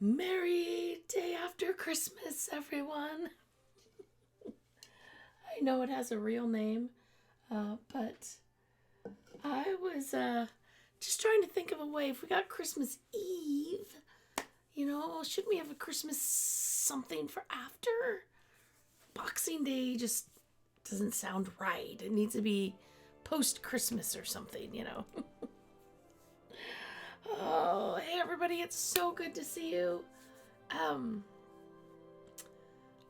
Merry day after Christmas, everyone. I know it has a real name, but I was just trying to think of a way. If we got Christmas Eve, shouldn't we have a Christmas something for after? Boxing Day just doesn't sound right. It needs to be post-Christmas or something. Oh, hey everybody, it's so good to see you. I'm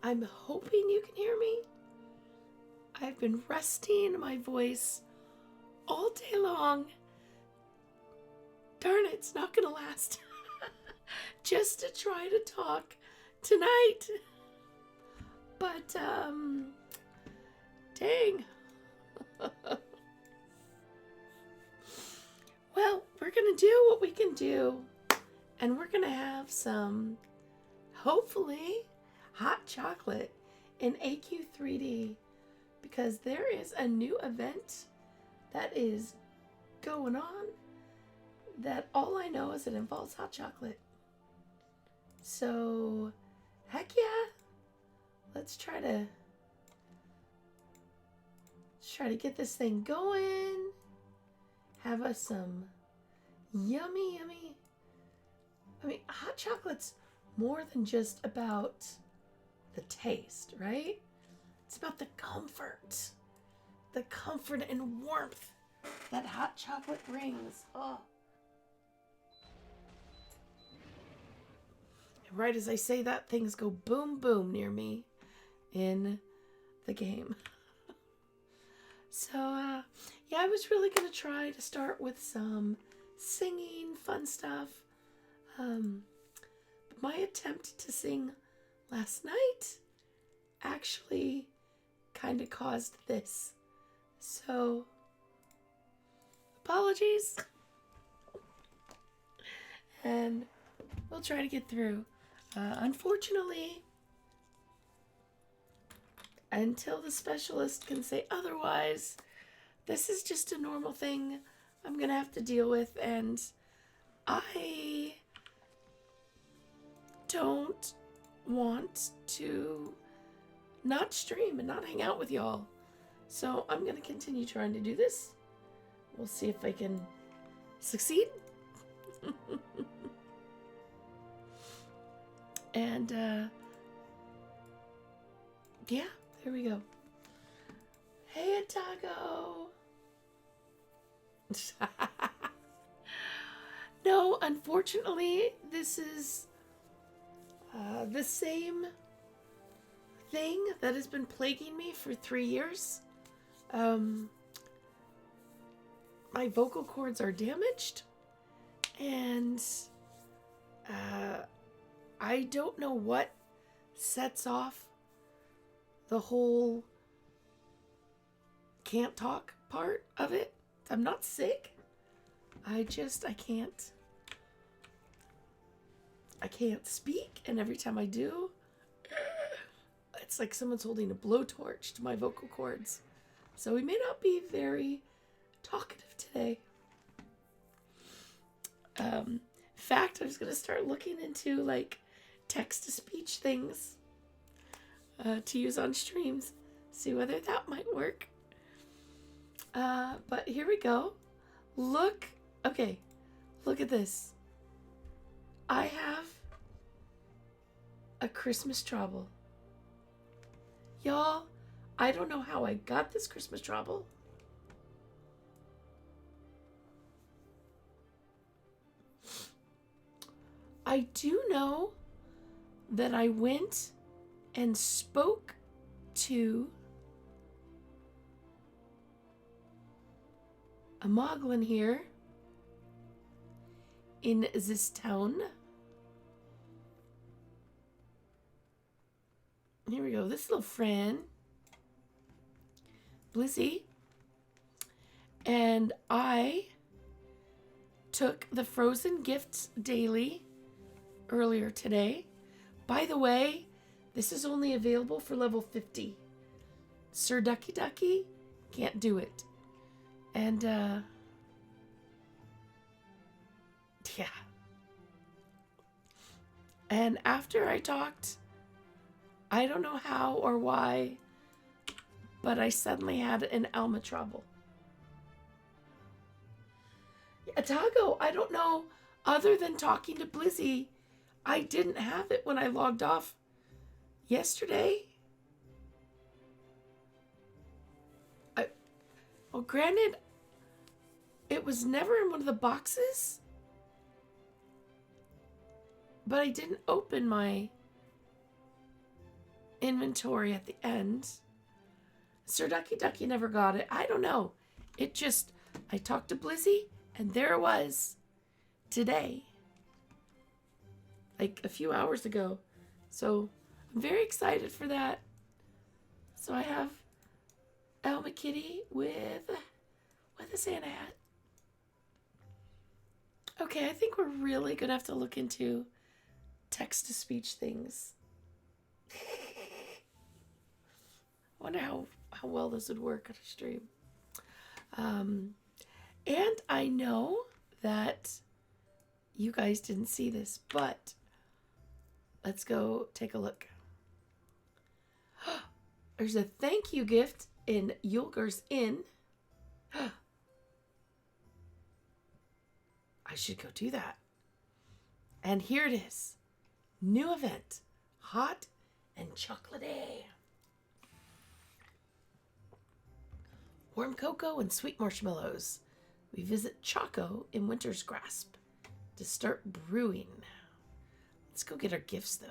hoping you can hear me. I've been resting my voice all day long. Darn it, it's not gonna last. Just to try to talk tonight. But, dang. Well, we're going to do what we can do, and we're going to have some, hopefully, hot chocolate in AQ3D, because there is a new event that is going on that all I know is it involves hot chocolate. So, heck yeah, let's try to get this thing going. Have us some yummy. Hot chocolate's more than just about the taste, right? It's about the comfort and warmth that hot chocolate brings. Oh. And right as I say that, things go boom, boom near me in the game. So, yeah, I was really going to try to start with some singing, fun stuff. But my attempt to sing last night actually kind of caused this. So, apologies. And we'll try to get through. Unfortunately, until the specialist can say otherwise, this is just a normal thing I'm going to have to deal with, and I don't want to not stream and not hang out with y'all. So I'm going to continue trying to do this. We'll see if I can succeed. And, yeah, there we go. Hey, Atago. No, unfortunately, this is the same thing that has been plaguing me for 3 years. My vocal cords are damaged, and I don't know what sets off the whole can't talk part of it. I'm not sick. I can't speak, and every time I do, it's like someone's holding a blowtorch to my vocal cords. So we may not be very talkative today. In fact, I was going to start looking into like text-to-speech things to use on streams. See whether that might work. But here we go. Look at this. I have a Christmas trouble. Y'all, I don't know how I got this Christmas trouble. I do know that I went and spoke to a moglin here in this town. Here we go. This little friend, Blizzy, and I took the frozen gifts daily earlier today. By the way, this is only available for level 50. Sir Ducky Ducky can't do it. And, yeah. And after I talked, I don't know how or why, but I suddenly had an Alma trouble. Tago, I don't know. Other than talking to Blizzy, I didn't have it when I logged off yesterday. Well, granted, it was never in one of the boxes, but I didn't open my inventory at the end. Sir Ducky Ducky never got it. I don't know. It just, I talked to Blizzy, and there it was today, like a few hours ago. So I'm very excited for that. So I have Elma Kitty with a Santa hat. Okay, I think we're really gonna have to look into text-to-speech things. I wonder how well this would work on a stream. And I know that you guys didn't see this, but let's go take a look. There's a thank you gift in Yulger's Inn. I should go do that. And here it is. New event. Hot and chocolatey. Warm cocoa and sweet marshmallows. We visit Choco in Winter's Grasp to start brewing. Let's go get our gifts, though.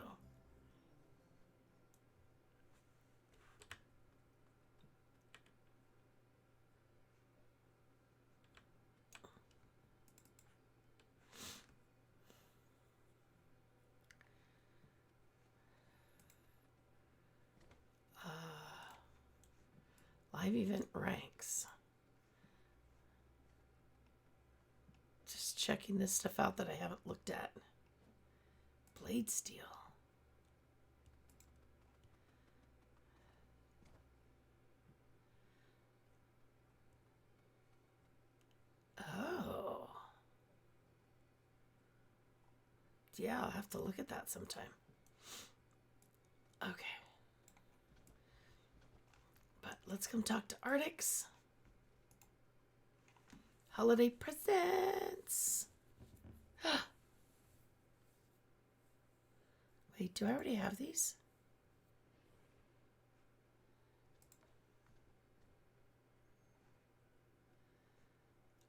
Live event ranks. Just checking this stuff out that I haven't looked at. Blade steel. Oh. Yeah, I'll have to look at that sometime. Okay. But let's come talk to Artix. Holiday presents. Wait, do I already have these?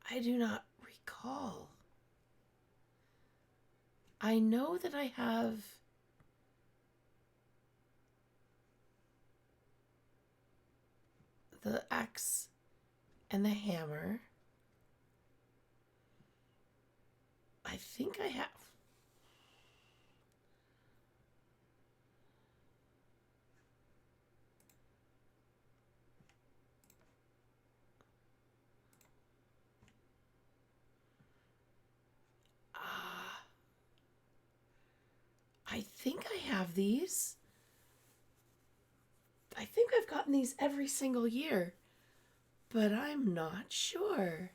I do not recall. I know that I have the axe and the hammer. I think I have. I think I have these. I think I've gotten these every single year, but I'm not sure.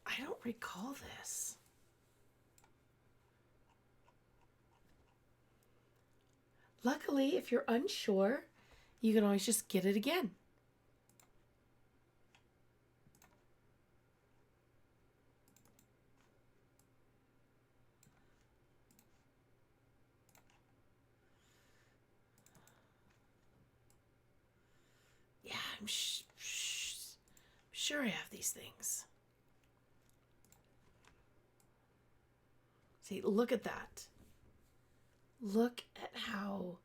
I don't recall this. Luckily, if you're unsure, you can always just get it again. Yeah, I'm sure I have these things. See, look at that. Look at how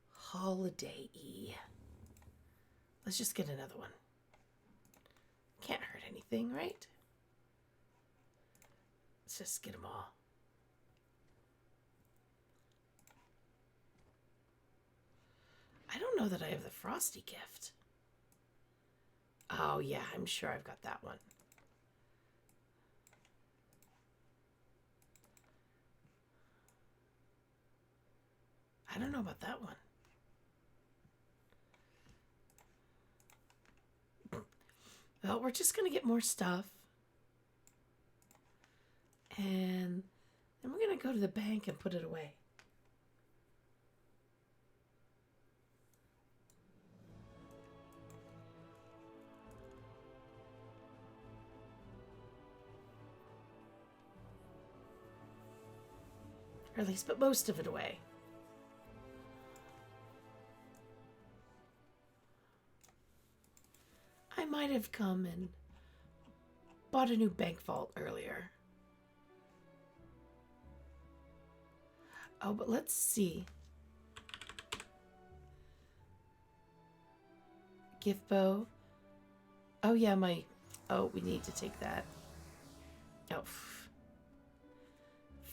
holiday-y. Let's just get another one. Can't hurt anything, right? Let's just get them all. I don't know that I have the Frosty gift. Oh, yeah, I'm sure I've got that one. I don't know about that one. Well, we're just going to get more stuff. And want to go to the bank and put it away. Or at least put most of it away. I might have come and bought a new bank vault earlier. Oh, but let's see. Gift bow. Oh, yeah, oh, we need to take that. Oh.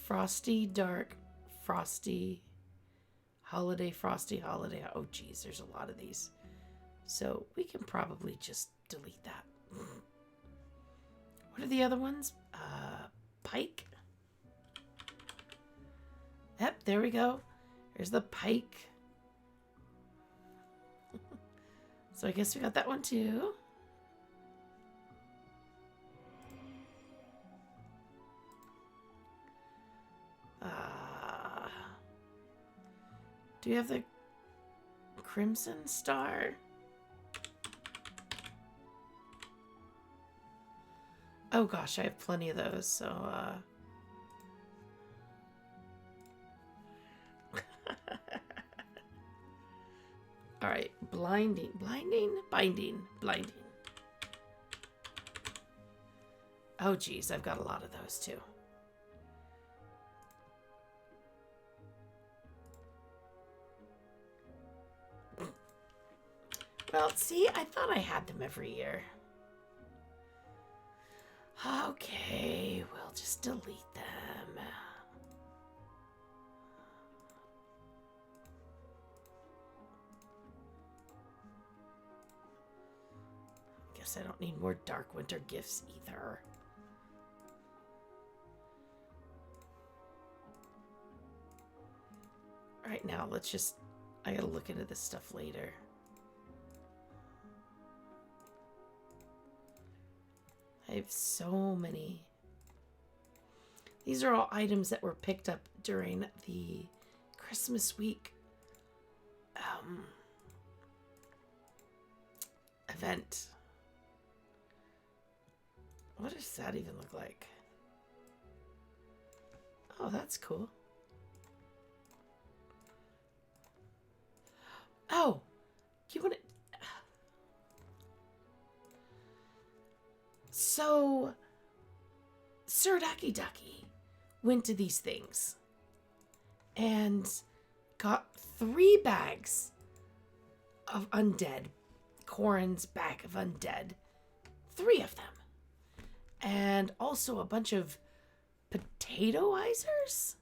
Frosty, dark, frosty, holiday, frosty, holiday. Oh, geez, there's a lot of these. So we can probably just delete that. What are the other ones? Pike. Yep, there we go. There's the pike. So I guess we got that one too. Do you have the Crimson Star? Oh gosh, I have plenty of those, so all right, blinding, binding. Oh geez, I've got a lot of those too. Well, see, I thought I had them every year. Okay, we'll just delete them. Guess I don't need more Dark Winter gifts either. All right, now let's just... I gotta look into this stuff later. I have so many. These are all items that were picked up during the Christmas week event. What does that even look like? Oh, that's cool. Oh, you want to... So, Sir Ducky Ducky went to these things and got 3 bags of undead. Corin's bag of undead. 3 of them. And also a bunch of potatoizers?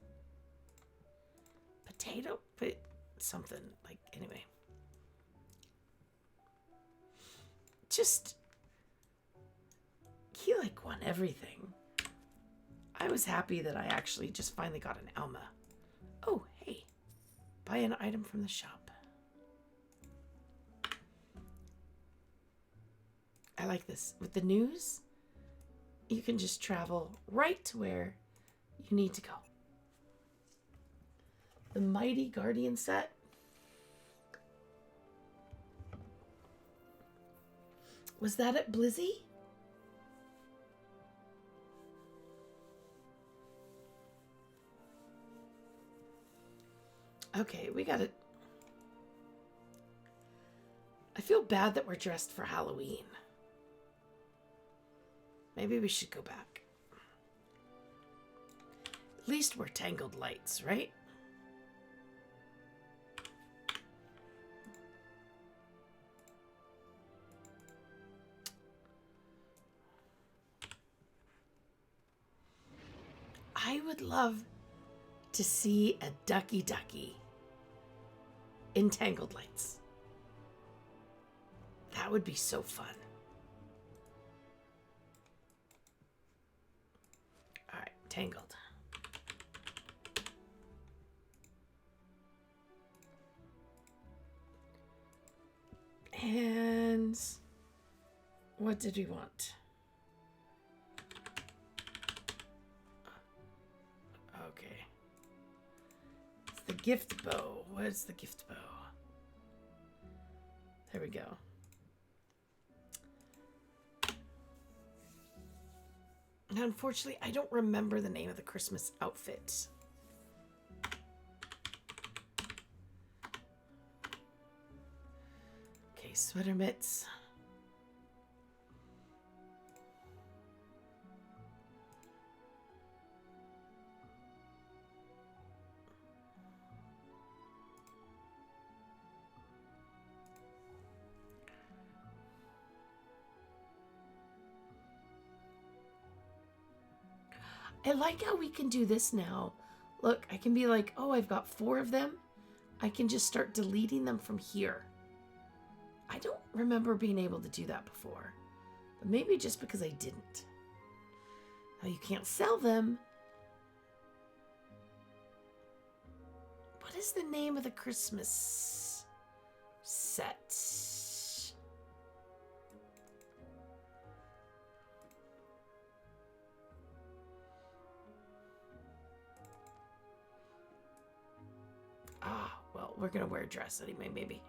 Something like, anyway. Just... He like won everything. I was happy that I actually just finally got an Alma. Oh, hey. Buy an item from the shop. I like this. With the news, you can just travel right to where you need to go. The Mighty Guardian set. Was that at Blizzy? Okay, we got it. I feel bad that we're dressed for Halloween. Maybe we should go back. At least we're Tangled Lights, right? I would love to see a Ducky Ducky in Tangled Lights. That would be so fun. All right, Tangled. And what did we want? Okay. gift bow. Where's the gift bow? There we go. Now, unfortunately, I don't remember the name of the Christmas outfit. Okay, sweater mitts. I like how we can do this now. Look, I can be like, oh, I've got 4 of them. I can just start deleting them from here. I don't remember being able to do that before. But maybe just because I didn't. Now you can't sell them. What is the name of the Christmas set? Ah, well, we're gonna wear a dress anyway, maybe.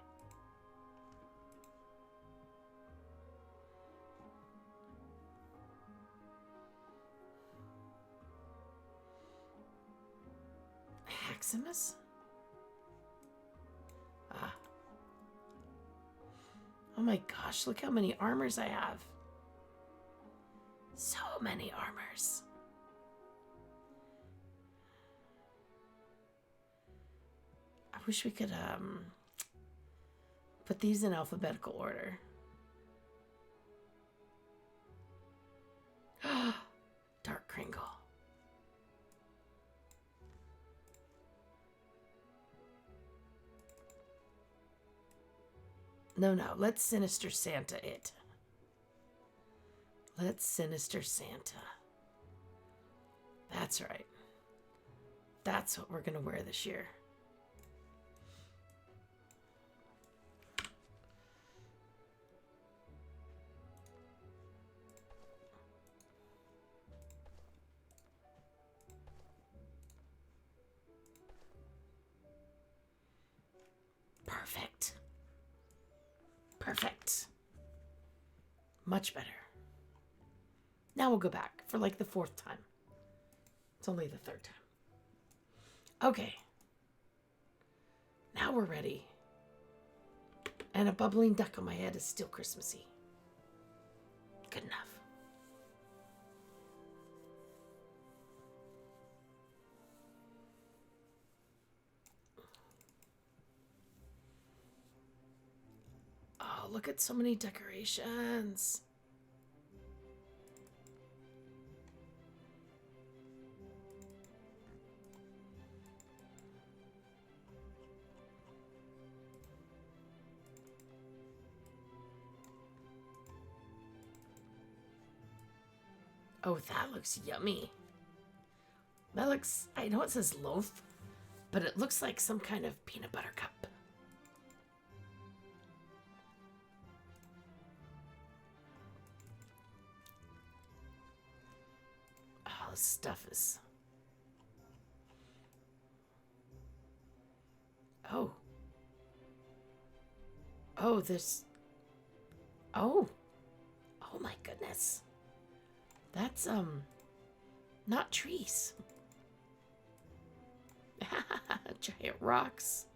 Maximus? Ah. Oh my gosh, look how many armors I have. So many armors. I wish we could put these in alphabetical order. Dark Kringle. No, let's Sinister Santa it. Let's Sinister Santa. That's right. That's what we're going to wear this year. Perfect. Perfect. Much better. Now we'll go back for like the 4th time. It's only the 3rd time. Okay. Now we're ready. And a bubbling duck on my head is still Christmassy. Good enough. Oh, look at so many decorations. Oh, that looks yummy. That looks, I know it says loaf, but it looks like some kind of peanut butter cup. Oh, this stuff is... Oh. Oh, this... Oh. Oh my goodness. That's, not trees. Giant rocks.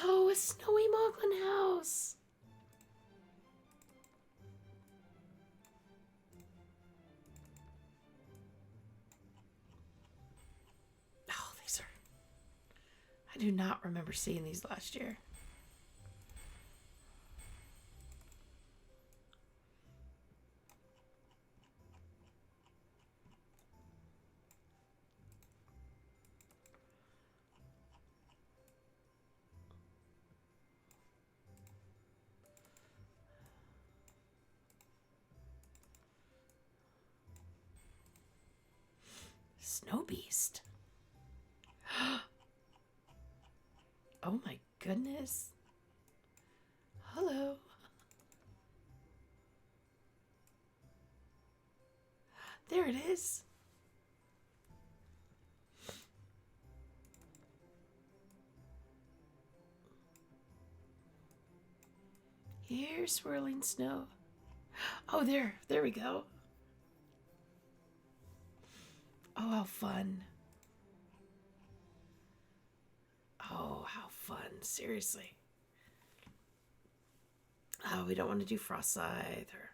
Oh, a snowy Moglin house. Oh, these are... I do not remember seeing these last year. Snow Beast. Oh my goodness. Hello. There it is. Here's swirling snow. Oh, there we go. Oh, how fun. Oh, how fun. Seriously. Oh, we don't want to do Frost Scythe, or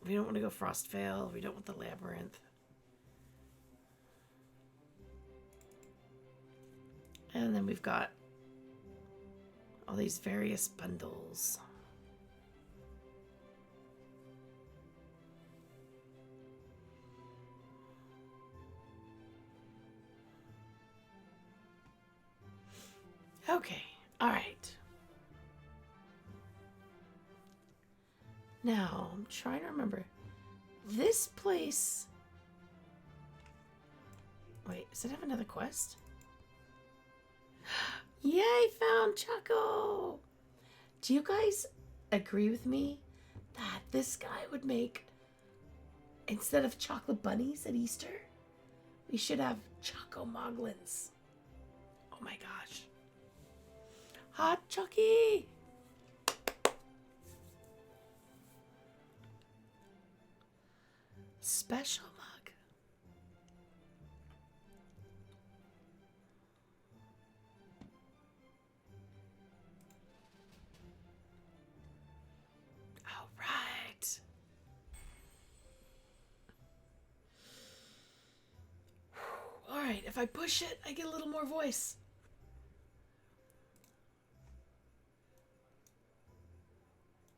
we don't want to go Frost Veil. We don't want the Labyrinth. And then we've got all these various bundles. Okay, all right. Now, I'm trying to remember. This place... Wait, does it have another quest? Yay, found Choco! Do you guys agree with me that this guy would make, instead of chocolate bunnies at Easter, we should have Choco Moglins? Oh my gosh. Hot Chucky! Special mug. All right. All right, if I push it, I get a little more voice.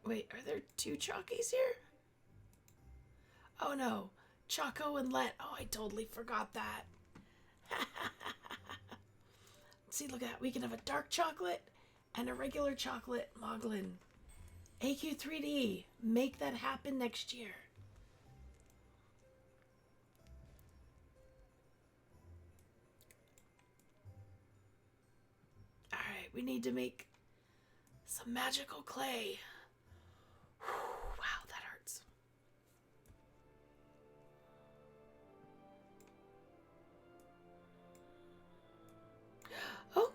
Wait, are there two Chockies here? Oh no, Choco and Let. Oh, I totally forgot that. See, look at that. We can have a dark chocolate and a regular chocolate Moglin. AQ3D. Make that happen next year. Alright, we need to make some magical clay. Wow, that hurts. Oh!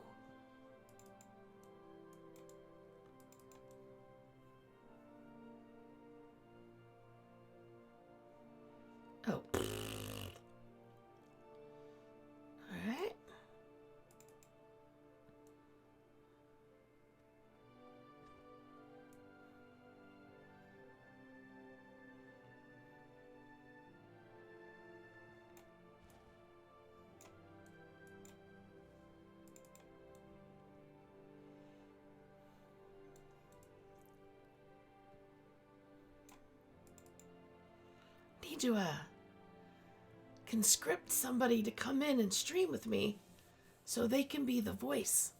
Oh. Alright. Need to conscript somebody to come in and stream with me so they can be the voice.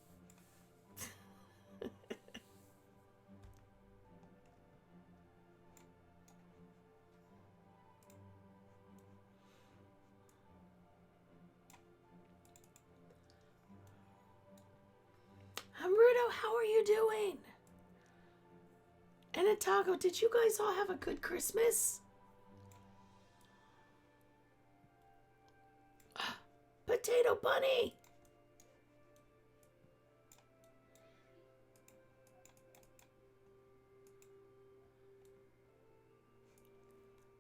Rudo, how are you doing? And Atago, did you guys all have a good Christmas? Potato Bunny!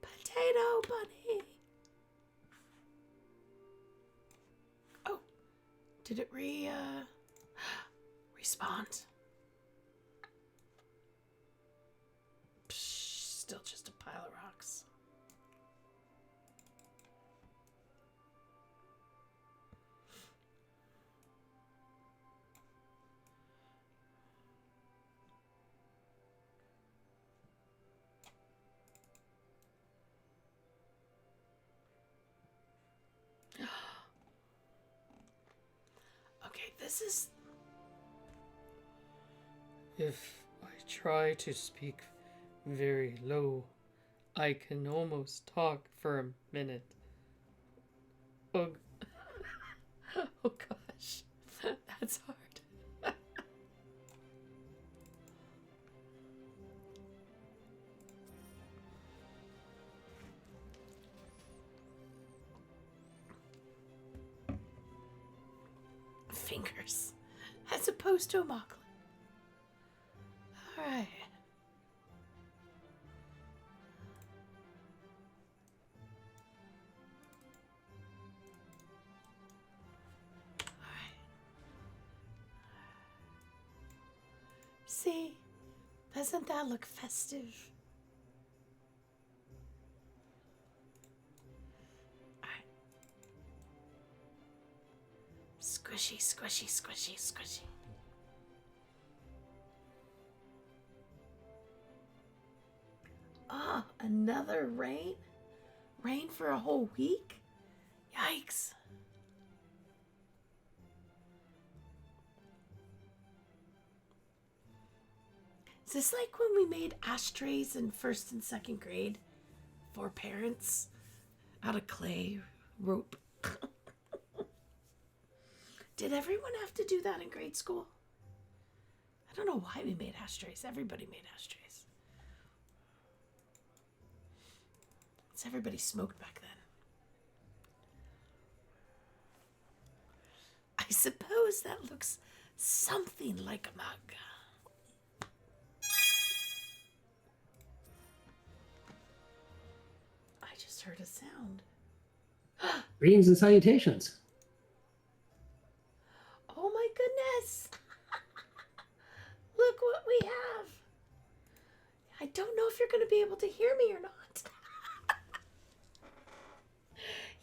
Potato Bunny! Oh, did it respawn? Psh, still just a pile of rocks. Okay, this is... If I try to speak very low, I can almost talk for a minute. Oh, oh gosh, that's hard. fingers as opposed to a mocklet. All right. See, doesn't that look festive? All right. Squishy, squishy, squishy, squishy. Ah, another rain? Rain for a whole week? Yikes. Is this like when we made ashtrays in first and second grade for parents out of clay rope? Did everyone have to do that in grade school? I don't know why we made ashtrays. Everybody made ashtrays. It's everybody smoked back then. I suppose that looks something like a mug. I just heard a sound. Greetings and salutations. Oh my goodness! Look what we have! I don't know if you're going to be able to hear me or not.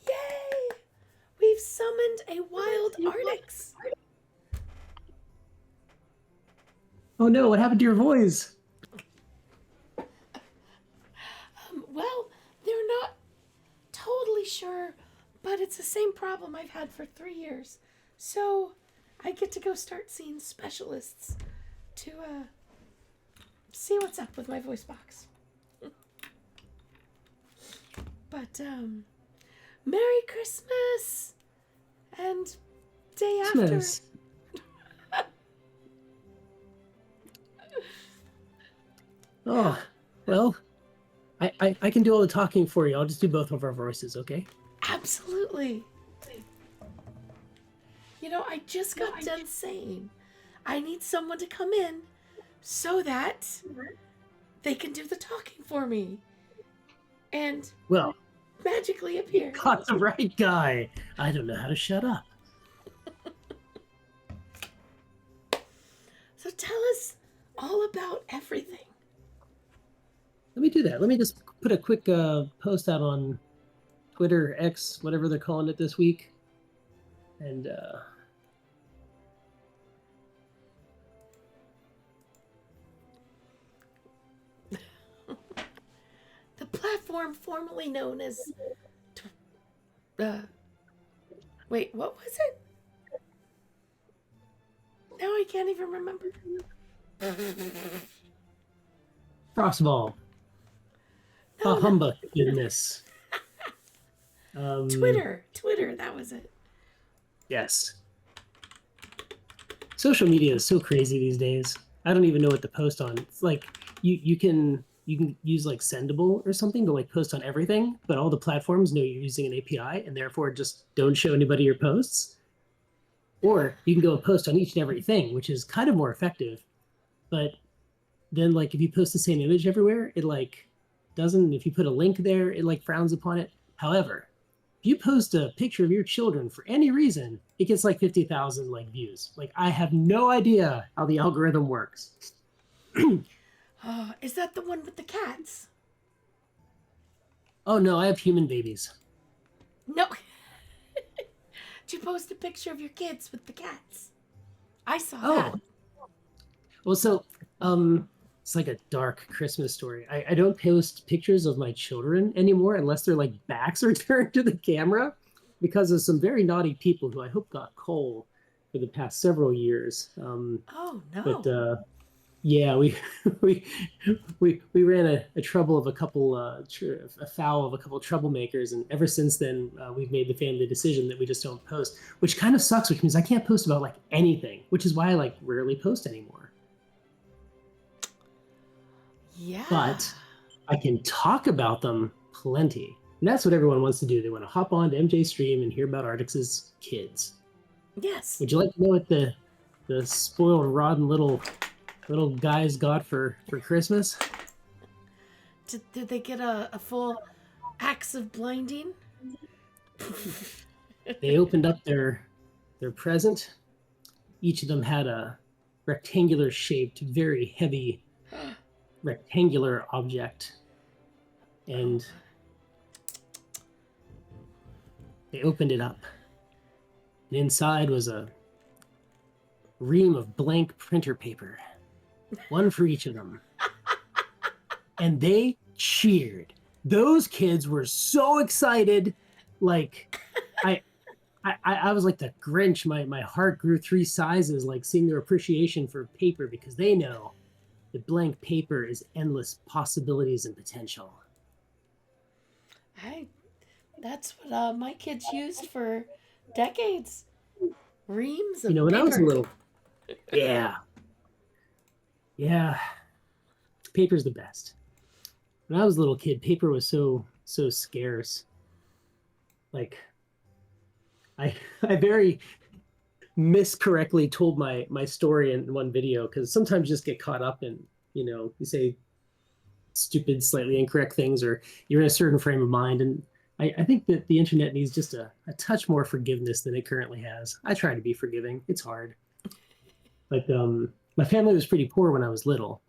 Yay! We've summoned a wild Artix. Oh no, what happened to your voice? Well, they're not totally sure, but it's the same problem I've had for 3 years. So I get to go start seeing specialists to see what's up with my voice box. But Merry Christmas and day after. Christmas. Oh, well, I can do all the talking for you. I'll just do both of our voices, okay? Absolutely. You know, I just got done saying I need someone to come in so that they can do the talking for me and Well, magically appear. got the right guy. I don't know how to shut up. So tell us all about everything. Let me do that. Let me just put a quick post out on Twitter, X, whatever they're calling it this week. And The platform formerly known as wait, what was it? Now I can't even remember. Frostball. No, Humbug, goodness. Twitter, that was it. Yes. Social media is so crazy these days. I don't even know what to post on. It's like you can use like Sendable or something to like post on everything, but all the platforms know you're using an API and therefore just don't show anybody your posts. Or you can go and post on each and every thing, which is kind of more effective. But then like if you post the same image everywhere, it like doesn't, if you put a link there, it like frowns upon it. However, if you post a picture of your children for any reason, it gets like 50,000 like views. Like I have no idea how the algorithm works. Is that the one with the cats? Oh no, I have human babies. No. Did you post a picture of your kids with the cats? I saw that. Well, so it's like a dark Christmas story. I don't post pictures of my children anymore unless their like backs are turned to the camera because of some very naughty people who I hope got coal for the past several years. Oh no. But yeah, we ran a trouble of a couple afoul of a couple troublemakers, and ever since then we've made the family decision that we just don't post, which kind of sucks, which means I can't post about like anything, which is why I like rarely post anymore. Yeah. But I can talk about them plenty. And that's what everyone wants to do. They want to hop on to MJ Stream and hear about Artix's kids. Yes. Would you like to know what the spoiled, rotten little guys got for Christmas? Did they get a full axe of blinding? They opened up their present. Each of them had a rectangular shaped, very heavy rectangular object. And they opened it up. And inside was a ream of blank printer paper, one for each of them. And they cheered. Those kids were so excited. Like, I was like the Grinch. My heart grew 3 sizes, like seeing their appreciation for paper, because they know that blank paper is endless possibilities and potential. That's what my kids used for decades. Reams of When I was a paper. little, yeah, paper's the best. When I was a little kid, paper was so scarce. Like, I very miscorrectly told my story in one video, because sometimes you just get caught up in, you say stupid, slightly incorrect things, or you're in a certain frame of mind. And I think that the internet needs just a touch more forgiveness than it currently has. I try to be forgiving. It's hard. But my family was pretty poor when I was little.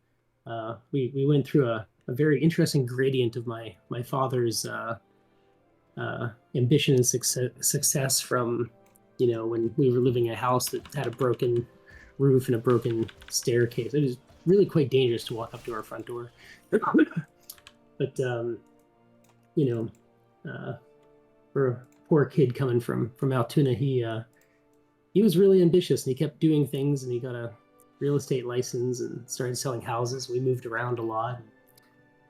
We went through a very interesting gradient of my father's ambition and success from, when we were living in a house that had a broken roof and a broken staircase. It was really quite dangerous to walk up to our front door. But, for a poor kid coming from Altoona, he was really ambitious, and he kept doing things, and he got a real estate license and started selling houses. We moved around a lot.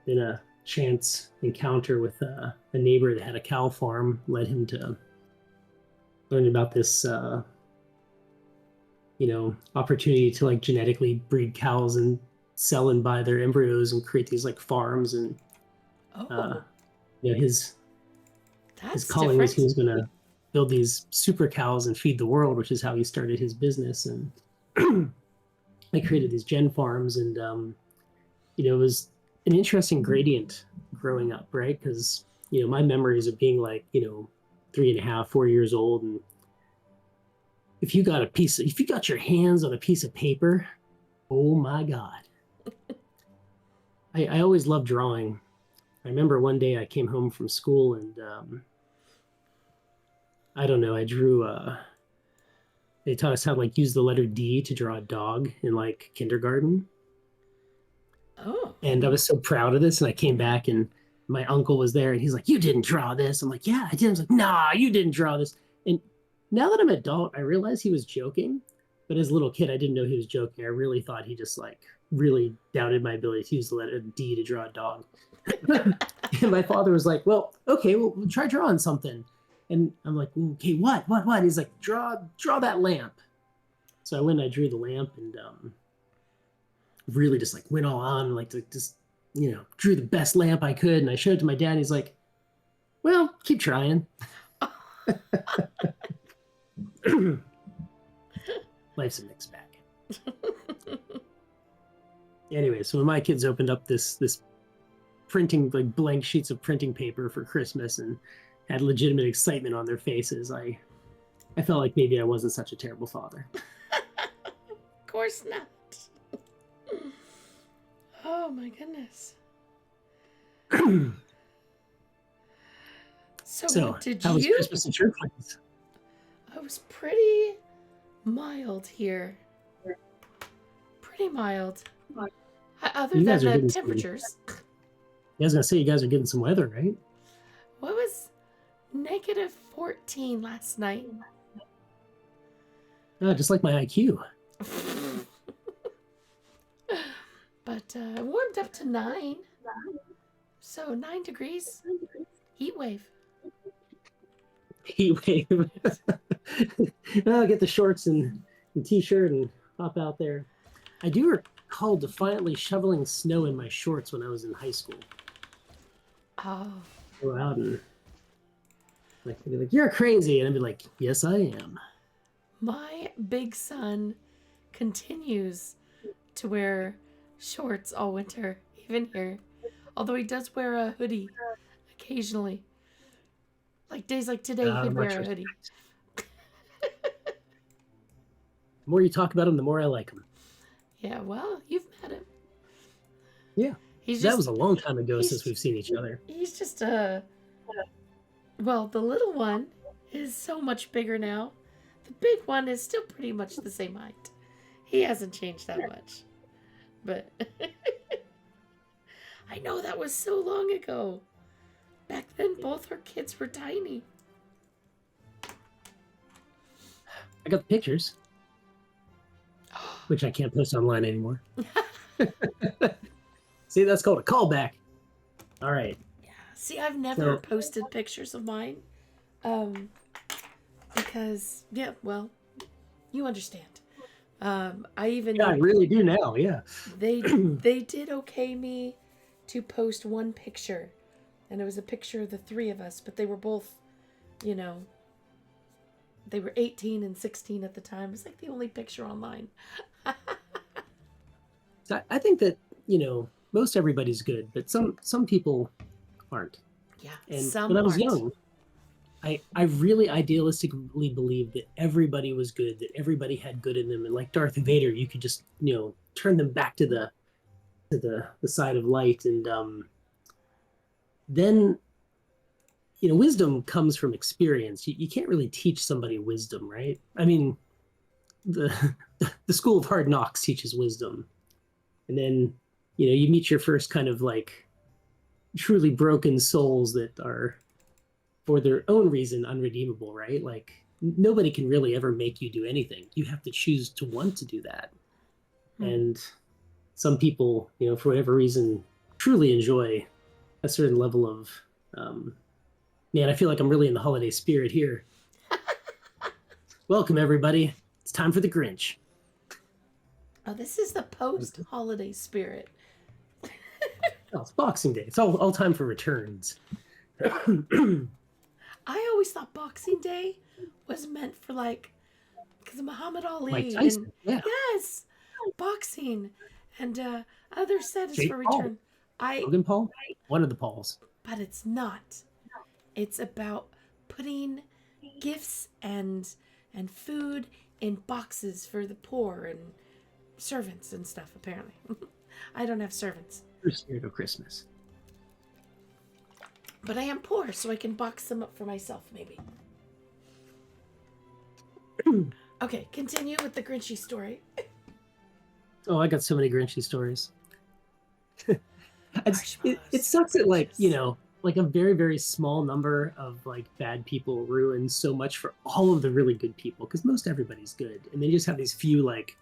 Then a chance encounter with a neighbor that had a cow farm led him to learn about this, opportunity to like genetically breed cows and sell and buy their embryos and create these like farms. And his calling was he was going to build these super cows and feed the world, which is how he started his business. And I created these gen farms, and it was an interesting gradient growing up, right? Because my memories of being like 3.5, 4 years old, and if you got your hands on a piece of paper, oh my god. I always loved drawing. I remember one day I came home from school, and I don't know, I drew they taught us how to like use the letter D to draw a dog in like kindergarten. Oh. And I was so proud of this, and I came back, and my uncle was there, and he's like, "You didn't draw this." I'm like, "Yeah, I did." I was like, "Nah, you didn't draw this." And now that I'm an adult, I realize he was joking. But as a little kid, I didn't know he was joking. I really thought he just like really doubted my ability to use the letter D to draw a dog. And my father was like, "Well, okay, we'll try drawing something." And I'm like, "Okay, what?" And he's like, draw that lamp. So I went and I drew the lamp, and really just like went all on, like just drew the best lamp I could. And I showed it to my dad, and he's like, "Well, keep trying." Life's a mixed bag. Anyway, so when my kids opened up this printing, like blank sheets of printing paper for Christmas, and had legitimate excitement on their faces, I felt like maybe I wasn't such a terrible father. Of course not. Oh my goodness. So did how was you? Christmas at your place? It was pretty mild here. Pretty mild. Other You than guys are the getting temperatures. I was gonna say, you guys are getting some weather, right? What was -14 last night? Just like my IQ. But it warmed up to 9. So 9 degrees. Heat wave. Heat wave. I'll get the shorts and t-shirt and hop out there. I do recall defiantly shoveling snow in my shorts when I was in high school. Oh. Go out and like they'd be like, "You're crazy," and I'd be like, "Yes, I am." My big son continues to wear shorts all winter, even here. Although he does wear a hoodie occasionally. Like days like today, he'd Much wear a respect. hoodie. The more you talk about him, the more I like him. Yeah, well, you've met him. Yeah. He's That just was a long time ago he's- since we've seen each other. he's just well, the little one is so much bigger now. The big one is still pretty much the same height. He hasn't changed that much. But I know that was so long ago. Back then both our kids were tiny. I got the pictures, which I can't post online anymore. See, that's called a callback. All right. See, I've never So- posted pictures of mine. Because, yeah, well, you understand. I even Yeah, I really do now. Yeah. they did okay me to post one picture, and it was a picture of the three of us, but they were both, you know, they were 18 and 16 at the time. It's like the only picture online. So I think that, most everybody's good, but some people aren't. Yeah, And some when I was aren't. young, I really idealistically believed that everybody was good, that everybody had good in them, and like Darth Vader, you could just turn them back to the side of light, and then wisdom comes from experience. You can't really teach somebody wisdom, right? I mean, the the school of hard knocks teaches wisdom, and then you meet your first kind of like truly broken souls that are for their own reason unredeemable, right? Like nobody can really ever make you do anything. You have to choose to want to do that. And some people, for whatever reason, truly enjoy a certain level of man, I feel like I'm really in the holiday spirit here. Welcome everybody. It's time for the Grinch. Oh, this is the post-holiday spirit. Oh, it's Boxing Day. It's all time for returns. I always thought Boxing Day was meant for because Muhammad Ali. Mike Tyson, yeah. Yes, boxing, and others said it's Jake for Paul. return. Logan Paul? One of the Pauls. But it's not. It's about putting gifts and food in boxes for the poor and servants and stuff. Apparently, I don't have servants. True spirit of Christmas. But I am poor, so I can box them up for myself, maybe. Okay, continue with the Grinchy story. Oh, I got so many Grinchy stories. it Marshmallows, sucks that Grinches. like a very, very small number of like bad people ruin so much for all of the really good people, because most everybody's good. And then you just have these few like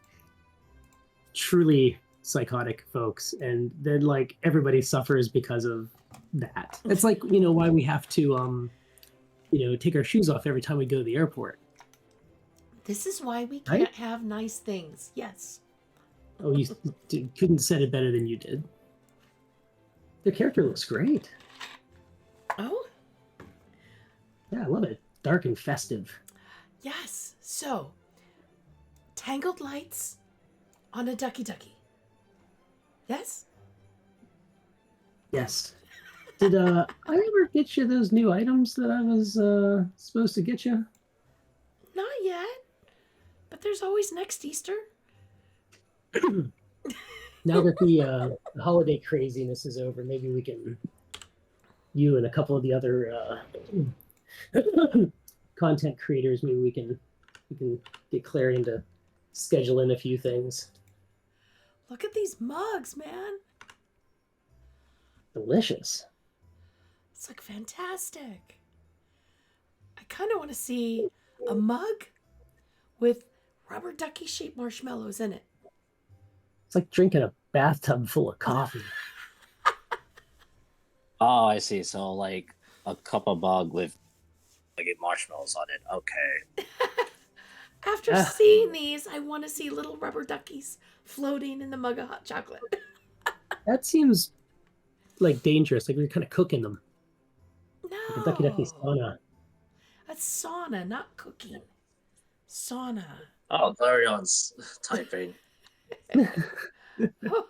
truly psychotic folks, and then like everybody suffers because of that. It's like, why we have to take our shoes off every time we go to the airport. This is why we Right? can't have nice things. Yes. Oh, you couldn't have said it better than you did. The character looks great. Oh, Yeah, I love it. Dark and festive. yes. So, tangled lights on a ducky ducky. Yes? Yes. Did I ever get you those new items that I was supposed to get you? Not yet. But there's always next Easter. Now that the holiday craziness is over, maybe we can, you and a couple of the other content creators, maybe we can get clarity into schedule in a few things. Look at these mugs, man. Delicious. It's like fantastic. I kind of want to see a mug with rubber ducky shaped marshmallows in it. It's like drinking a bathtub full of coffee. Oh, I see. So like a cup of mug with like marshmallows on it. Okay. After seeing these, I want to see little rubber duckies floating in the mug of hot chocolate. That seems like dangerous. Like we're kind of cooking them. No. Like a ducky sauna. That's sauna, not cooking. Sauna. Oh, Clarion's typing. Oh,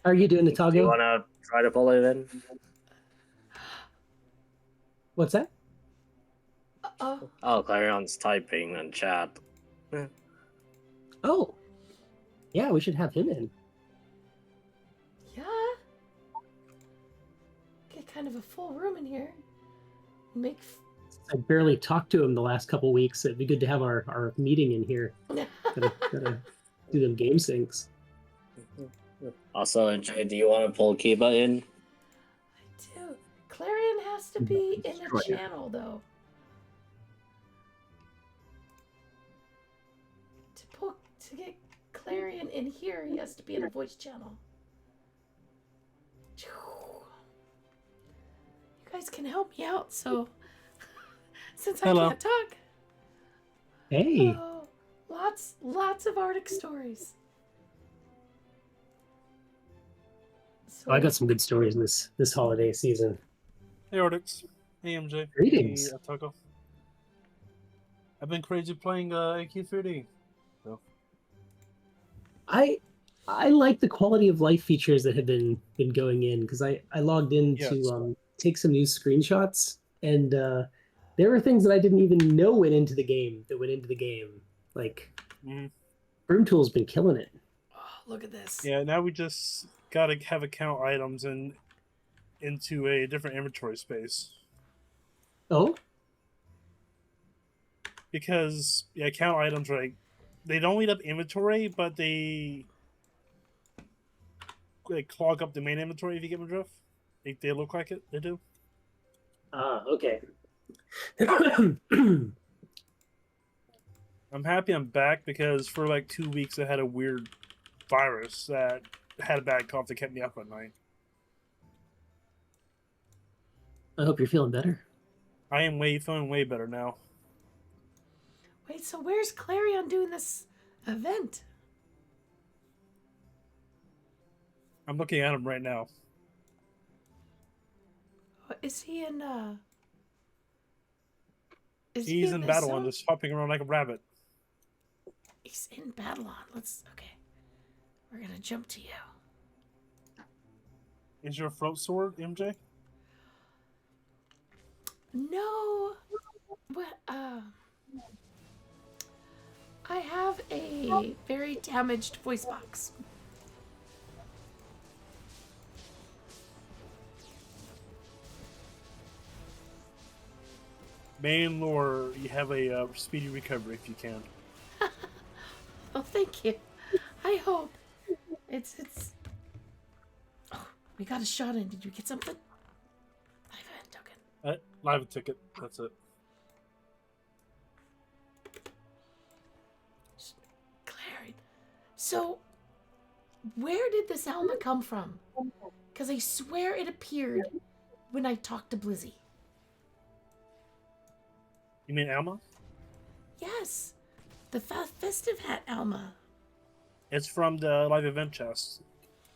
Are you doing the Do you Tago? want to try to pull it in? What's that? oh, Oh, Clarion's typing in chat. Oh, yeah, we should have him in. yeah. Get kind of a full room in here. Make. I barely talked to him the last couple weeks. It'd be good to have our meeting in here. Gotta do them game syncs. Also, Jay, do you want to pull Kiba in? I do. Clarion has to be in Destroy a it. channel though. To get Clarion in here, he has to be in a voice channel. You guys can help me out, so since I Hello. can't talk. Hey, Oh, lots of Arctic stories. So, I got some good stories this holiday season. Hey Artix. Hey MJ. Greetings. Hey Taco. I've been crazy playing AQ3D. So I like the quality of life features that have been going in because I logged in Yes. to take some new screenshots and there were things that I didn't even know went into the game that went into the game. Like Broom Tool's been killing it. oh, look at this. yeah, now we just gotta have account items into a different inventory space. Oh, Because account items are like they don't eat up inventory, but they clog up the main inventory if you get my drift. They look like it, they do. okay. I'm happy I'm back because for like 2 weeks I had a weird virus that had a bad cough that kept me up at night. I hope you're feeling better. I am feeling way better now. Wait, so where's Clarion doing this event? I'm looking at him right now. Is he in Is he He's in this Babylon, zone? just hopping around like a rabbit. He's in Babylon. Okay. We're gonna jump to you. Is your throat sword, MJ? No. What? I have a very damaged voice box. Main lore, you have a speedy recovery if you can. Oh, thank you. I hope. It's. Oh, we got a shot in. Did you get something? Live event token. Live ticket, that's it. Clary. So, where did this Alma come from? Because I swear it appeared when I talked to Blizzy. You mean Alma? Yes, the festive hat Alma. It's from the live event chest.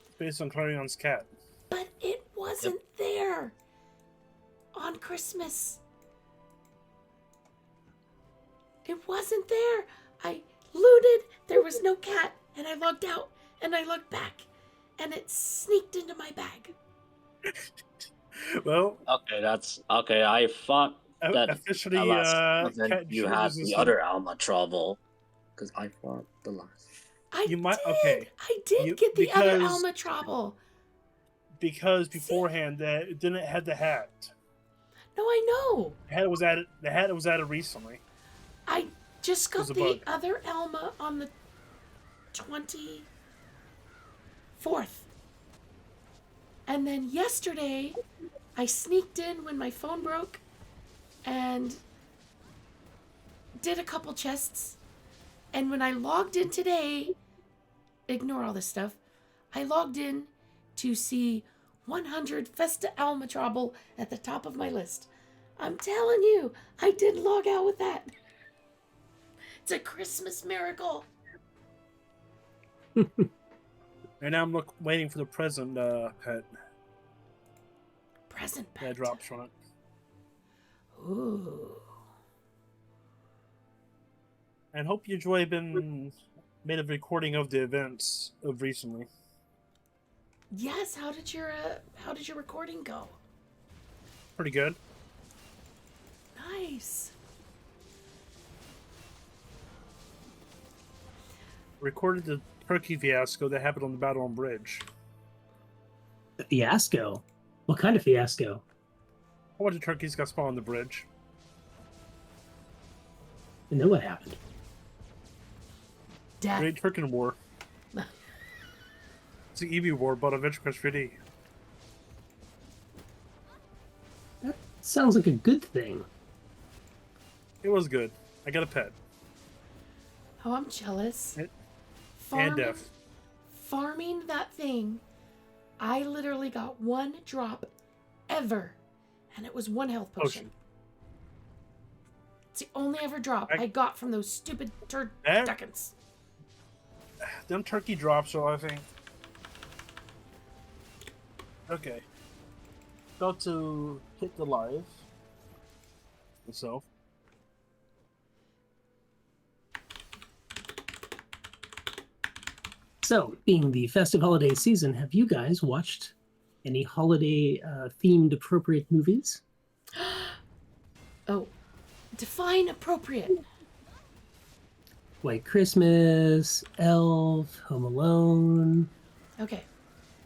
It's based on Clarion's cat. But it wasn't there on Christmas. It wasn't there. I looted, there was no cat, and I logged out, and I looked back, and it sneaked into my bag. Well, Okay, that's okay. I thought that officially, then cat you shortage had is the a other Alma trouble because I thought the last. I You might- did. okay. I did You- get the other because- Alma trouble. because beforehand that it didn't have the hat. No, I know. The hat was added. The hat was added recently. I just got was a the bug. other Alma on the 24th. And then yesterday, I sneaked in when my phone broke and did a couple chests. And when I logged in today, ignore all this stuff, I logged in to see 100 Festa Alma trouble at the top of my list. I'm telling you, I didn't log out with that. It's a Christmas miracle. And now I'm waiting for the present pet Present pet. that drops from it. Ooh. And hope you enjoy been made a recording of the events of recently. Yes. How did your recording go? Pretty good. Nice. Recorded the turkey fiasco that happened on the Battle on Bridge. The fiasco. What kind of fiasco? A bunch of turkeys got spawned on the bridge. And then what happened? Death. Great Turkey War. It's the EV War, but on AQ3D. That sounds like a good thing. It was good. I got a pet. Oh, I'm jealous. And deaf. Farming that thing, I literally got one drop ever, and it was one health potion. It's the only ever drop I got from those stupid turduckins. Them turkey drops are, I think. Okay. About to hit the live. Myself. So, being the festive holiday season, have you guys watched any holiday themed appropriate movies? Oh, define appropriate. Like Christmas, Elf, Home Alone, Okay,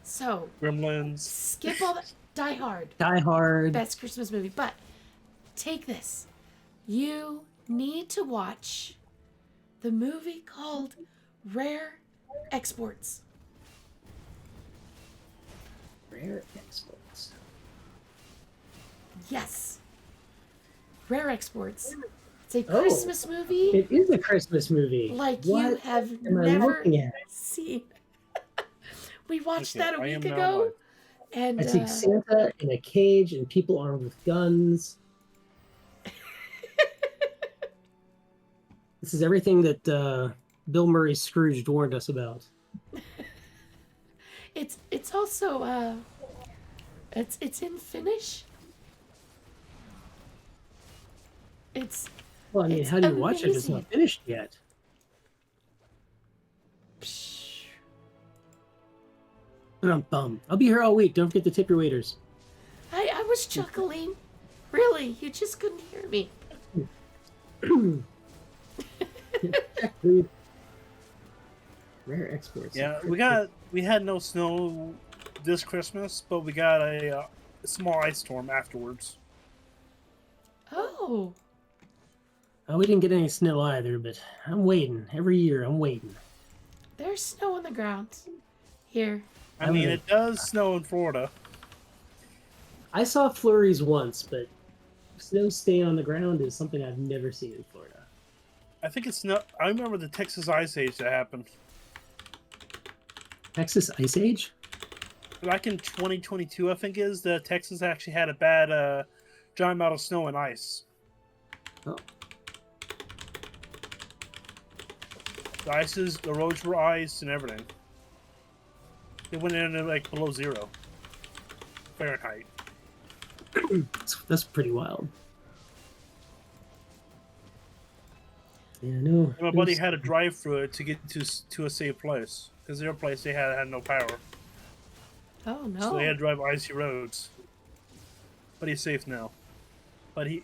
so Gremlins. skip all that. Die Hard, Die Hard. best Christmas movie. But take this. You need to watch the movie called Rare Exports. Rare Exports. Yes. Rare Exports. It's a Oh. Christmas movie It is a Christmas movie. like What you have am I never looking at? seen. We watched Okay, that a I am week now ago. live. And I see Santa in a cage and people armed with guns. This is everything that Bill Murray's Scrooge warned us about. it's also it's in Finnish. It's Well, I mean, It's how do you watch it? It's amazing. not finished yet. Bum. I'll be here all week. Don't forget to tip your waiters. I was chuckling. Really, you just couldn't hear me. Check, dude. Rare exports. Yeah, we had no snow this Christmas, but we got a small ice storm afterwards. Oh, Oh, we didn't get any snow either, but I'm waiting. Every year, I'm waiting. there's snow on the ground. Here. I mean, it does snow in Florida. I saw flurries once, but snow staying on the ground is something I've never seen in Florida. I think it's not. I remember the Texas Ice Age that happened Texas Ice Age? back in 2022. I think is that Texas actually had a bad giant amount of snow and ice. Oh. The roads were ice and everything. It went in like below 0 Fahrenheit. That's pretty wild. Yeah, no. And my buddy had to drive through it to get to a safe place because their place they had no power, Oh no. so they had to drive icy roads. But he's safe now. But he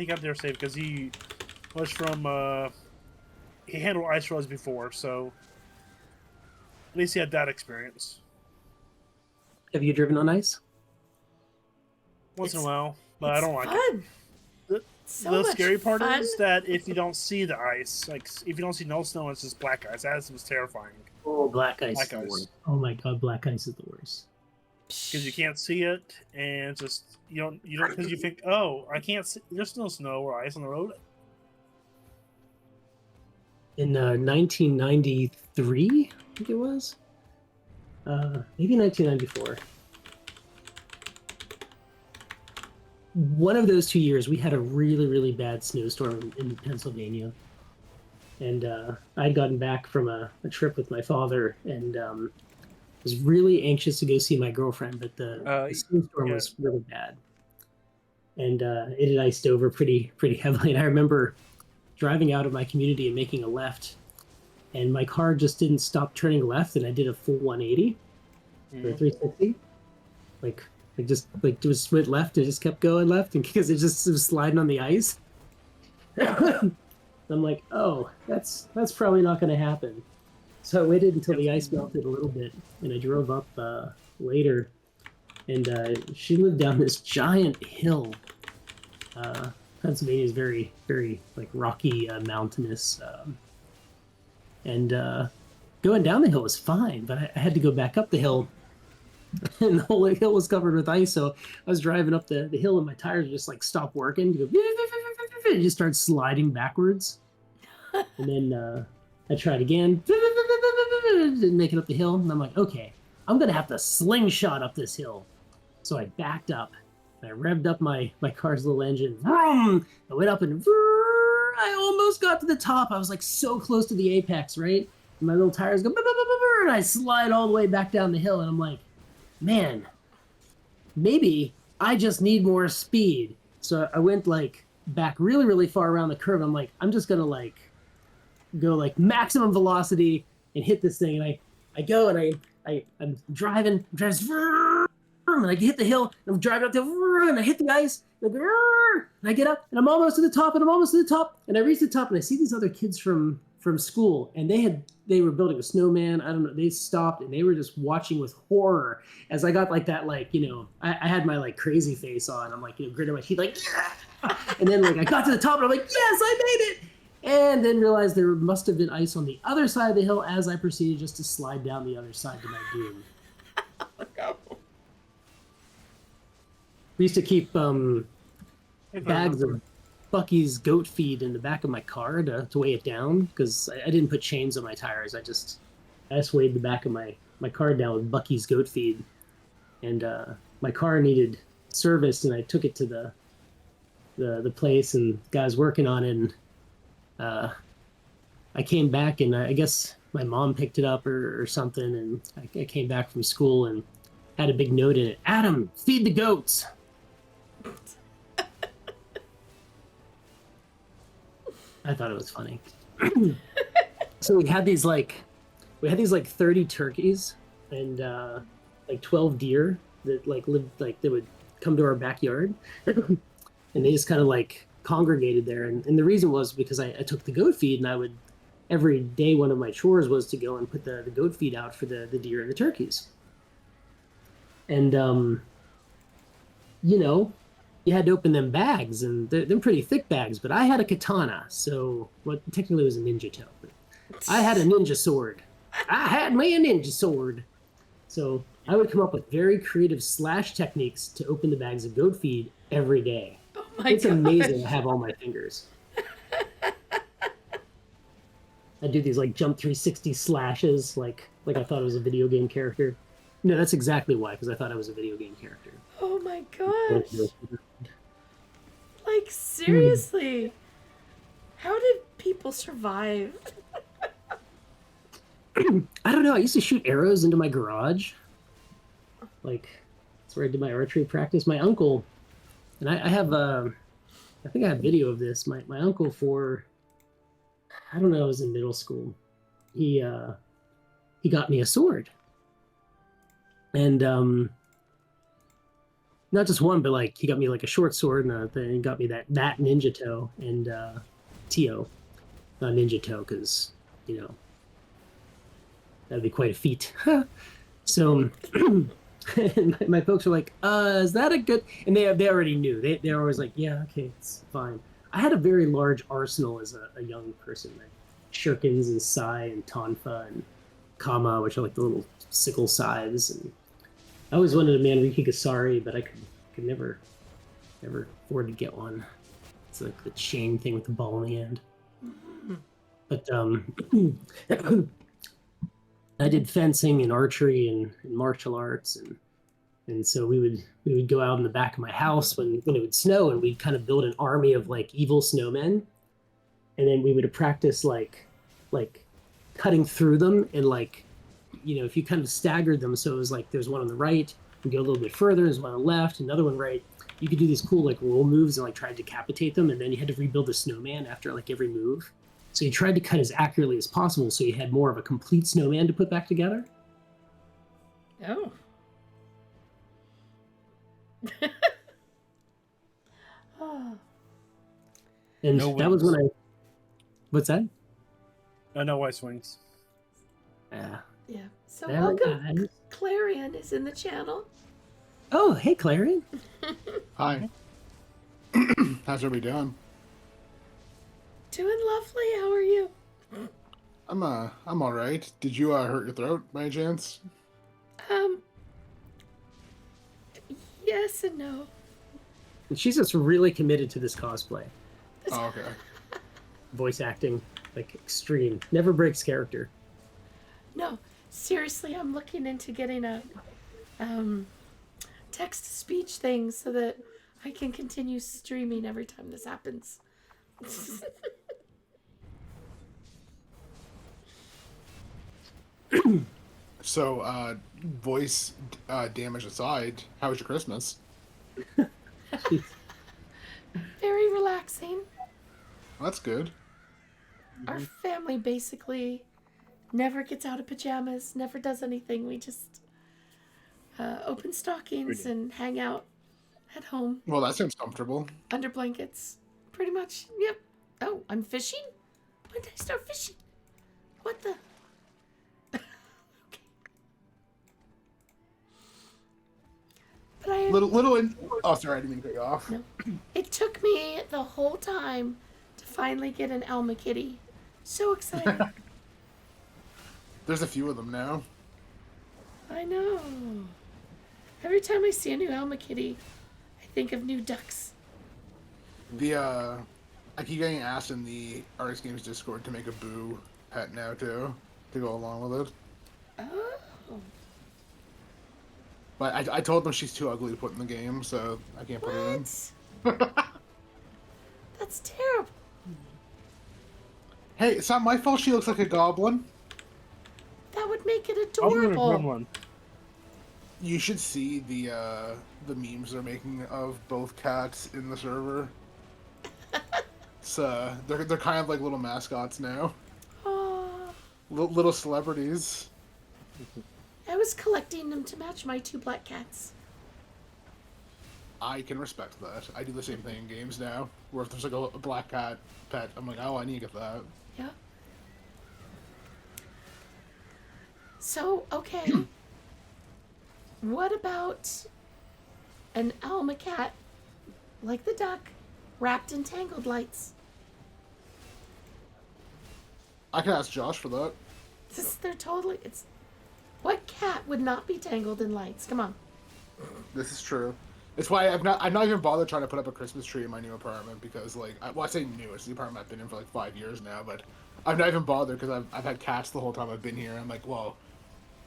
got there safe because he was from he handled ice roads before, so at least he had that experience. Have you driven on ice? Once in It's- a while, but I It's don't like it. fun. The- So the much scary part fun. is that if you don't see the ice, like if you don't see no snow, it's just black ice. That was terrifying Oh, black ice Black is the ice. worst. Oh my god, black ice is the worst. because you can't see it, and it's just you don't because you think, oh, I can't see. There's no snow or ice on the road. In 1993, I think it was. Maybe 1994. One of those 2 years, we had a really, really bad snowstorm in Pennsylvania. And I'd gotten back from a trip with my father and was really anxious to go see my girlfriend, but the snowstorm yeah. was really bad. And it had iced over pretty heavily. And I remember driving out of my community and making a left, and my car just didn't stop turning left, and I did a full 180 or 360. Like just went left, it just kept going left, and because it was sliding on the ice. I'm like, oh, that's probably not going to happen. So I waited until the ice melted a little bit, and I drove up later, and she lived down this giant hill. Pennsylvania is very, very like rocky, mountainous, and going down the hill was fine, but I had to go back up the hill, and the whole hill was covered with ice. So I was driving up the hill, and my tires just like stopped working. It just started sliding backwards, and then I tried again, making up the hill, and I'm like, okay, I'm gonna have to slingshot up this hill. So I backed up, and I revved up my car's little engine. Vroom! I went up and I almost got to the top. I was like so close to the apex, right? And my little tires go, and I slide all the way back down the hill, and I'm like, man, maybe I just need more speed. So I went like back really, really far around the curve. I'm like, I'm just gonna like go like maximum velocity and hit this thing. And I go and I'm driving, and I hit the hill, and I'm driving up the hill, and I hit the ice, and I get up, and I'm almost to the top, and I reach the top, and I see these other kids from school, and they were building a snowman. I don't know. They stopped, and they were just watching with horror as I got like that, like, you know, I had my like crazy face on. I'm like, you know, gritting my teeth, like, yeah! And then like I got to the top, and I'm like, yes, I made it! And then realized there must have been ice on the other side of the hill as I proceeded just to slide down the other side to my doom. We used to keep bags of Bucky's goat feed in the back of my car to weigh it down, because I didn't put chains on my tires. I just weighed the back of my car down with Bucky's goat feed. And my car needed service, and I took it to the place, and the guy was working on it, and I came back, and I guess my mom picked it up or something, and I came back from school and had a big note in it. Adam, feed the goats. I thought it was funny. So we had these like 30 turkeys and like 12 deer that like lived, like they would come to our backyard, and they just kind of like congregated there. And the reason was because I took the goat feed, and I would every day, one of my chores was to go and put the goat feed out for the deer and the turkeys. And you know, you had to open them bags, and they're pretty thick bags, but I had a katana, so what technically was a ninja toe. But I had a ninja sword. I had me a ninja sword. So I would come up with very creative slash techniques to open the bags of goat feed every day. Oh my It's gosh. amazing to have all my fingers. I do these like jump 360 slashes, like I thought it was a video game character. No, that's exactly why, because I thought I was a video game character. Oh my gosh. Like, seriously. How did people survive? I don't know. I used to shoot arrows into my garage. Like, that's where I did my archery practice. My uncle, and I have, I think I have video of this. My uncle for, I don't know, I was in middle school. He got me a sword. And, not just one, but like he got me like a short sword, and then he got me that ninja toe and Tio, not ninja toe, because you know that'd be quite a feat. So and my folks were like, "Is that a good?" And they already knew. They're always like, "Yeah, okay, it's fine." I had a very large arsenal as a young person. Like shurikens and sai and tonfa and kama, which are like the little sickle scythes, and I always wanted a Manriki Gasari, but I could never afford to get one. It's like the chain thing with the ball in the end. But I did fencing and archery and martial arts, and so we would go out in the back of my house when it would snow, and we'd kind of build an army of like evil snowmen, and then we would practice like cutting through them, and like, you know, if you kind of staggered them, so it was like there's one on the right, you go a little bit further, there's one on the left, another one right, you could do these cool like roll moves and like try to decapitate them, and then you had to rebuild the snowman after like every move. So you tried to cut as accurately as possible, so you had more of a complete snowman to put back together. Oh. Oh. And No that was when wings. What's that? No ice wings. Yeah. Yeah. So There welcome. guys. Clarion is in the channel. Oh, hey, Clarion. Hi. How's everybody doing? Doing lovely. How are you? I'm all right. Did you hurt your throat by any chance? Yes and no. And she's just really committed to this cosplay. Oh, okay. Voice acting, like extreme. Never breaks character. No, seriously, I'm looking into getting a text to speech thing so that I can continue streaming every time this happens. So, voice damage aside, how was your Christmas? Very relaxing. Well, that's good. Our family basically never gets out of pajamas, never does anything. We just open stockings and hang out at home Well, that sounds comfortable. under blankets. Pretty much. Yep. Oh, I'm fishing? When did I start fishing? What the? Okay. But I Oh, sorry, I didn't mean to cut you off. No. It took me the whole time to finally get an Elma kitty. So excited. There's a few of them now. I know. Every time I see a new Elma kitty, I think of new ducks. I keep getting asked in the Artix Games Discord to make a Boo pet now too, to go along with it. Oh. But I told them she's too ugly to put in the game, so I can't put her in. What? That's terrible. Hey, it's not my fault she looks like a goblin. That would make it I'm gonna run adorable. one. You should see the memes they're making of both cats in the server. So they're kind of like little mascots now, Aw. little celebrities. I was collecting them to match my two black cats. I can respect that. I do the same thing in games now, where if there's like a black cat pet, I'm like, oh, I need to get that. Yeah. So, okay. What about an Alma cat, like the duck, wrapped in tangled lights? I can ask Josh for that. They're totally. It's. What cat would not be tangled in lights? Come on. This is true. It's why I'm not even bothered trying to put up a Christmas tree in my new apartment because like I say new, it's the apartment I've been in for like 5 years now, but I've not even bothered because I've had cats the whole time I've been here. I'm like, well,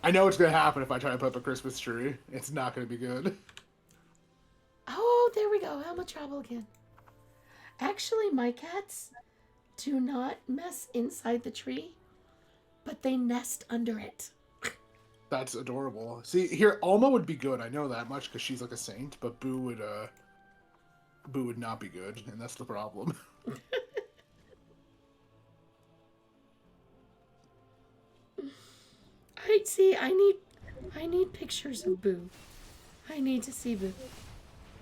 I know what's gonna happen if I try to put up a Christmas tree. It's not gonna be good. Oh, there we go. Alma travel again. Actually, my cats do not mess inside the tree, but they nest under it. That's adorable. See, here, Alma would be good. I know that much because she's like a saint, but Boo would not be good, and that's the problem. I need pictures of Boo. I need to see Boo.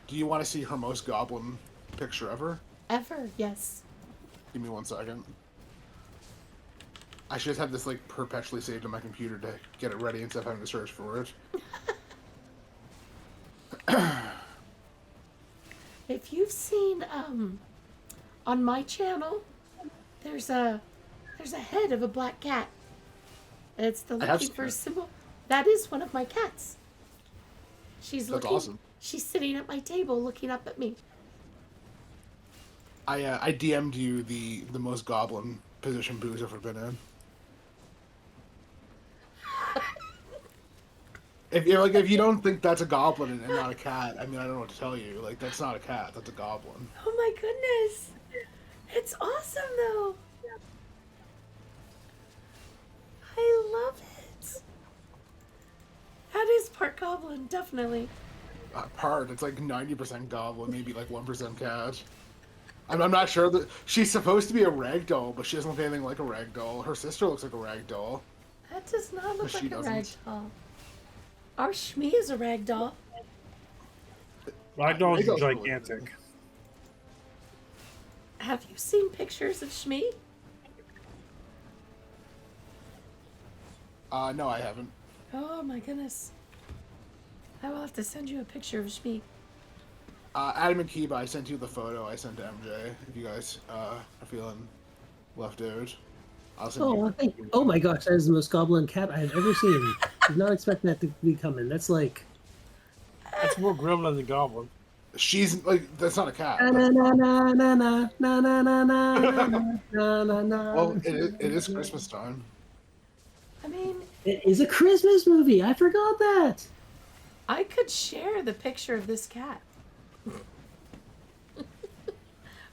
Do you want to see her most goblin picture ever? Ever, yes. Give me 1 second. I should just have this like perpetually saved on my computer to get it ready instead of having to search for it. If you've seen on my channel, there's a head of a black cat. It's the I have looking seen for it. symbol. That is one of my cats. She's That's looking. awesome. She's sitting at my table looking up at me. I DM'd you the most goblin position Boo's ever been in. If you don't think that's a goblin and not a cat, I mean I don't know what to tell you. Like that's not a cat, that's a goblin. Oh my goodness. It's awesome though. I love it. That is part goblin, definitely. part. It's like 90% goblin, maybe like 1% cat. I'm not sure that she's supposed to be a rag doll, but she doesn't look anything like a rag doll. Her sister looks like a rag doll. That does not look But she like a rag doesn't. doll. Our Shmi is a rag doll. Ragdoll's Ragdoll's really gigantic. Have you seen pictures of Shmi? No, I haven't. Oh my goodness. I will have to send you a picture of Shmi. Adam and Kiba, I sent you the photo I sent to MJ. If you guys are feeling left out, I'll send Oh, you. thank you. Oh my gosh, that is the most goblin cat I have ever seen. Did not expect that to be coming. That's like That's more gremlin than goblin. She's like that's not a cat. na That's- na na na na na na na na na na na. well, it is Christmas time. I mean, It is a Christmas movie. I forgot that. I could share the picture of this cat.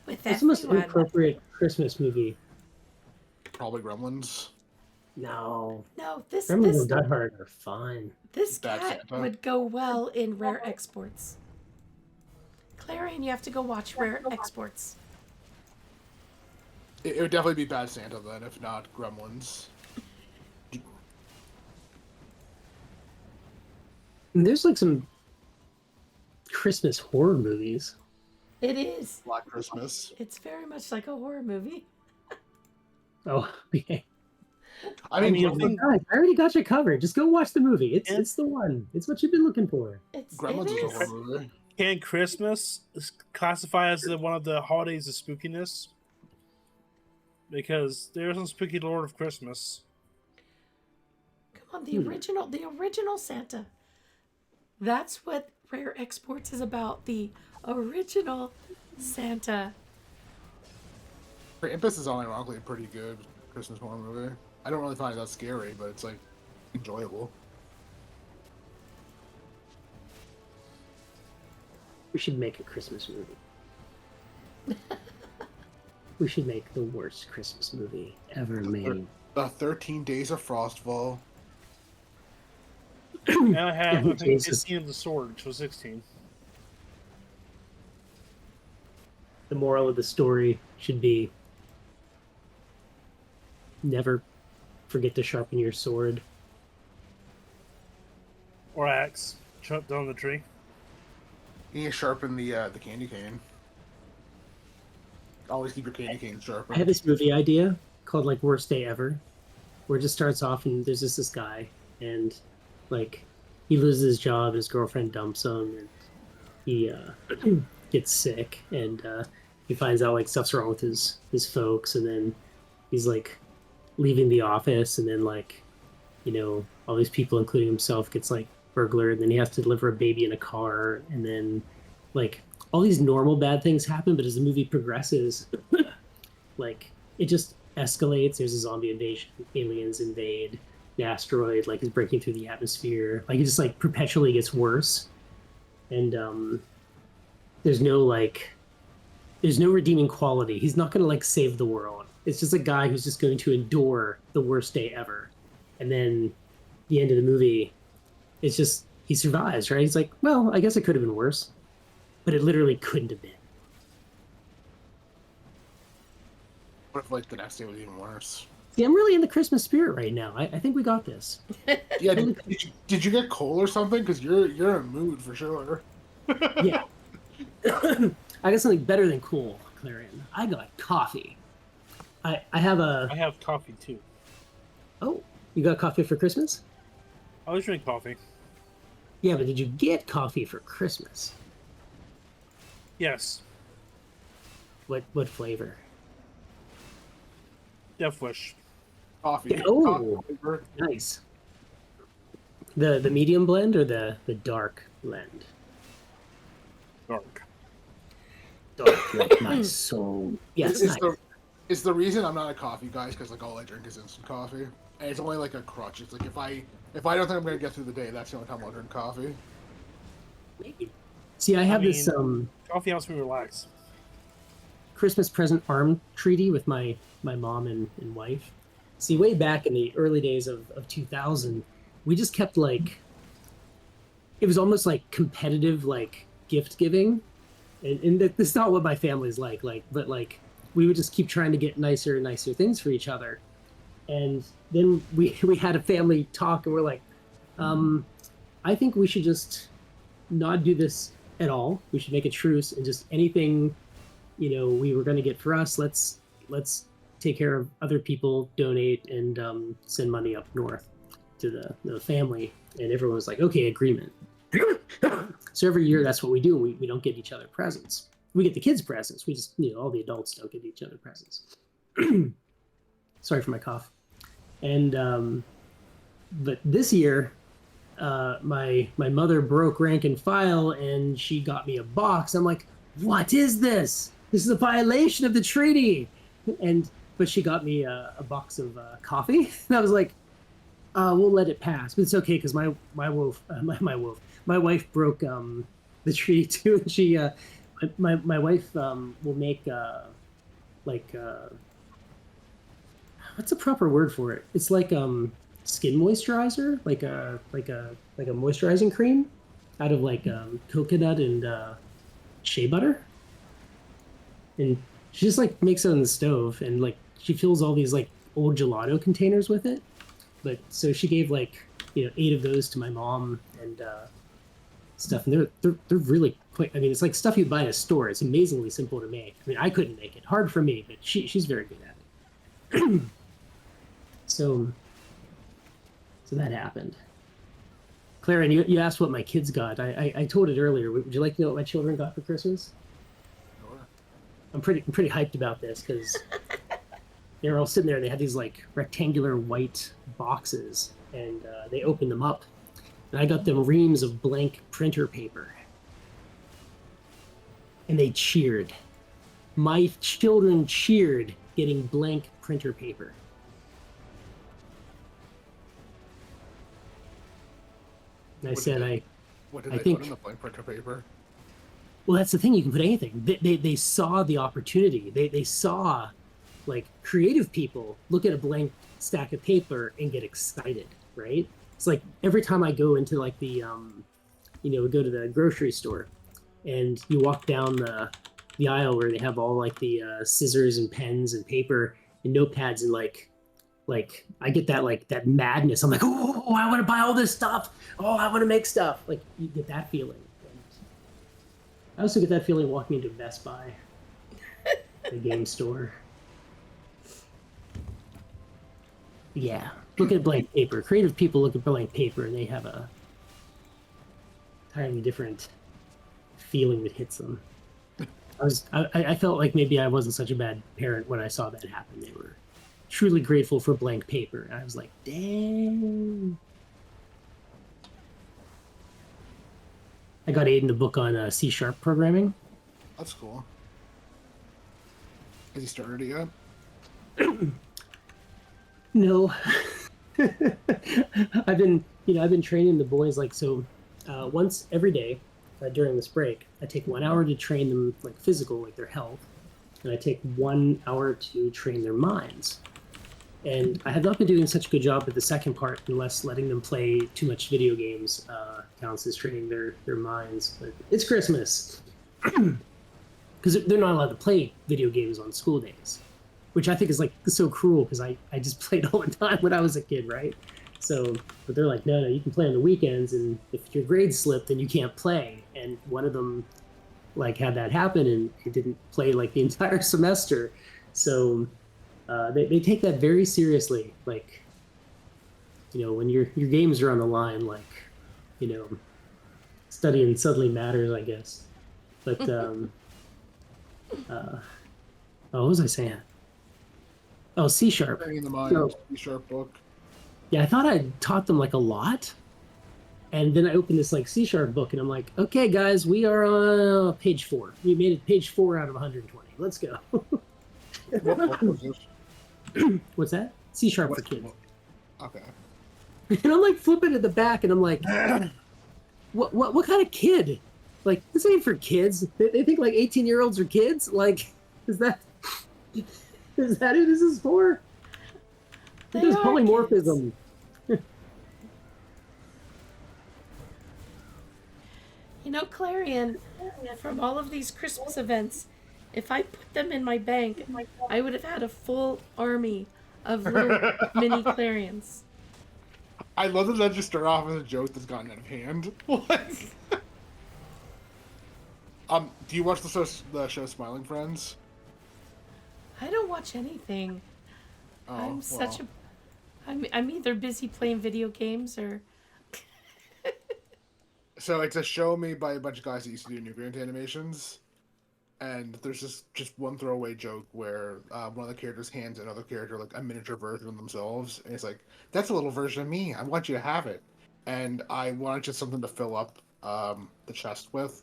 With It's the most everyone. inappropriate Christmas movie. Probably Gremlins. No, No, this Gremlins this and Die Hard are fine. this Bad cat Santa. would go well in rare exports. Clarion, you have to go watch rare exports. It would definitely be Bad Santa then, if not Gremlins. And there's like some Christmas horror movies. It is. Black Christmas. It's very much like a horror movie. Oh, okay. I mean, mean, I Gremlins, think- Guys, I already got you covered. Just go watch the movie. It's Yeah. it's the one. It's what you've been looking for. Gremlins It is a is. horror movie. Can Christmas classify as one of the holidays of spookiness? Because there's some spooky Lord of Christmas. Come on, the original Santa. That's what rare exports is about. The original Santa. Krampus is unironically a pretty good Christmas horror movie. I don't really find it that scary, but it's like enjoyable. We should make a Christmas movie. We should make the worst Christmas movie ever made. The 13 Days of Frostfall. And I have, I think, Jesus. 15 of the sword, which was 16. The moral of the story should be never forget to sharpen your sword. Or axe. Chop down the tree. You need to sharpen the candy cane. Always keep your candy cane I sharpened. had this movie idea called like Worst Day Ever, where it just starts off and there's just this guy and like he loses his job and his girlfriend dumps him and he gets sick and he finds out like stuff's wrong with his folks and then he's like leaving the office and then like all these people including himself gets like burglar and then he has to deliver a baby in a car and then like all these normal bad things happen, but as the movie progresses like it just escalates. There's a zombie invasion, aliens invade, the asteroid like is breaking through the atmosphere, like it just like perpetually gets worse and there's no redeeming quality. He's not going to like save the world. It's just a guy who's just going to endure the worst day ever, and then the end of the movie it's just he survives, right? He's like, well, I guess it could have been worse, but it literally couldn't have been. What if like the next day was even worse? See, I'm really in the Christmas spirit right now. I think we got this. Yeah, did you get coal or something? Because you're in a mood for sure. Yeah. I got something better than cool, Clarion. I got coffee. I have a... I have coffee too. Oh, you got coffee for Christmas? I always drink coffee. Yeah, but did you get coffee for Christmas? Yes. What flavor? Death Wish. Coffee. Oh. Coffee flavor. Nice. The medium blend or the dark blend? Dark. Dark like my soul. Yes, It's nice. it's the reason I'm not a coffee guy, because like all I drink is instant coffee, and it's only like a crutch. It's like if I don't think I'm gonna get through the day, that's the only time I'll drink coffee. See, I have this mean- Coffee helps me relax. Christmas present arm treaty with my mom and wife. See, way back in the early days of 2000, we just kept like it was almost like competitive, like gift giving, and that's not what my family's like, but like we would just keep trying to get nicer and nicer things for each other. And then we had a family talk, and we're like, I think we should just not do this at all. We should make a truce, and just anything, we were going to get for us, let's take care of other people, donate, and send money up north to the family. And everyone was like, okay, agreement. So every year that's what we do. We don't get each other presents. We get the kids presents. We just, all the adults don't get each other presents. Sorry for my cough. And but this year, my mother broke rank and file, and she got me a box. I'm like, what is this? This is a violation of the treaty. But she got me a box of coffee, and I was like, we'll let it pass. But it's okay because my wife broke the treaty too, and she my wife will make what's the proper word for it? It's like skin moisturizer, like a moisturizing cream out of like coconut and shea butter, and she just like makes it on the stove, and like she fills all these like old gelato containers with it. But so she gave like 8 of those to my mom and stuff, and they're really quick. I mean, it's like stuff you buy in a store. It's amazingly simple to make. I mean, I couldn't make it. Hard for me, but she's very good at it. So that happened. Clara, and you asked what my kids got. I told it earlier. Would you like to know what my children got for Christmas? Sure. I'm pretty hyped about this because they were all sitting there. And they had these like rectangular white boxes, and they opened them up, and I got them reams of blank printer paper, and they cheered. My children cheered getting blank printer paper. And I said, What did I they think- put in the blank printer paper? well, that's the thing. You can put anything. They saw the opportunity. They saw like creative people look at a blank stack of paper and get excited, right? It's like every time I go into like the we go to the grocery store, and you walk down the aisle where they have all like the scissors and pens and paper and notepads, and like I get that madness. I'm like, oh, I want to buy all this stuff. Oh, I want to make stuff. Like you get that feeling. And I also get that feeling walking into Best Buy, the game store. Yeah, look at blank paper. Creative people look at blank paper, and they have a entirely different feeling that hits them. I felt like maybe I wasn't such a bad parent when I saw that happen. They were truly grateful for blank paper. And I was like, dang. I got Aiden a book on C# programming. That's cool. Has he started it yet? No. I've been training the boys once every day during this break. I take 1 hour to train them like physical, like their health, and I take 1 hour to train their minds. And I have not been doing such a good job with the second part, unless letting them play too much video games counts as training their minds. But it's Christmas. Because they're not allowed to play video games on school days, which I think is like so cruel, because I just played all the time when I was a kid, right? So, but they're like, no, you can play on the weekends, and if your grades slip, then you can't play. And one of them like had that happen, and he didn't play like the entire semester. So they take that very seriously. Like, when your games are on the line, like, studying suddenly matters, I guess. But what was I saying? Oh, C#. Training the mind, So- C# book. Yeah, I thought I taught them like a lot. And then I opened this like C# book, and I'm like, okay, guys, we are on page 4. We made it page 4 out of 120. Let's go. What book was this? What's that? C# for What- kids. Okay. And I'm like flipping at the back, and I'm like, what kind of kid? Like, this ain't for kids. They think like 18-year-olds are kids? Like, is that who this is for? They There's are polymorphism. You know, Clarion, from all of these Christmas events, if I put them in my bank, I would have had a full army of little mini Clarions. I love that that just started off as a joke that's gotten out of hand. Like, do you watch the show Smiling Friends? I don't watch anything. Oh, I'm such well. I'm either busy playing video games or. So it's a show made by a bunch of guys that used to do Newgrounds animations, and there's just one throwaway joke where one of the characters hands another character like a miniature version of themselves, and it's like, "That's a little version of me. I want you to have it." And I wanted just something to fill up the chest with,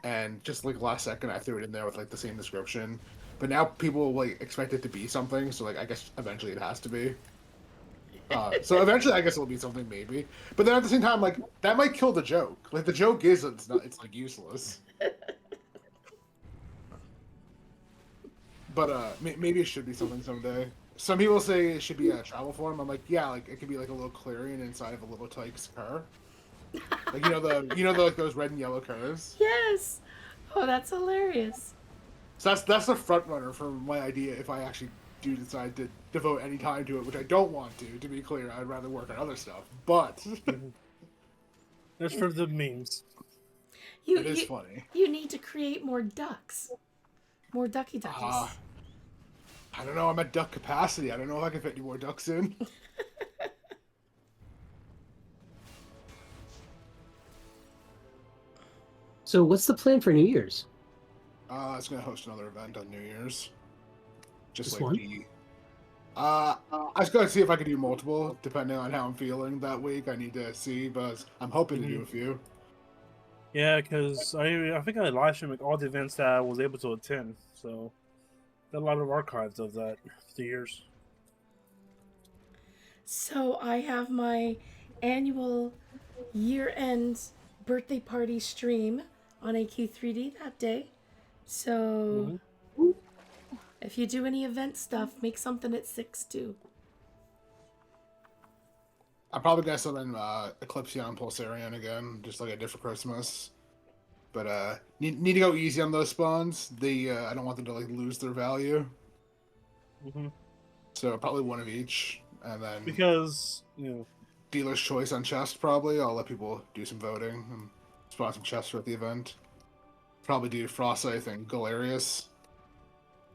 and just like last second I threw it in there with like the same description. But now people like expect it to be something, so like I guess eventually it has to be. So eventually, I guess it'll be something maybe. But then at the same time, like that might kill the joke. Like the joke is it's not. It's like useless. But maybe it should be something someday. Some people say it should be a travel form. I'm like, yeah, like it could be like a little Clarion inside of a little Tykes car. Like the like those red and yellow cars. Yes. Oh, that's hilarious. So that's the front runner for my idea if I actually do decide to devote any time to it, which I don't want to be clear. I'd rather work on other stuff. But That's for the memes. it is funny. You need to create more ducks. More duckies. I don't know. I'm at duck capacity. I don't know if I can fit any more ducks in. So what's the plan for New Year's? I was gonna host another event on New Year's. Just like one? the. I was gonna see if I could do multiple, depending on how I'm feeling that week. I need to see, but I'm hoping to do a few. Yeah, because I think I live streamed like all the events that I was able to attend. So, got a lot of archives of that through the years. So I have my annual year-end birthday party stream on AQ3D that day. So if you do any event stuff, make something at 6 too. I'm probably gonna send in Eclipsion and Pulsarian again, just like I did for Christmas. But need to go easy on those spawns. I don't want them to like lose their value. So probably one of each, and then Because dealer's choice on chest. Probably I'll let people do some voting and spawn some chests at the event. Probably do Frostite and Galarius,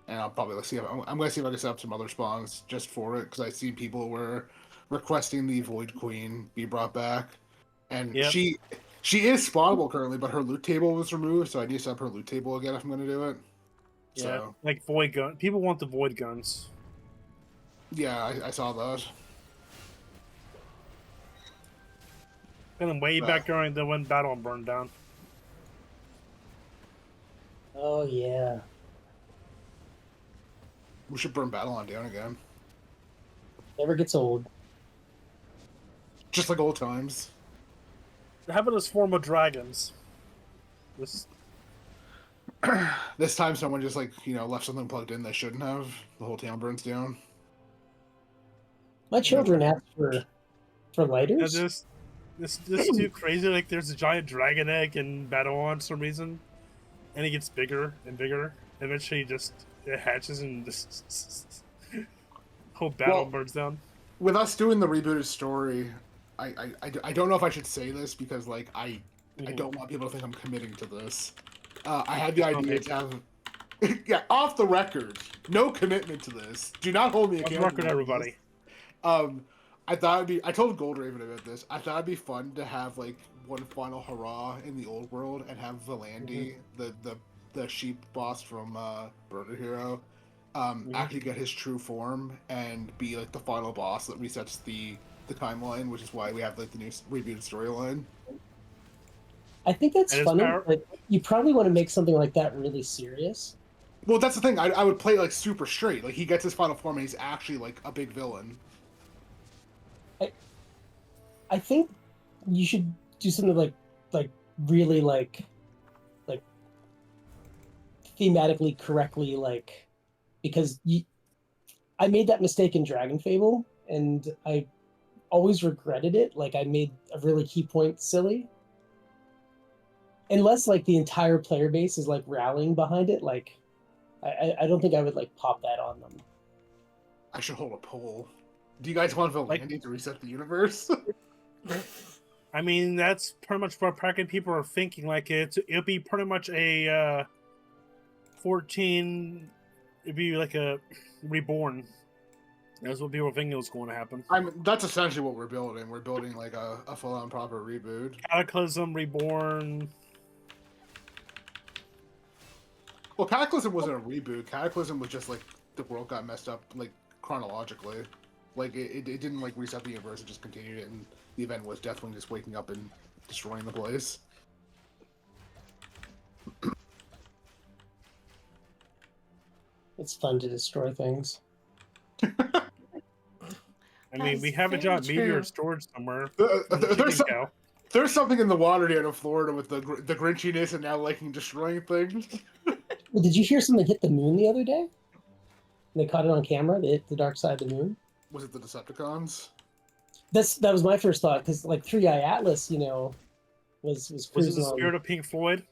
and I'll probably see if I'm going to see if I can set up some other spawns just for it because I see people were requesting the Void Queen be brought back, and she is spawnable currently, but her loot table was removed, so I need to set up her loot table again if I'm going to do it. yeah, So, like void gun. People want the void guns. yeah, I saw that. And then way back during the when Battle burned down. Oh yeah. We should burn Battle down again, Never gets old. just like old times. Have it as form of dragons. This This time, someone just like left something plugged in they shouldn't have. The whole town burns down. My children ask for yeah, lighters. this too crazy. Like there's a giant dragon egg in Battle for some reason, and it gets bigger and bigger. Eventually, it hatches and just whole battle burns down. With us doing the rebooted story, I don't know if I should say this because like I don't want people to think I'm committing to this. I had the idea to have off the record, no commitment to this. Do not hold me accountable. Off the record, everybody. I thought it'd be. I told Goldraven about this. I thought it'd be fun to have like one final hurrah in the old world and have Valandi, the sheep boss from Burger Hero, actually get his true form and be like the final boss that resets the timeline, which is why we have like the new rebooted storyline. I think that's And funny, but you probably want to make something like that really serious. Well, that's the thing. I would play like super straight. Like he gets his final form and he's actually like a big villain. I think you should do something like really like thematically correctly, like because I made that mistake in Dragon Fable and I always regretted it. Like I made a really key point silly. unless like the entire player base is like rallying behind it, like I don't think I would like pop that on them. I should hold a poll. Do you guys want Valandi to reset the universe? I mean, that's pretty much what bracket people are thinking. Like it'll be pretty much a 14. It'd be like a reborn. That's what people think was going to happen. That's essentially what we're building. We're building like a full-on proper reboot. Cataclysm, reborn. Well, Cataclysm wasn't a reboot. Cataclysm was just like the world got messed up like chronologically. Like it didn't like reset the universe. It just continued it, and the event was Deathwing just waking up and destroying the place. It's fun to destroy things. I mean, we have a giant meteor storage somewhere. There's something in the water here in Florida with the grinchiness and now liking destroying things. Well, did you hear something hit the moon the other day? They caught it on camera. They hit the dark side of the moon. Was it the Decepticons? That was my first thought, because like 3i Atlas, you know, was it cruising the spirit of Pink Floyd?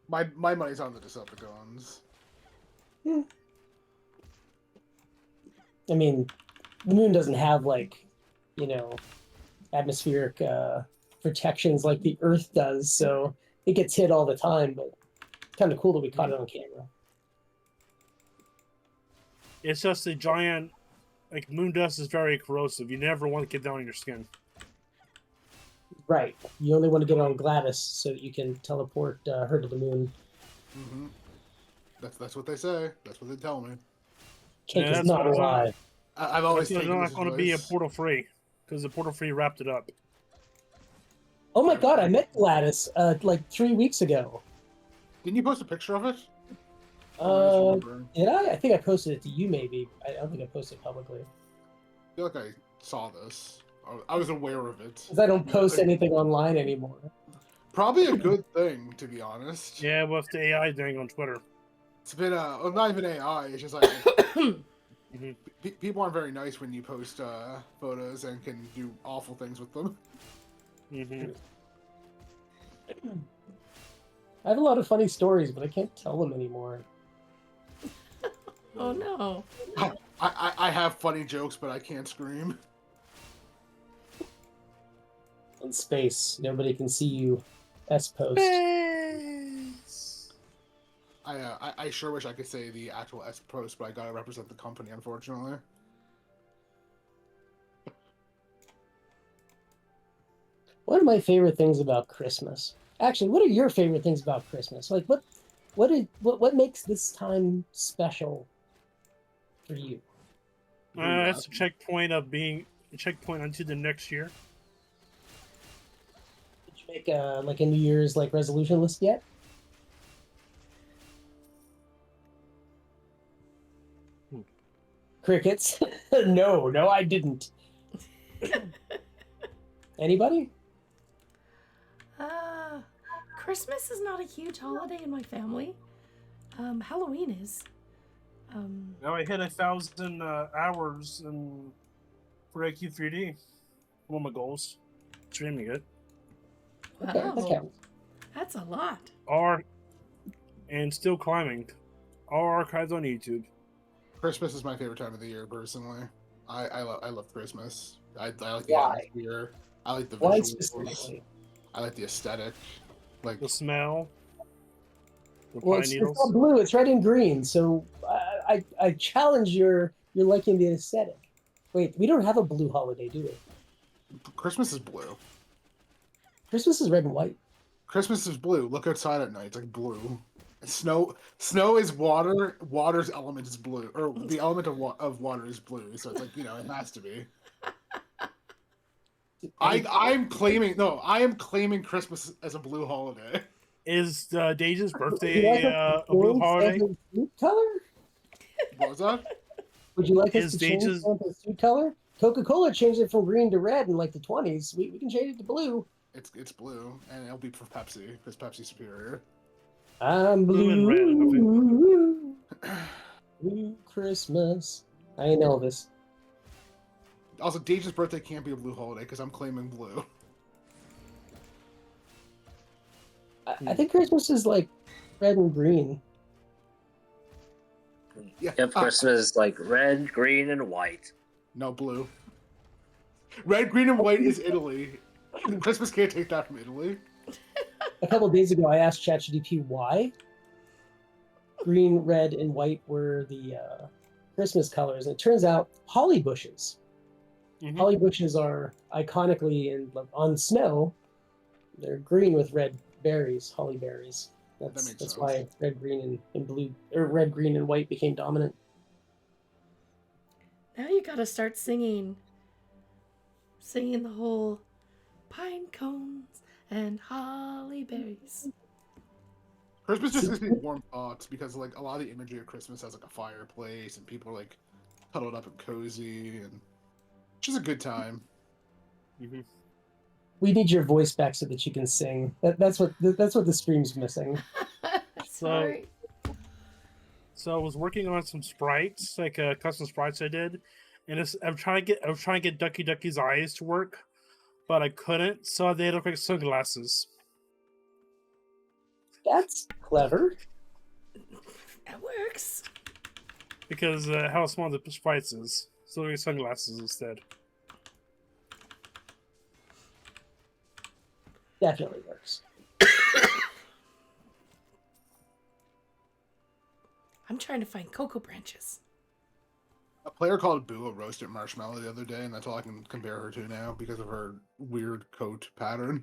My money's on the Decepticons. I mean, the moon doesn't have like, you know, atmospheric protections like the Earth does, so it gets hit all the time. But it's kind of cool that we caught it on camera. It's just a giant, like moon dust is very corrosive. You never want to get down on your skin. Right. You only want to get on Gladys so that you can teleport her to the moon. Mm-hmm. That's what they say. That's what they tell me. Cake is not a lie. I've always they're taken not going to be a Portal Free because the Portal Free wrapped it up. Oh my god, I met Gladys like 3 weeks ago. Didn't you post a picture of it? Did I? I think I posted it to you, maybe. I don't think I posted it publicly. I feel like I saw this. I was aware of it. Because I don't post anything online anymore. Probably a good thing, to be honest. Yeah, with the AI thing on Twitter. It's been well, not even AI. It's just like people aren't very nice when you post photos and can do awful things with them. Mm-hmm. I have a lot of funny stories, but I can't tell them anymore. Oh no. I have funny jokes, but I can't scream. In space, nobody can see you. S-post. I sure wish I could say the actual S-post, but I gotta represent the company, unfortunately. One of my favorite things about Christmas. Actually, what are your favorite things about Christmas? Like, what makes this time special for you? That's a checkpoint of being a checkpoint until the next year. Did you make like a New Year's like resolution list yet? Crickets. No, I didn't. Anybody? Christmas is not a huge holiday in my family. Halloween is. Now I hit 1,000 hours for AQ3D. One of my goals. Extremely good. Wow. Okay, that counts. That's a lot. And still climbing. All archives on YouTube. Christmas is my favorite time of the year, personally. I love Christmas. I like the Why? atmosphere. I like the Why visuals. specifically? I like the aesthetic. Like The smell. The Well, pine it's needles. not blue; it's red and green. So I challenge your liking the aesthetic. Wait, we don't have a blue holiday, do we? Christmas is blue. Christmas is red and white. Christmas is blue. Look outside at night; it's like blue. Snow is water. Water's element is blue, or the element of water is blue. So it's like, you know, it has to be. I am claiming Christmas as a blue holiday. Is Deja's Would birthday you like a blue holiday? Santa's suit color? What was that? Would you like us Is to change Deja's- Santa's suit color? Coca-Cola changed it from green to red in like the 20s. We can change it to blue. It's blue, and it'll be for Pepsi because Pepsi's superior. I'm Blue and blue. Blue Christmas. I ain't Elvis. Also, Deja's birthday can't be a blue holiday because I'm claiming blue. I think Christmas is like red and green. Yeah. Yep, Christmas is like red, green, and white. No blue. Red, green, and white is Italy. Christmas can't take that from Italy. A couple of days ago, I asked ChatGPT why green, red, and white were the Christmas colors, and it turns out holly bushes. Mhm. Holly bushes are iconically on snow. They're green with red berries, holly berries. makes That's sense. why red, green, and blue, or red, green, and white became dominant. Now you gotta start singing the whole pine cones and holly berries. Christmas just gives me warm thoughts because like a lot of the imagery of Christmas has like a fireplace and people are like huddled up and cozy and it's just a good time. Mhm. We need your voice back so that you can sing. That's what the stream's missing. Sorry. So I was working on some sprites, like custom sprites I did, and I was trying to get Ducky Ducky's eyes to work, but I couldn't. So they look like sunglasses That's clever. That works. because how small the sprites is. So they're sunglasses instead. Definitely works. I'm trying to find cocoa branches. A player called Boo a roasted marshmallow the other day, and that's all I can compare her to now because of her weird coat pattern.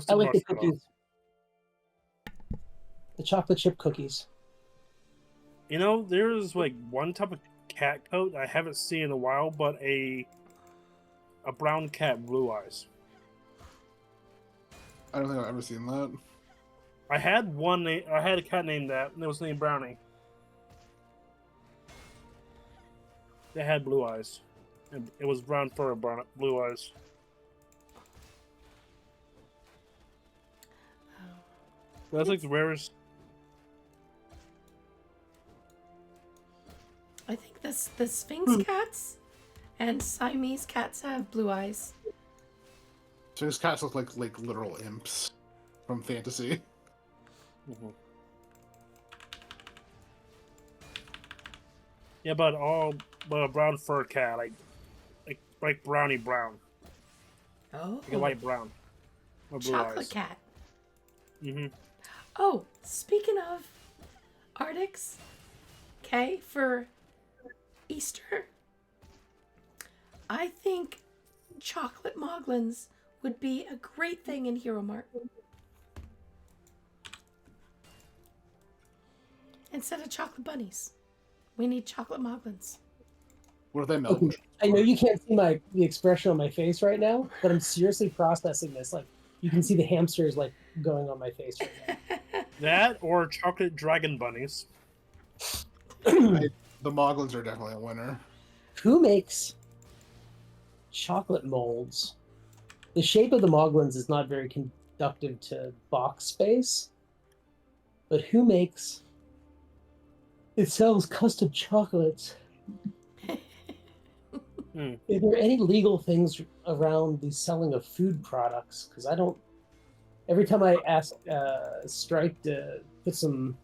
I like the Marshmallow. cookies. The chocolate chip cookies. You know, there's like one type of cat coat I haven't seen in a while, but a brown cat, blue eyes. I don't think I've ever seen that. I had a cat named that, and it was named Brownie. They had blue eyes. And it was brown fur, blue eyes. That's like the rarest. I think the Sphinx cats and Siamese cats have blue eyes. So his cats look like literal imps from fantasy. Mm-hmm. Yeah, but a brown fur cat, like brownie brown, Oh, like a light brown, or blue chocolate eyes. cat. Mm-hmm. Oh, speaking of Artix, okay, for Easter, I think chocolate moglins would be a great thing in Hero Mart. Instead of chocolate bunnies, we need chocolate moglins. What are they milk? Okay. I know you can't see the expression on my face right now, but I'm seriously processing this. Like you can see the hamsters like going on my face right now. That or chocolate dragon bunnies. The Moglins are definitely a winner. Who makes chocolate molds? The shape of the Moglins is not very conductive to box space, but who makes it sells custom chocolates? Hmm. Are there any legal things around the selling of food products? Because I don't. Every time I ask Strike to put some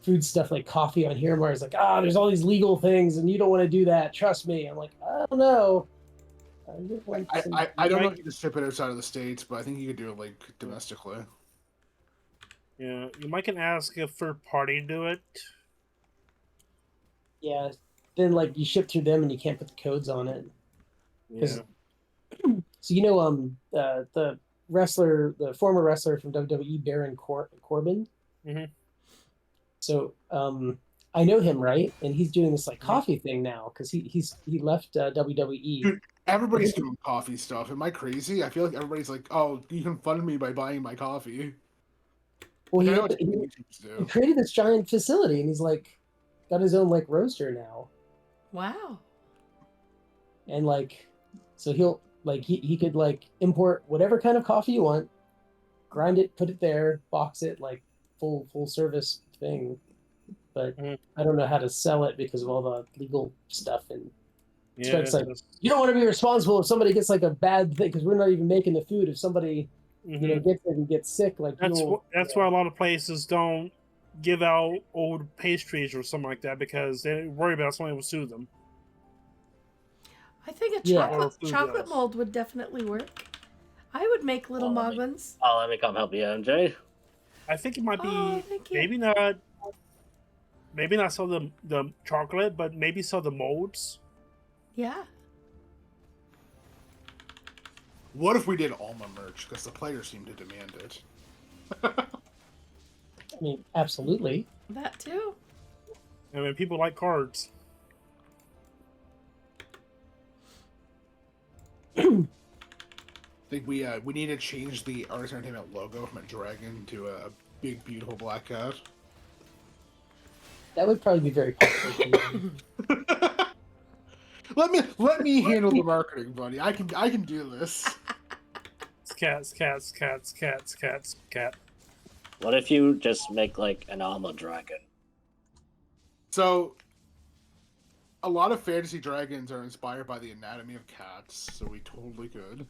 food stuff like coffee on here, where it's like, there's all these legal things, and you don't want to do that. Trust me. I'm like, I don't know. I don't know if you can ship it outside of the States, but I think you could do it like domestically. Yeah, you might can ask a third party to do it. Yeah. Then like you ship through them and you can't put the codes on it. Yeah. So the wrestler, the former wrestler from WWE, Baron Corbin. Mm-hmm. So I know him, right? And he's doing this like coffee thing now because he left WWE. Dude, everybody's doing coffee stuff. Am I crazy? I feel like everybody's like, "Oh, you can fund me by buying my coffee." Well, Like, he created this giant facility, and he's like got his own like roaster now. Wow. And like, so he'll like he could like import whatever kind of coffee you want, grind it, put it there, box it, like full service thing. But I don't know how to sell it because of all the legal stuff and Yeah, it's like, you don't want to be responsible if somebody gets like a bad thing because we're not even making the food. If somebody gets it and gets sick, like that's why a lot of places don't give out old pastries or something like that because they worry about somebody will sue them. I think a Yeah. chocolate mold would definitely work. I would make little moglins. Oh, let me come help you, MJ. I think it might be Oh, thank you. maybe not sell the chocolate, but maybe sell the molds. Yeah. What if we did Alma merch? Because the players seem to demand it. I mean, absolutely. That too. I mean, people like cards. I think we need to change the Artix Entertainment logo from a dragon to a big, beautiful black cat. That would probably be very popular. Let me handle the marketing, buddy. I can do this. It's cats. What if you just make like an armor dragon? So, a lot of fantasy dragons are inspired by the anatomy of cats, so we totally could.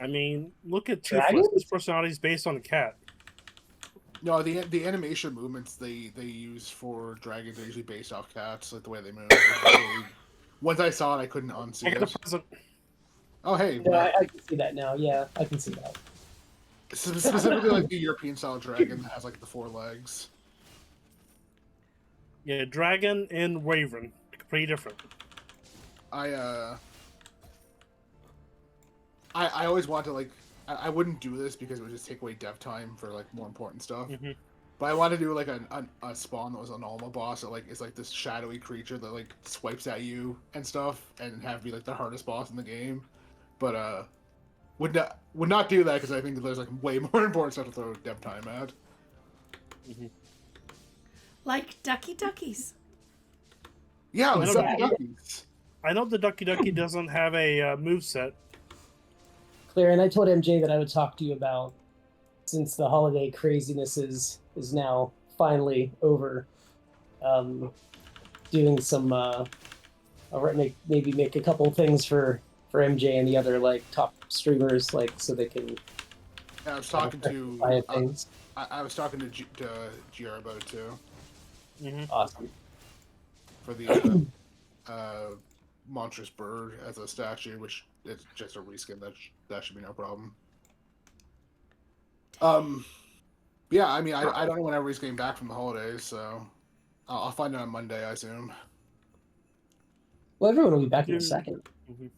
I mean, look at Dragons? His personality is based on a cat. No, the animation movements they use for dragons are usually based off cats, like the way they move. Once I saw it, I couldn't unsee I got a it. present. Oh, hey. Yeah, I can see that now. Yeah, I can see that. Specifically, like the European-style dragon that has like the 4 legs. Yeah, dragon and wyvern, pretty different. I always want to like I wouldn't do this because it would just take away dev time for like more important stuff. But I want to do like a spawn that was an Alma boss that like is like this shadowy creature that like swipes at you and stuff, and have be like the hardest boss in the game. But would not do that because I think there's like way more important stuff to throw dev time at. Like Ducky Duckies. Yeah, I like know, duckies. I know the Ducky Ducky doesn't have a move set. Claire, and I told MJ that I would talk to you about, since the holiday craziness is now finally over, doing some maybe make a couple things for MJ and the other like top streamers, like so they can. Yeah, I was talking to buy things. I was talking to GR about it too. Awesome. For the monstrous bird as a statue, which it's just a reskin. That should be no problem. Yeah, I mean, I don't know when everybody's getting back from the holidays, so I'll find out on Monday, I assume. Well, everyone will be back in a second. Is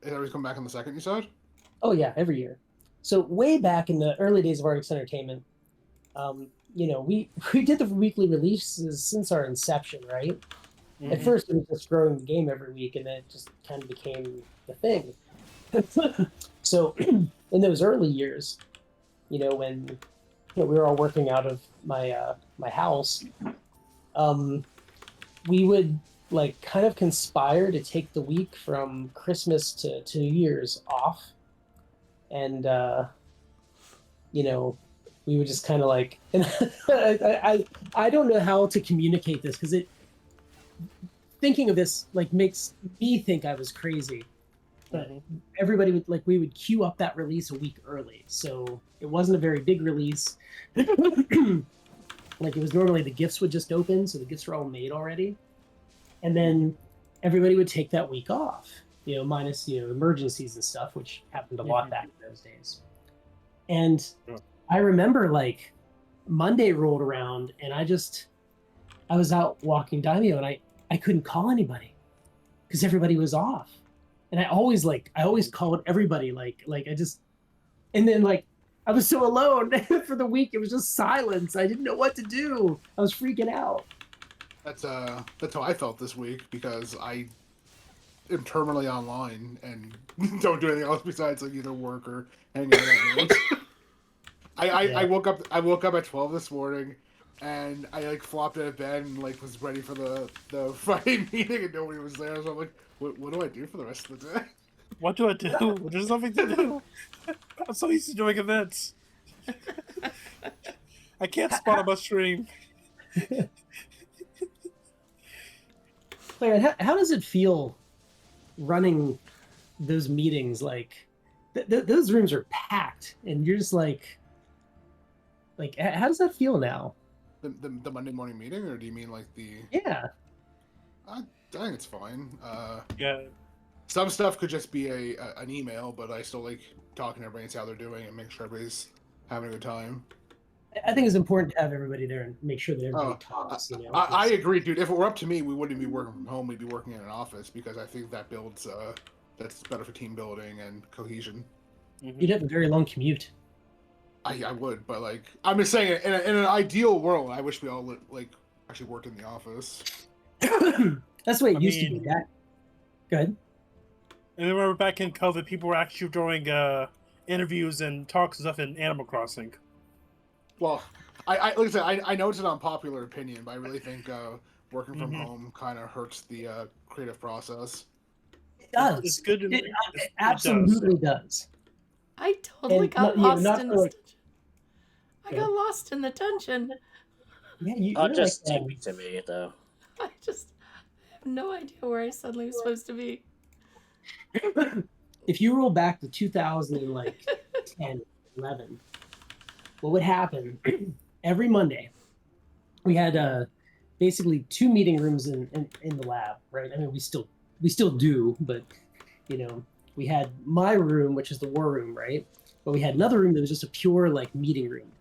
everybody's coming back on the 2nd, you said? Oh yeah, every year. So way back in the early days of Artix Entertainment, we did the weekly releases since our inception, right? At first, it was just growing the game every week, and then it just kind of became the thing. So, in those early years, when we were all working out of my house, we would like kind of conspire to take the week from Christmas to New Year's off, and we would just kind of like, and I don't know how to communicate this because thinking of this like makes me think I was crazy. But everybody we would queue up that release a week early, so it wasn't a very big release. Like it was normally the gifts would just open, so the gifts were all made already, and then everybody would take that week off, minus emergencies and stuff, which happened a lot back in those days. And I remember like Monday rolled around, and I was out walking Daimyo, and I couldn't call anybody because everybody was off. And I always called everybody and then like I was so alone for the week. It was just silence. I didn't know what to do. I was freaking out. That's how I felt this week because I am terminally online and don't do anything else besides like either work or hang out at night. I woke up at 12 this morning, and I like flopped out of bed and like was ready for the Friday meeting, and nobody was there. So I'm like, what do I do for the rest of the day? What do I do? There's nothing to do. I'm so used to doing events. I can't spot on my stream. Claire, how does it feel running those meetings, like those rooms are packed, and you're just like, how does that feel now? The Monday morning meeting, or do you mean like the? Yeah. I think it's fine. Yeah. Some stuff could just be an email, but I still like talking to everybody and see how they're doing and make sure everybody's having a good time. I think it's important to have everybody there and make sure that everybody Oh, talks. You know, I agree, dude. If it were up to me, we wouldn't be working from home. We'd be working in an office because I think that builds. That's better for team building and cohesion. you'd have a very long commute. I would, but like I'm just saying, in an ideal world, I wish we all like actually worked in the office. That's the way it I used to be. mean- That good. And I remember back in COVID, people were actually doing interviews and talks and stuff in Animal Crossing. Well, I like I said, I know it's an unpopular opinion, but I really think working from Mhm. home kind of hurts the creative process. It does. It's good. It It absolutely does. I totally And got not lost in for this like- dungeon. I got lost in the dungeon. Yeah, Not you're just like, TV to me though. I have no idea where I suddenly was supposed to be. if you roll back to 2010, 11, what would happen every Monday? We had basically 2 meeting rooms in the lab, right? I mean, we still do, but you know, we had my room, which is the war room, right? But we had another room that was just a pure like meeting room,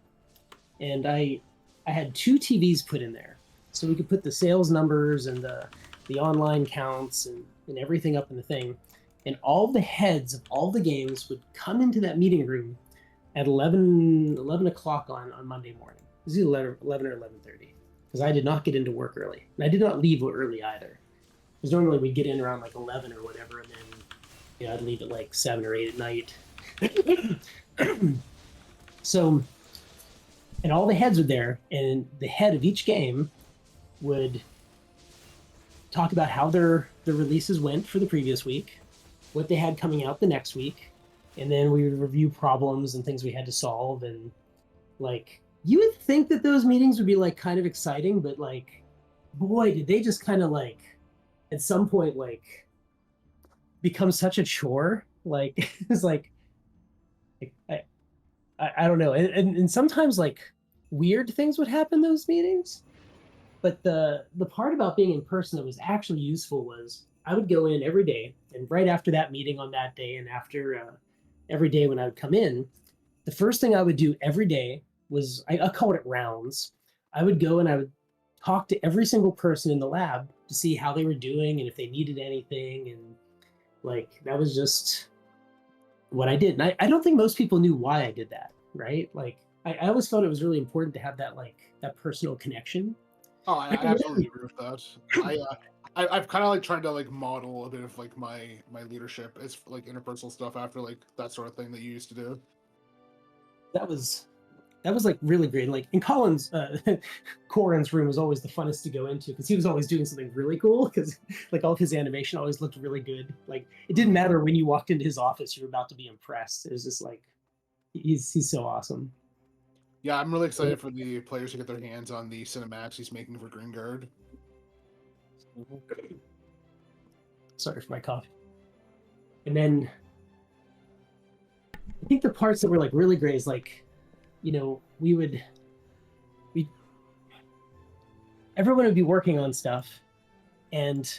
and I had 2 TVs put in there, so we could put the sales numbers and the online counts and everything up in the thing. And all the heads of all the games would come into that meeting room at 11 o'clock on Monday morning. It was either 11 or 11:30, because I did not get into work early. And I did not leave early either. Because normally we'd get in around like 11 or whatever, and then I'd leave at like 7 or 8 at night. So, and all the heads were there, and the head of each game would talk about how the releases went for the previous week, what they had coming out the next week, and then we would review problems and things we had to solve. And like, you would think that those meetings would be like kind of exciting, but like, boy, did they just kind of like at some point like become such a chore. Like it's like I don't know. And sometimes like weird things would happen in those meetings. But the part about being in person that was actually useful was I would go in every day, and right after that meeting on that day, and after every day when I would come in, the first thing I would do every day was I called it rounds. I would go and I would talk to every single person in the lab to see how they were doing and if they needed anything. And like that was just what I did. And I don't think most people knew why I did that, right? Like I always felt it was really important to have that like that personal connection. Oh, I absolutely agree with that. I've kind of like tried to like model a bit of like my leadership as like interpersonal stuff after like that sort of thing that you used to do. That was like really great. Like in Colin's Corin's room was always the funnest to go into because he was always doing something really cool because like all of his animation always looked really good. Like it didn't matter when you walked into his office, you were about to be impressed. It was just like he's so awesome. Yeah, I'm really excited for the players to get their hands on the cinematics he's making for Green Guard. Sorry for my cough. And then I think the parts that were like really great is like, you know, everyone would be working on stuff, and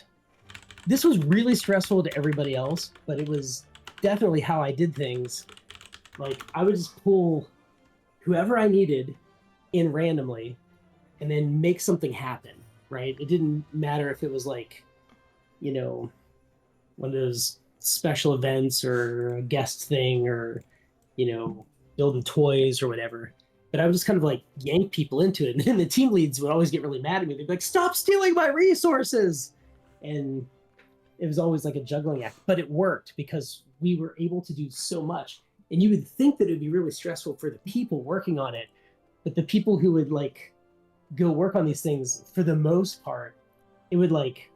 this was really stressful to everybody else, but it was definitely how I did things. Like I would just pull whoever I needed in randomly and then make something happen, right? It didn't matter if it was like, you know, one of those special events or a guest thing or, you know, building toys or whatever. But I would just kind of like yank people into it. And then the team leads would always get really mad at me. They'd be like, stop stealing my resources. And it was always like a juggling act, but it worked because we were able to do so much. And you would think that it'd be really stressful for the people working on it, but the people who would like go work on these things, for the most part, it would like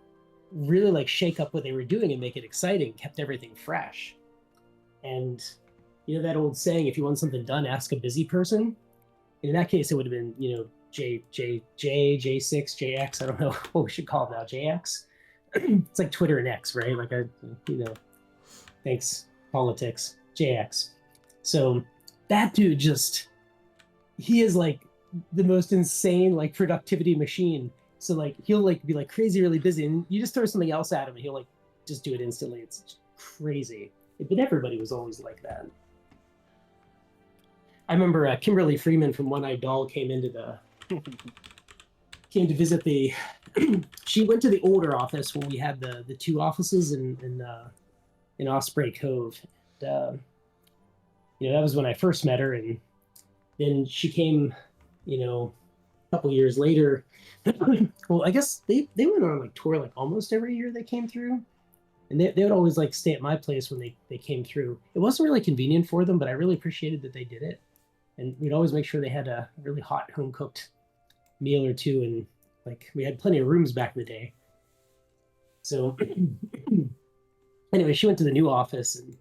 really like shake up what they were doing and make it exciting, kept everything fresh. And you know that old saying, if you want something done, ask a busy person. In that case, it would have been, you know, J6, JX, I don't know what we should call it now, JX. it's like Twitter and X, right? Like thanks politics, JX. So that dude he is like the most insane like productivity machine. So like he'll like be like crazy really busy, and you just throw something else at him, and he'll like just do it instantly. It's crazy. But everybody was always like that. I remember Kimberly Freeman from One Eyed Doll came to visit the. She went to the older office when we had the two offices in Osprey Cove. And, that was when I first met her, and then she came, a couple years later. Well, I guess they went on like tour like almost every year they came through, and they would always like stay at my place when they came through. It wasn't really convenient for them, but I really appreciated that they did it, and we'd always make sure they had a really hot home cooked meal or two, and like we had plenty of rooms back in the day. So anyway, she went to the new office, and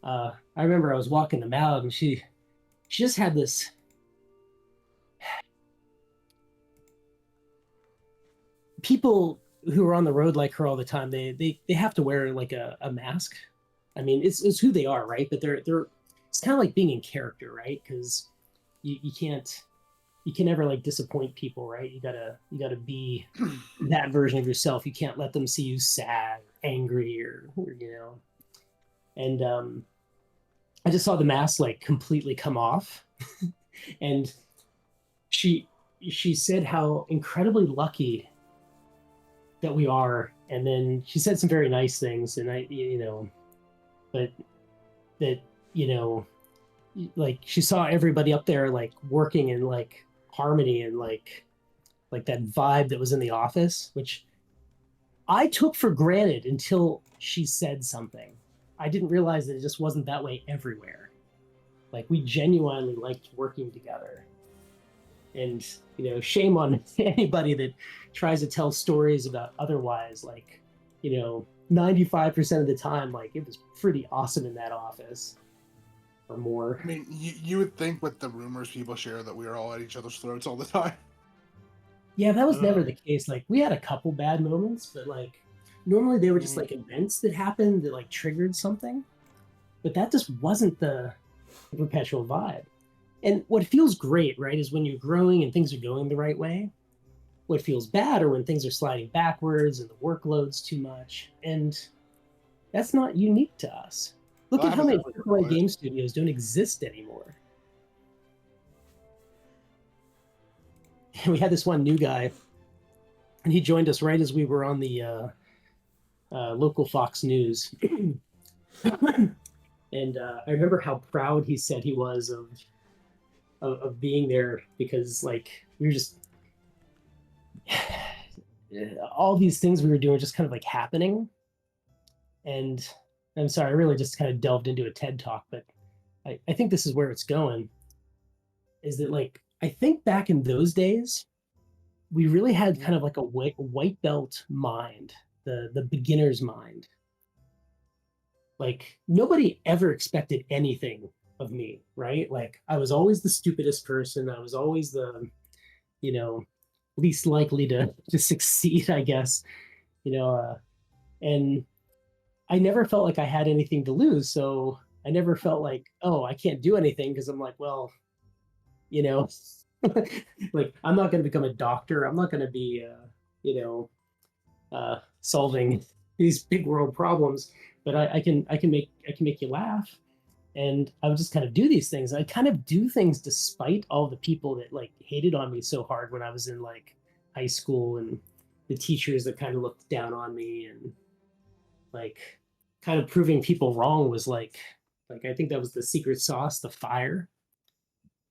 I remember I was walking them out, and she just had this. People who are on the road like her all the time, they have to wear like a mask. I mean, it's who they are, right? But they're it's kind of like being in character, right? Because you can never like disappoint people, right? You gotta be that version of yourself. You can't let them see you sad, angry, or And I just saw the mask like completely come off, and she said how incredibly lucky that we are, and then she said some very nice things, and but that like she saw everybody up there like working in like harmony and like that vibe that was in the office, which I took for granted until she said something. I didn't realize that it just wasn't that way everywhere. Like we genuinely liked working together. And shame on anybody that tries to tell stories about otherwise. Like 95% of the time, like it was pretty awesome in that office, or more. I mean, you would think with the rumors people share that we were all at each other's throats all the time. Yeah, that was never the case. Like we had a couple bad moments, but like normally they were just like events that happened that like triggered something. But that just wasn't the perpetual vibe. And what feels great, right, is when you're growing and things are going the right way. What feels bad are when things are sliding backwards and the workload's too much. And that's not unique to us. Look at how many AAA game studios don't exist anymore. And we had this one new guy, and he joined us right as we were on the local Fox News. And I remember how proud he said he was of being there, because like we were just all these things we were doing just kind of like happening. And I'm sorry, I really just kind of delved into a TED talk, but I think this is where it's going, is that like I think back in those days we really had kind of like a white belt mind, the beginner's mind. Like nobody ever expected anything of me, right? Like I was always the stupidest person. I was always the, least likely to succeed, I guess, and I never felt like I had anything to lose. So I never felt like, oh, I can't do anything, because I'm like, well, like I'm not going to become a doctor. I'm not going to be, solving these big world problems, but I can make you laugh. And I would just kind of do these things. I kind of do things despite all the people that like hated on me so hard when I was in like high school, and the teachers that kind of looked down on me, and like kind of proving people wrong was like I think that was the secret sauce, the fire.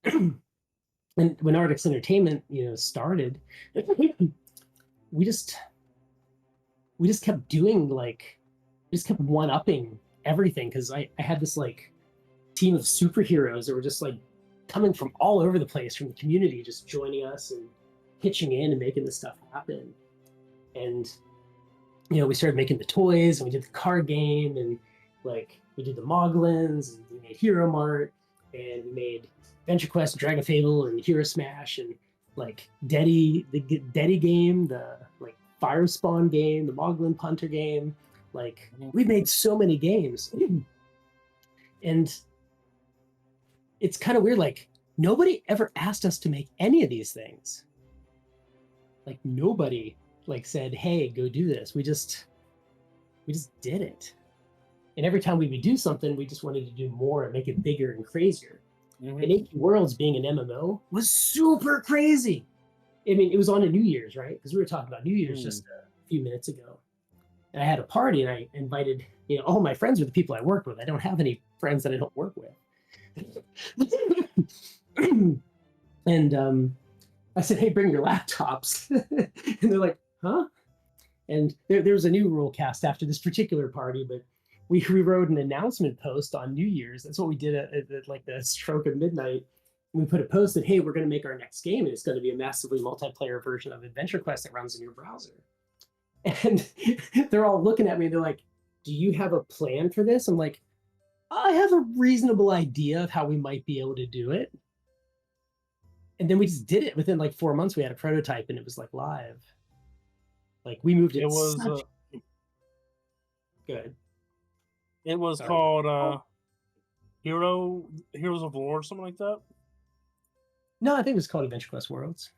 And when Artix Entertainment, started, we just kept doing kept one-upping everything, because I had this like team of superheroes that were just like coming from all over the place from the community, just joining us and pitching in and making this stuff happen. And we started making the toys, and we did the card game, and like we did the Moglins, and we made Hero Mart, and we made Venture Quest, Dragon Fable, and Hero Smash, and like the Deddy game, the like Fire Spawn game, the Moglin Punter game. Like, we made so many games. And it's kind of weird. Like, nobody ever asked us to make any of these things. Like, nobody like said, hey, go do this. We just did it. And every time we would do something, we just wanted to do more and make it bigger and crazier. And AQ Worlds being an MMO was super crazy. I mean, it was on a New Year's, right? Because we were talking about New Year's just a few minutes ago. And I had a party, and I invited, all my friends were the people I worked with. I don't have any friends that I don't work with. And I said, hey, bring your laptops. And they're like, huh? And there was a new rule cast after this particular party, but we wrote an announcement post on New Year's. That's what we did at like the stroke of midnight. We put a post that, hey, we're going to make our next game, and it's going to be a massively multiplayer version of Adventure Quest that runs in your browser. And they're all looking at me, and they're like, do you have a plan for this? I'm like, I have a reasonable idea of how we might be able to do it. And then we just did it. Within like 4 months, we had a prototype, and it was like live. Like, we moved it. It was good. It was called Heroes of War, or something like that. No, I think it was called Adventure Quest Worlds.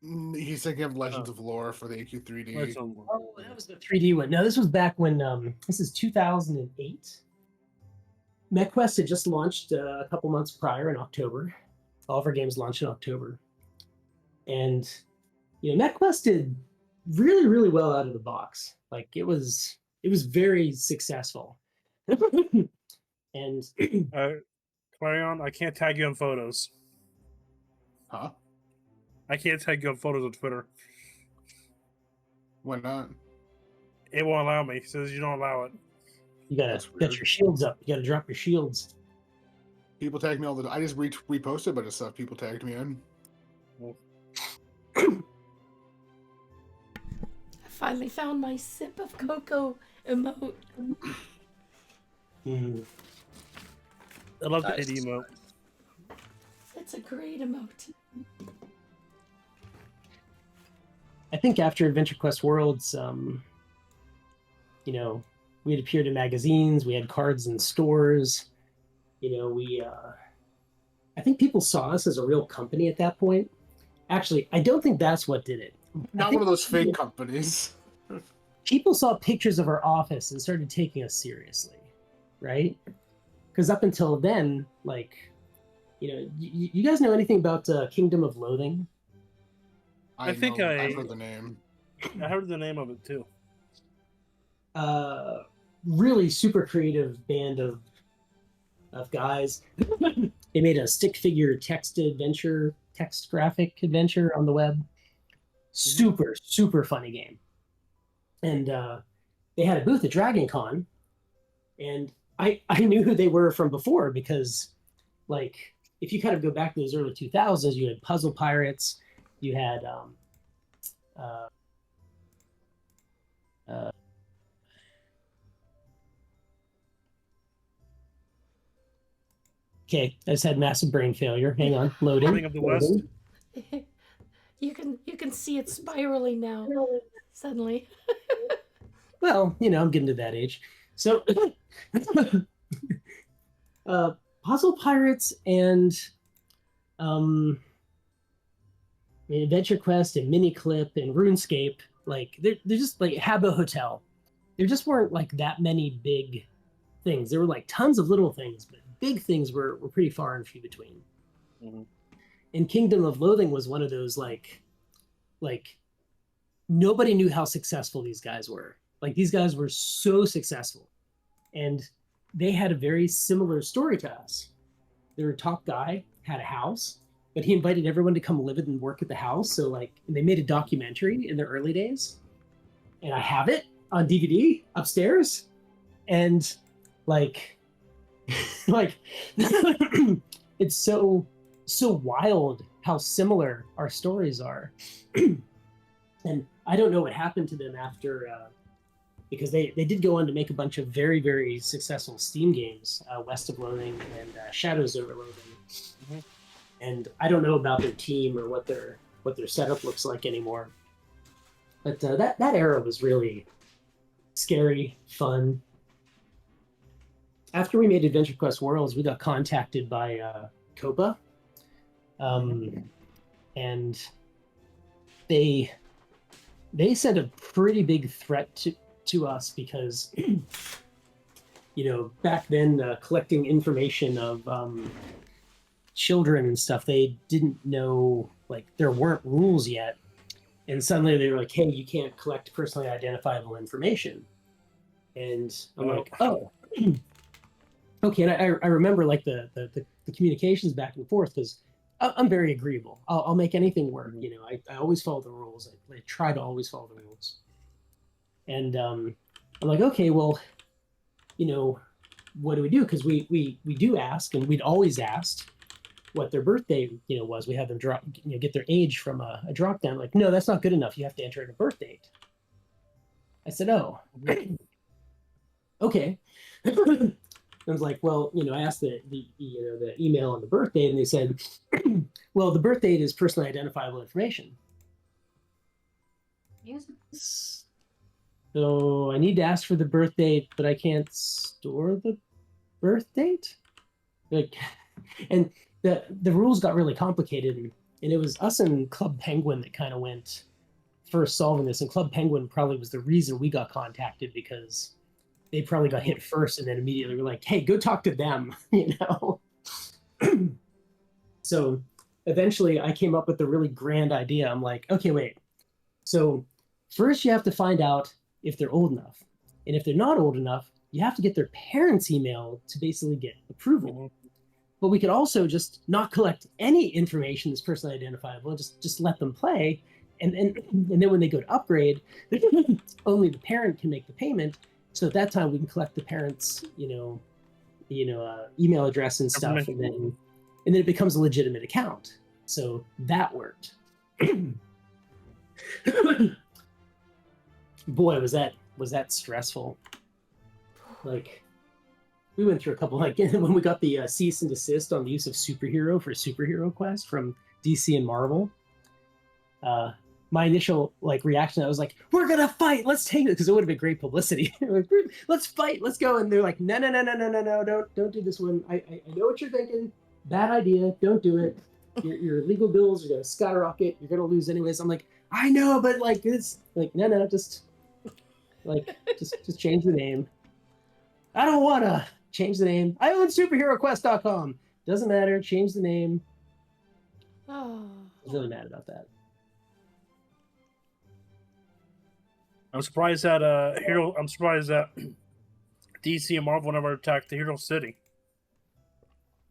He's thinking of Legends of Lore for the AQ3D. Oh, that was the 3D one. No, this was back when, this is 2008. MechQuest had just launched a couple months prior in October. All of our games launched in October. And, MechQuest did really, really well out of the box. Like, it was very successful. And Clarion, I can't tag you on photos. Huh? I can't tag you on photos on Twitter. Why not? It won't allow me. It says you don't allow it. You gotta get your shields up. You gotta drop your shields. People tag me all the time. I just reposted a bunch of stuff people tagged me in. I finally found my sip of cocoa emote. I love the Eddie emote. It's a great emote. I think after Adventure Quest Worlds, we had appeared in magazines, we had cards in stores, I think people saw us as a real company at that point. Actually, I don't think that's what did it. Not one of those fake companies. People saw pictures of our office and started taking us seriously, right? Because up until then, like, you guys know anything about Kingdom of Loathing? I think I've heard the name. I heard the name of it too. Really super creative band of guys. They made a stick figure text graphic adventure on the web. Super, super funny game. And they had a booth at Dragon Con, and I knew who they were from before because, like, if you kind of go back to those early 2000s, you had Puzzle Pirates, you had okay, I just had massive brain failure. Hang on, loading. Morning of the West. You can see it spiraling now. Suddenly. Well, I'm getting to that age. So, Puzzle Pirates and Adventure Quest and Miniclip and RuneScape, like they're just like Habbo Hotel. There just weren't like that many big things. There were like tons of little things, but big things were pretty far and few between. And Kingdom of Loathing was one of those like nobody knew how successful these guys were. Like, these guys were so successful, and they had a very similar story to us. Their top guy had a house, but he invited everyone to come live and work at the house. So like, they made a documentary in their early days, and I have it on DVD upstairs. And like, it's so wild how similar our stories are. And I don't know what happened to them after, because they did go on to make a bunch of very, very successful Steam games, West of Loathing and Shadows Over Loathing. And I don't know about their team or what their setup looks like anymore. But that era was really scary, fun. After we made Adventure Quest Worlds, we got contacted by Copa, and they sent a pretty big threat to us because back then collecting information of children and stuff, they didn't know, like, there weren't rules yet, and suddenly they were like, hey, you can't collect personally identifiable information. And I'm like, oh. Okay, and I remember like the communications back and forth, because I'm very agreeable. I'll make anything work. I always follow the rules. I try to always follow the rules. And I'm like, okay, well, what do we do? Because we do ask, and we'd always asked what their birthday was. We have them drop get their age from a drop down. Like, no, that's not good enough. You have to enter in a birth date. I said, oh, okay. I was like, well, I asked the email and the birth date, and they said, well, the birth date is personally identifiable information. Yes. So I need to ask for the birth date, but I can't store the birth date. Like, and the rules got really complicated, and it was us and Club Penguin that kind of went first solving this, and Club Penguin probably was the reason we got contacted, because they probably got hit first and then immediately were like, hey, go talk to them, So eventually I came up with a really grand idea. I'm like, okay, wait. So first you have to find out if they're old enough. And if they're not old enough, you have to get their parents' email to basically get approval. But we could also just not collect any information that's personally identifiable, just let them play. And then when they go to upgrade, only the parent can make the payment. So at that time, we can collect the parents' email address and stuff, and then it becomes a legitimate account. So that worked. Boy, was that stressful. Like, we went through a couple, like, when we got the cease and desist on the use of superhero for Superhero Quest from DC and Marvel. My initial reaction, I was like, we're gonna fight, let's take it, because it would have been great publicity. Like, let's fight, let's go. And they're like, no, don't do this one. I know what you're thinking. Bad idea, don't do it. Your legal bills are gonna skyrocket, you're gonna lose anyways. I'm like, I know, but it's like, no, just change the name. I don't wanna change the name. I own superheroquest.com. Doesn't matter, change the name. Oh. I was really mad about that. I'm surprised that DC and Marvel never attacked the Hero City.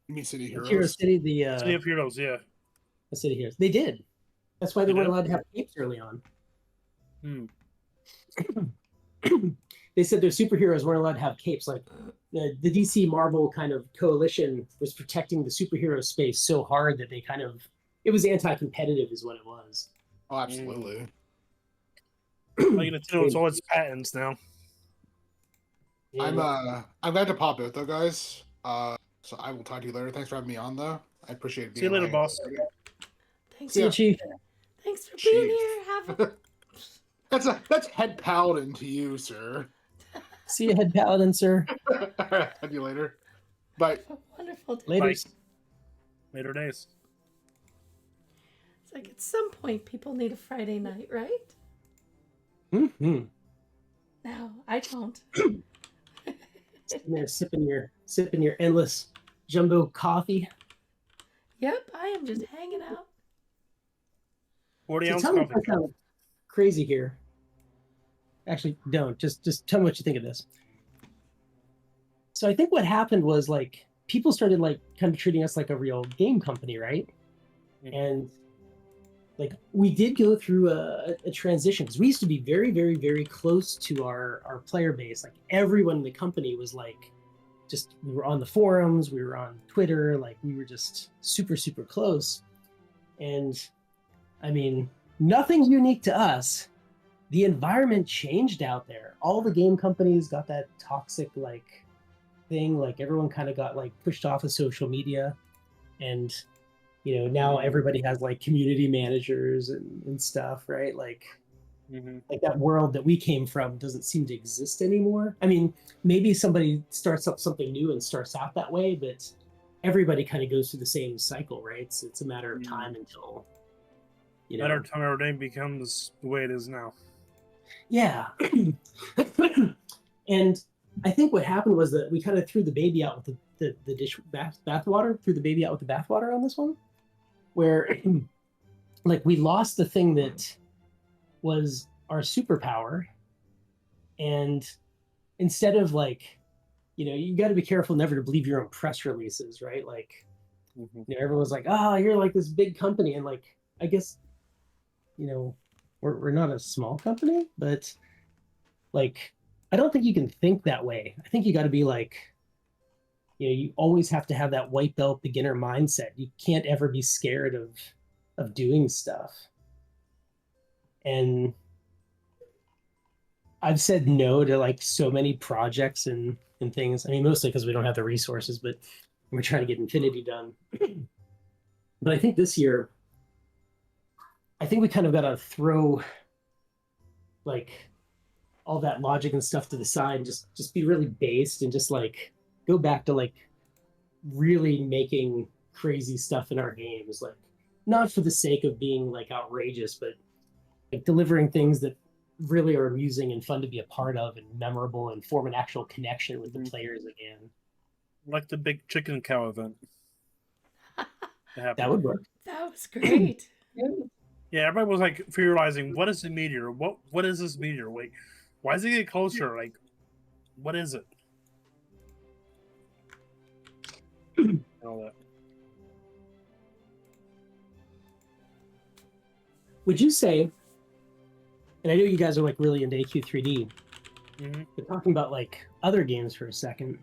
You mean City Heroes? Hero City, City of Heroes, yeah. The City Heroes. They did. That's why they weren't allowed to have capes early on. They said their superheroes weren't allowed to have capes. Like, the DC Marvel kind of coalition was protecting the superhero space so hard that it was anti-competitive is what it was. Oh, absolutely. Like, Nintendo all its patents now. Yeah. I'm glad to pop out though, guys. So I will talk to you later. Thanks for having me on though. I appreciate it. See you later, boss. Thanks, See you, Chief. Thanks for being here. That's head paladin to you, sir. See you, head paladin, sir. Talk to you later. Bye. Have a wonderful day. Later. Later days. It's like at some point people need a Friday night, right? Mm-hmm. No, I don't. Sitting there sipping your endless jumbo coffee. Yep, I am just hanging out. 40 ounce Tell me coffee. if I sound crazy here. Actually, don't. Just tell me what you think of this. So I think what happened was, like, people started kind of treating us like a real game company, right? Mhm. And we did go through a transition, because we used to be very, very, very close to our player base. Like, everyone in the company was we were on the forums, we were on Twitter, we were just super, super close. And I mean, nothing's unique to us. The environment changed out there. All the game companies got that toxic thing. Everyone kind of got pushed off of social media, and now everybody has community managers and stuff, right? Mm-hmm. Like that world that we came from doesn't seem to exist anymore. I mean, maybe somebody starts up something new and starts out that way, but everybody kind of goes through the same cycle, right? It's a matter of time until, Matter of time everything becomes the way it is now. Yeah. And I think what happened was that we kind of threw the baby out with the dish bathwater, threw the baby out with the bathwater on this one, where like we lost the thing that was our superpower. And instead of like, you got to be careful never to believe your own press releases, right? Like, everyone's like, oh, you're like this big company. And like, I guess, we're not a small company, but like, I don't think you can think that way. I think you got to be like, you always have to have that white belt beginner mindset. You can't ever be scared of doing stuff. And I've said no to like so many projects and things. I mean, mostly because we don't have the resources, but we're trying to get Infinity done. But I think this year, I think we kind of got to throw like all that logic and stuff to the side and just be really based and just like go back to like really making crazy stuff in our games, like not for the sake of being like outrageous, but like delivering things that really are amusing and fun to be a part of and memorable and form an actual connection with the players again. Like the big chicken cow event. That would work. That was great. Yeah, everybody was like realizing, what is the meteor? What is this meteor? Wait, why is it getting closer? Like, what is it? All that. Would you say, and I know you guys are like really into AQ3D, but talking about like other games for a second,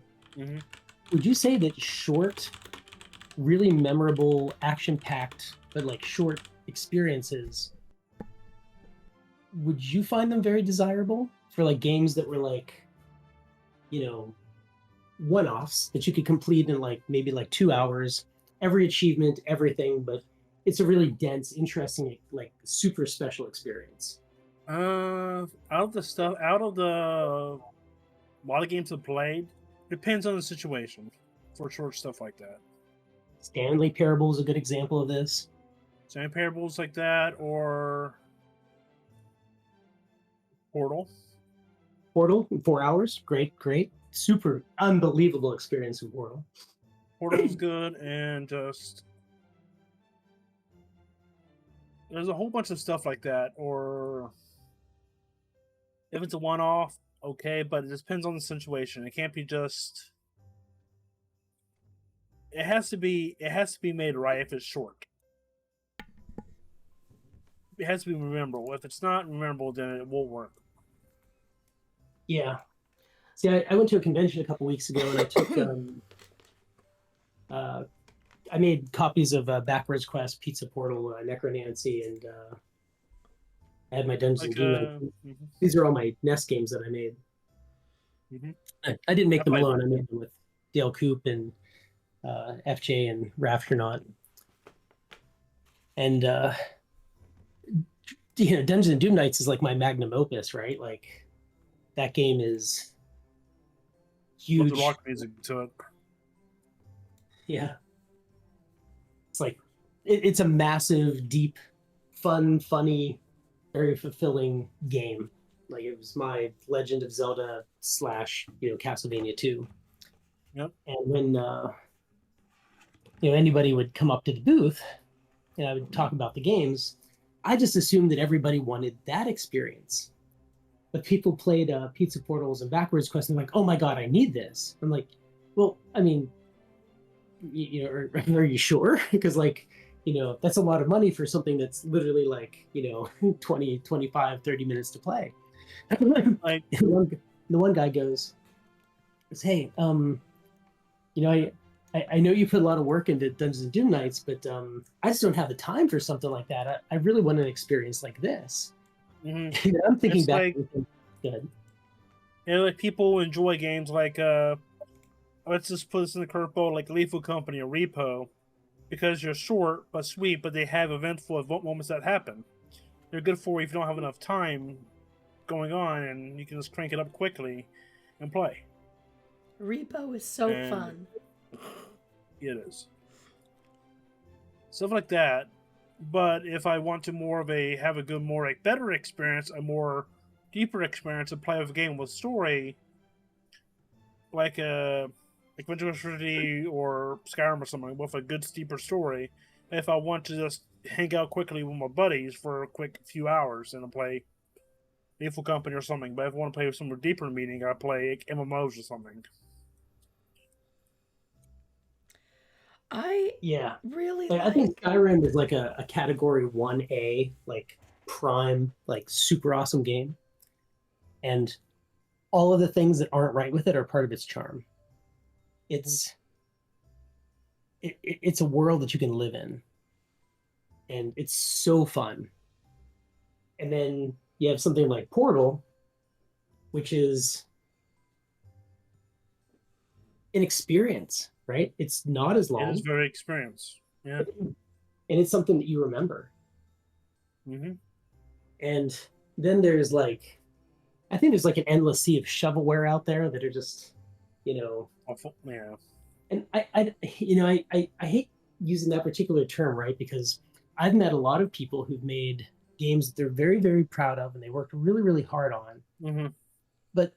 would you say that short, really memorable, action-packed, but like short experiences, would you find them very desirable for like games that were like, one-offs that you could complete in like maybe like 2 hours, every achievement, everything, but it's a really dense, interesting, like super special experience? Out of the a lot of games I've played, depends on the situation for short stuff like that. Stanley Parable is a good example of this. Stanley Parables like that, or Portal. Portal in 4 hours, great, super unbelievable experience in Portal. Portal's good, and just there's a whole bunch of stuff like that. Or if it's a one-off, okay, but it depends on the situation. It can't be just. It has to be made right if it's short. It has to be memorable. If it's not memorable, then it won't work. Yeah. See, I went to a convention a couple weeks ago, and I took I made copies of Backwards Quest, Pizza Portal, Necronancy, and I had my Dungeons and Demons. These are all my NES games that I made. I didn't make them alone. I made them with Dale Coop and FJ and Rafternaut. And Dungeons and Doom Nights is like my magnum opus, right? Like that game is huge. With the rock music to it. Yeah. It's like it's a massive, deep, fun, funny, very fulfilling game. Like it was my Legend of Zelda / Castlevania 2. Yep. And when anybody would come up to the booth and I would talk about the games, I just assumed that everybody wanted that experience. But people played Pizza Portals and Backwards Quest and they're like, oh my God, I need this. I'm like, well, I mean, are you sure? Because like, that's a lot of money for something that's literally like, 20, 25, 30 minutes to play. Like the one guy goes, hey, I know you put a lot of work into Dungeons and Doom Nights, but I just don't have the time for something like that. I really want an experience like this. I'm thinking it's back. Good. Like people enjoy games like let's just put this in the curveball, like Lethal Company or Repo, because you're short but sweet, but they have eventful moments that happen. They're good for if you don't have enough time going on, and you can just crank it up quickly and play. Repo is so And- fun. It is stuff like that. But if I want to have a good, more like better experience, a more deeper experience, and play a game with story, like AQ3D or Skyrim or something with a good, steeper story. If I want to just hang out quickly with my buddies for a quick few hours and play Faithful Company or something. But if I want to play with some more deeper meaning, I play like, MMOs or something. I Yeah. really Like, I like. think Skyrim is like a category 1A, like prime, like super awesome game. And all of the things that aren't right with it are part of its charm. It's it's a world that you can live in. And it's so fun. And then you have something like Portal, which is an experience, right? It's not as It long, is very experienced. Yeah. and it's something that you remember. Mm-hmm. And then there's like, I think there's like an endless sea of shovelware out there that are just, you know, Yeah. and I hate using that particular term, right? Because I've met a lot of people who've made games that they're very, very proud of and they worked really, really hard on. Mm-hmm. But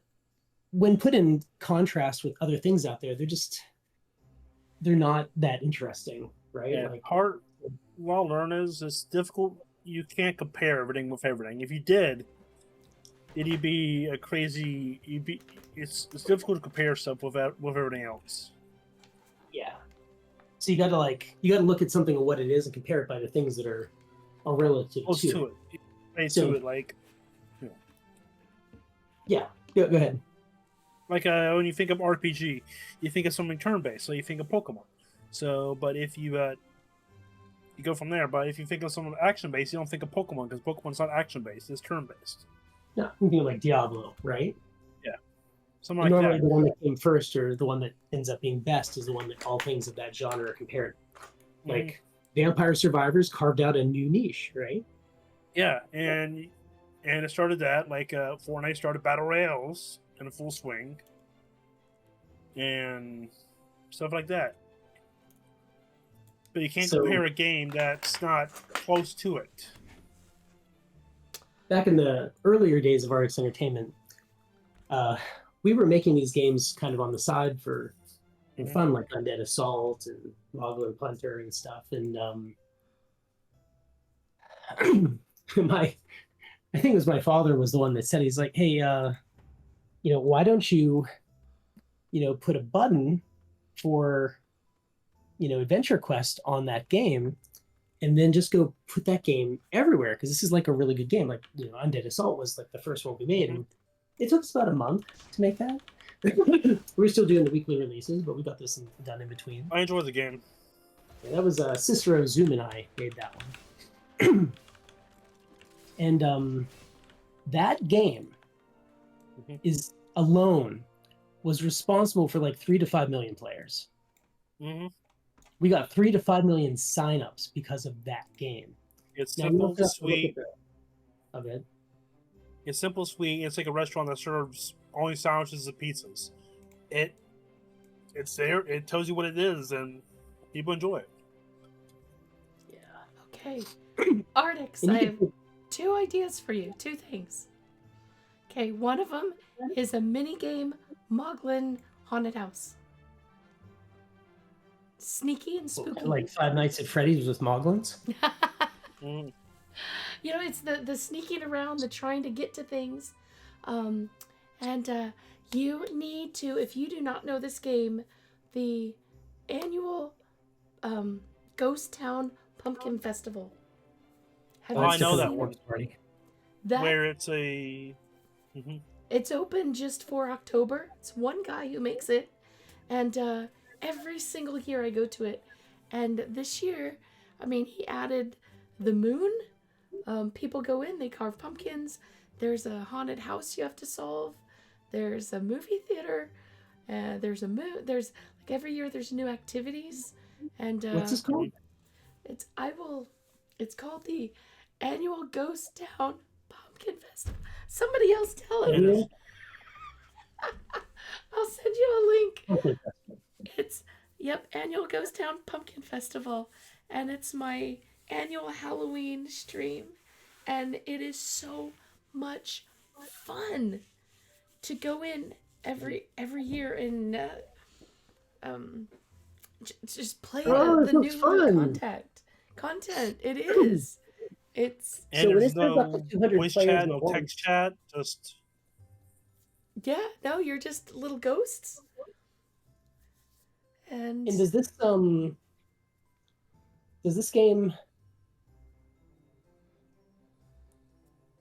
when put in contrast with other things out there, they're not that interesting, right? Yeah. Like, Hard. Well, learn is it's difficult. You can't compare everything with everything. If you did, it'd be a crazy. It's difficult to compare stuff with everything else. yeah. So you got to look at something of what it is and compare it by the things that are relative Close to to it. it. Right So- to it, like Yeah. Go ahead. when you think of RPG, you think of something turn-based, so you think of Pokemon. So, but if you go from there. But if you think of something action-based, you don't think of Pokemon because Pokemon's not action-based; it's turn-based. No, I'm thinking like Diablo, right? Something And like normally that. the one that came first or the one that ends up being best is the one that all things of that genre are compared. Mm-hmm. Like Vampire Survivors carved out a new niche, right? Yeah, and it started that Fortnite started battle royales in a full swing, and stuff like that. But you can't So- compare a game that's not close to it. Back in the earlier days of Artix Entertainment, we were making these games kind of on the side for Mhm. fun, like Undead Assault and Mogler Punter and stuff. And I think it was my father was the one that said, he's like, hey, why don't you, put a button for, Adventure Quest on that game, and then just go put that game everywhere because this is like a really good game. Like, Undead Assault was like the first one we made, and it took us about a month to make that. We're still doing the weekly releases, but we got this done in between. I enjoy the game. Yeah, that was Cicero Zoom and I made that one. And that game Mhm. is alone was responsible for like 3 to 5 million players. Mm-hmm. We got 3 to 5 million signups because of that game. It's Now, you simple, also have to look sweet. at of it. It's simple, sweet. It's like a restaurant that serves only sandwiches and pizzas. It's there. It tells you what it is, and people enjoy it. Yeah. Okay. Artix, And I you have can, 2 ideas for you. 2 things. Okay, one of them is a mini game Moglin Haunted House. Sneaky and spooky. like Five Nights at Freddy's with Moglins. Mm. It's the sneaking around, the trying to get to things. And you need to, if you do not know this game, the annual Ghost Town Pumpkin Festival. Have Oh, you I know that seen one. Party. That Where it's a. It's open just for October. It's one guy who makes it. And every single year I go to it. And this year, he added the moon. People go in, they carve pumpkins. There's a haunted house you have to solve. There's a movie theater. There's a moon. There's every year there's new activities. And What's this called? it's called the annual Ghost Town Pumpkin Festival. Somebody else tell him. It is. I'll send you a link. Okay. It's, yep, annual Ghost Town Pumpkin Festival. And it's my annual Halloween stream. And it is so much fun to go in every year and just play the new content. It is. It's And So when there's it says up to no 200 voice players chat, at no once- text chat, just yeah. No, you're just little ghosts. And And does this game,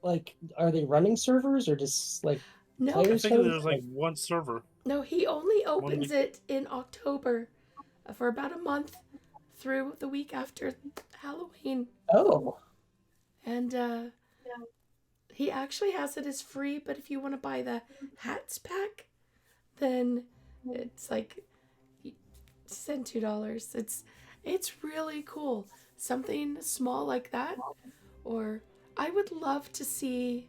like, are they running servers or just like no, I players? think servers? there's like one server. no, he only opens week. it in October for about a month through the week after Halloween. Oh, And he actually has it as free, but if you want to buy the hats pack, then it's like send $2. It's really cool. Something small like that. Or I would love to see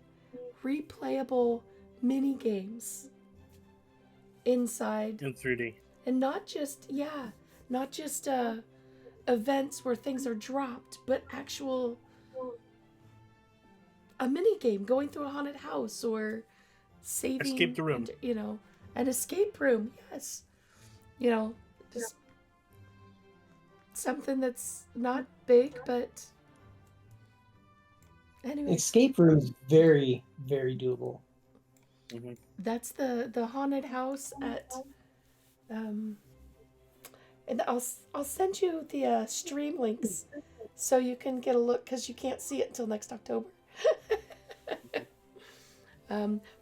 replayable mini games inside, In 3D. and not just events where things are dropped, but actual a mini game going through a haunted house or saving Escape the room. an escape room. Yes, just something that's not big, but anyway, escape room is very, very doable. Hmm. that's the haunted house at and I'll send you the stream links so you can get a look, because you can't see it until next October.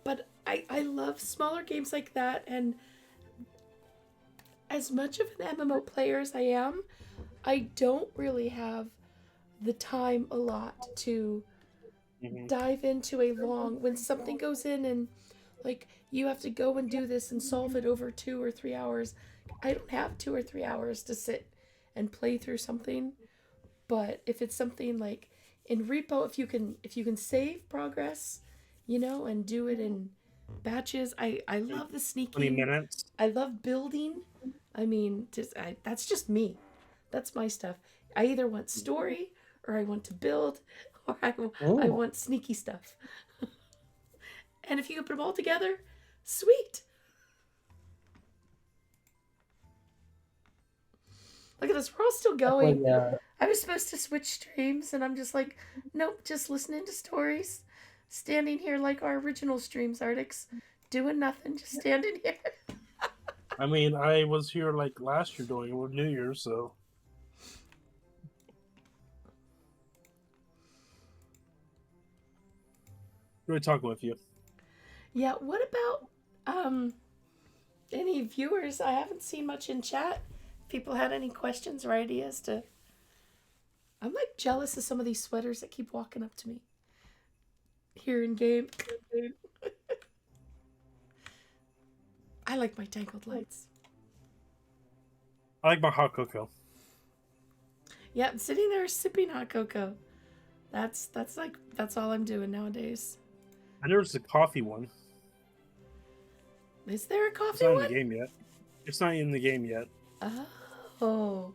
But I love smaller games like that, and as much of an MMO player as I am, I don't really have the time a lot to dive into a long, when something goes in and like you have to go and do this and solve it over 2 or 3 hours. I don't have 2 or 3 hours to sit and play through something. But if it's something like in Repo, if you can save progress, and do it in batches. I love the 20 sneaking. minutes. I love building. I mean, that's just me. That's my stuff. I either want story, or I want to build, or I want sneaky stuff. And if you can put them all together, sweet. Look at us. We're all still going. I was supposed to switch streams, and I'm just like, nope, just listening to stories. Standing here like our original streams, Artix. Doing nothing, just standing here. I mean, I was here like last year doing it with New Year's, so. Really talking with you. Yeah, what about any viewers? I haven't seen much in chat. People had any questions or ideas to... I'm like jealous of some of these sweaters that keep walking up to me here in game. I like my tangled lights. I like my hot cocoa. Yeah, I'm sitting there sipping hot cocoa. That's all I'm doing nowadays. And there's the coffee one. Is there a It's coffee not in one? the game yet. It's not in the game yet. Oh.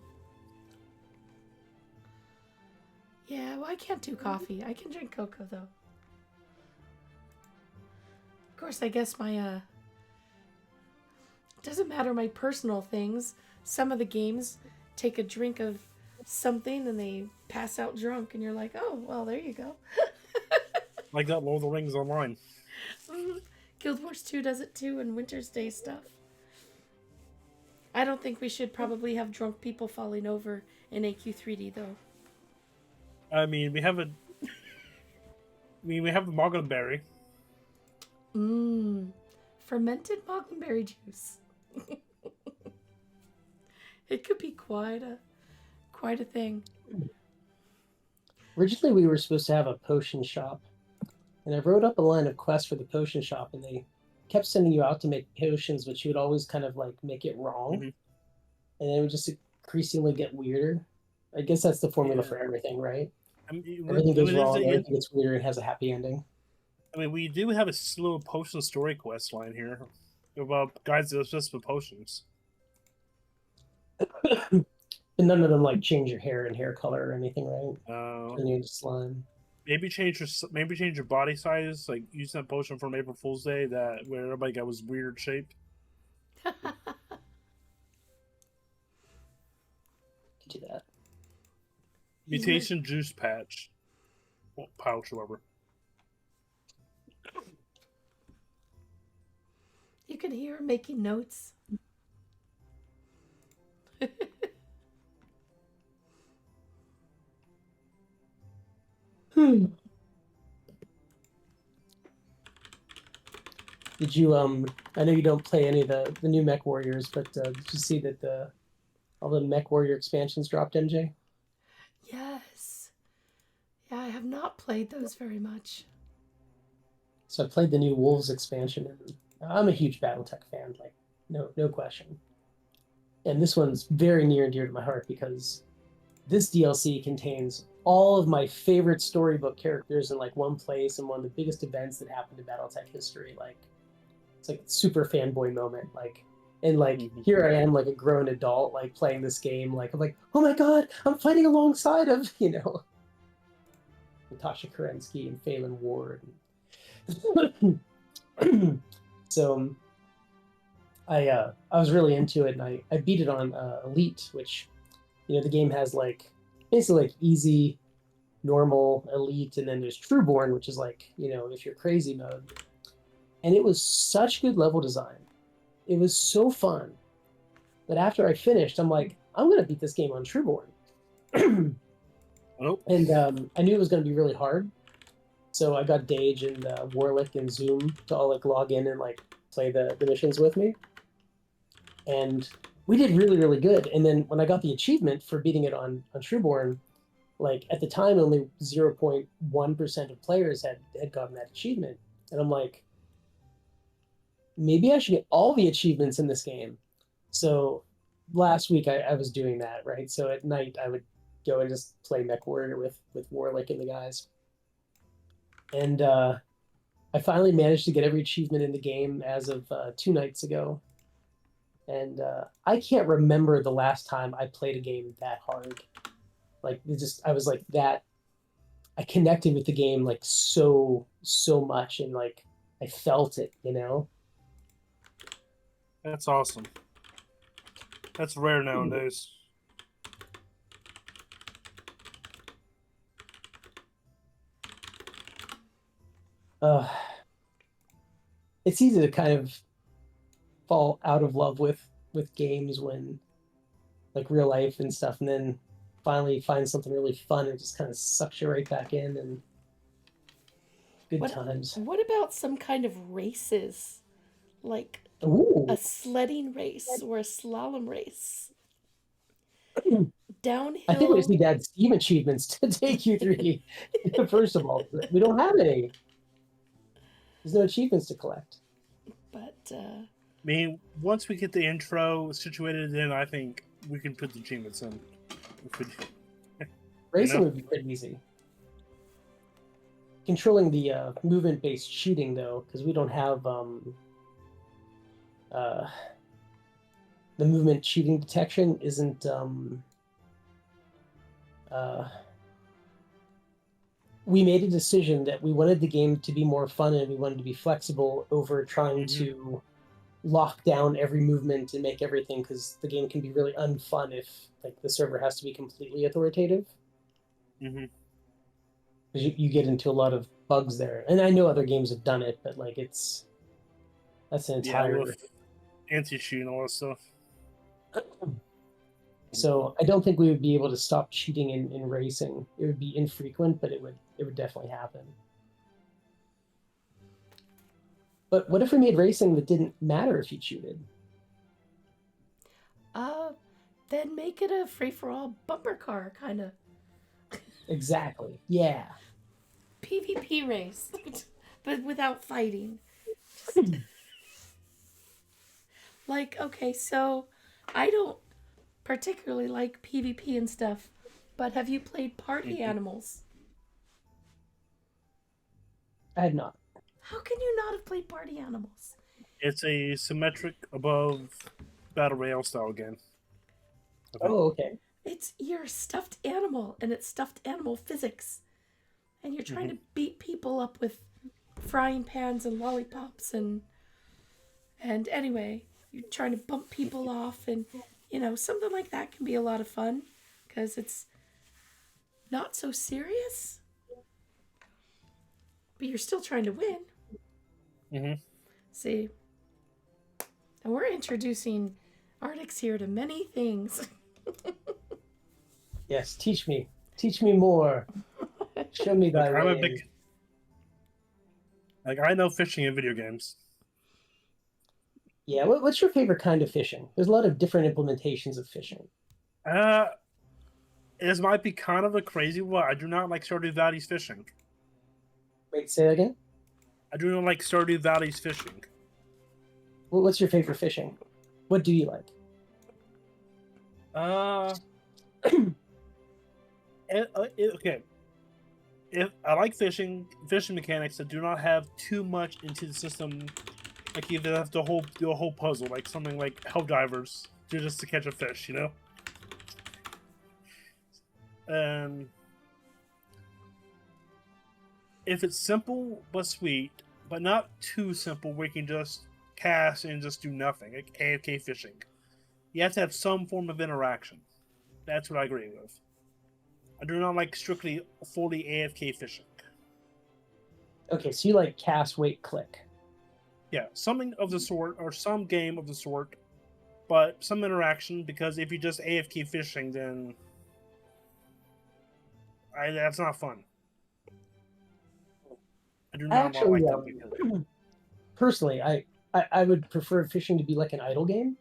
Yeah, well, I can't do coffee. I can drink cocoa, though. Of course, I guess my, doesn't matter my personal things. Some of the games take a drink of something and they pass out drunk, and you're like, oh, well, there you go. Like that Lord of the Rings Online. Guild Wars 2 does it too, and Winter's Day stuff. I don't think we should probably have drunk people falling over in AQ3D, though. I mean, we have the Moglenberry. Fermented Moglenberry juice. It could be quite a thing. Originally, we were supposed to have a potion shop, and I wrote up a line of quests for the potion shop, and they kept sending you out to make potions, but you would always kind of like make it wrong, and then it would just increasingly get weirder. I guess that's the formula for everything, right? I mean, Everything goes wrong. it- Everything gets weird. It has a happy ending. I mean, we do have a little potion story quest line here about guys that obsessed with potions. But none of them like change your hair and hair color or anything, right? Turn you into slime. Maybe change your body size, like use that potion from April Fool's Day that where everybody got was weird shaped. Could do that. Mutation juice patch, well, pouch, whatever. You can hear her making notes. Did you I know you don't play any of the new Mech Warriors, but did you see that all the Mech Warrior expansions dropped, MJ? Yes. Yeah, I have not played those very much. So I played the new Wolves expansion, and I'm a huge BattleTech fan, like no question. And this one's very near and dear to my heart because this DLC contains all of my favorite storybook characters in like one place and one of the biggest events that happened in BattleTech history. Like it's like a super fanboy moment. Like and like here I am like a grown adult like playing this game. Like I'm like, oh my god, I'm fighting alongside of, Natasha Kerensky and Phelan Ward. So I was really into it, and I beat it on Elite, which the game has like basically like easy, normal, Elite, and then there's Trueborn, which is like if you're crazy mode. And it was such good level design. It was so fun that after I finished, I'm like, I'm gonna beat this game on Trueborn. Oh. And I knew it was gonna be really hard, so I got Dage and Warlick and Zoom to all like log in and like play the missions with me. And we did really, really good. And then when I got the achievement for beating it on Trueborn, like at the time only 0.1% of players had gotten that achievement. And I'm like, maybe I should get all the achievements in this game. So last week I was doing that, right? So at night I would go and just play Mech Warrior with Warlick and the guys. And I finally managed to get every achievement in the game as of 2 nights ago. And I can't remember the last time I played a game that hard. Like I was like that. I connected with the game like so much, and like I felt it, That's awesome. That's rare nowadays. It's easy to kind of fall out of love with games when like real life and stuff, and then finally find something really fun and just kind of sucks you right back in, and good times. What about some kind of races? Like Ooh. a sledding race or a slalom race? Downhill. I think we just need to add Steam achievements to AQ3D. First of all, we don't have any. There's no achievements to collect. But I mean, once we get the intro situated, then I think we can put the achievements in. Racing would be pretty easy. Controlling the movement-based cheating, though, because we don't have the movement cheating detection isn't we made a decision that we wanted the game to be more fun and we wanted to be flexible over trying to lock down every movement and make everything, because the game can be really unfun if like the server has to be completely authoritative. Mm-hmm. You get into a lot of bugs there, and I know other games have done it, but like that's an entire anti-cheat and all that stuff. So I don't think we would be able to stop cheating in racing. It would be infrequent, but it would definitely happen. But what if we made racing that didn't matter if you cheated? Then make it a free-for-all bumper car kind of. Exactly. Yeah. PvP race, but without fighting. Like, okay, so I don't particularly like PvP and stuff, but have you played Party Animals? I had not. How can you not have played Party Animals? It's a symmetric above battle royale style game. Okay. Oh, okay. You're a stuffed animal, and it's stuffed animal physics, and you're trying to beat people up with frying pans and lollipops, and anyway, you're trying to bump people off, and something like that can be a lot of fun because it's not so serious, but you're still trying to win. Mm-hmm. See, and we're introducing Artix here to many things. Yes, teach me more. Show me thy I'm a way. big. I know fishing in video games. Yeah, what's your favorite kind of fishing? There's a lot of different implementations of fishing. This might be kind of a crazy one. I do not like Stardew Valley's fishing. Wait, say that again? I do not like Stardew Valley's fishing. What's your favorite fishing? What do you like? Okay. If I like fishing mechanics that do not have too much into the system, like you have to do a whole puzzle, like something like Helldivers, just to catch a fish, If it's simple but sweet, but not too simple where you can just cast and just do nothing, like AFK fishing. You have to have some form of interaction. That's what I agree with. I do not like strictly fully AFK fishing. Okay, so you like cast, wait, click. Yeah, something of the sort, or some game of the sort, but some interaction, because if you're just AFK fishing, then that's not fun. I do not Actually, like that. Personally, I would prefer fishing to be like an idle game,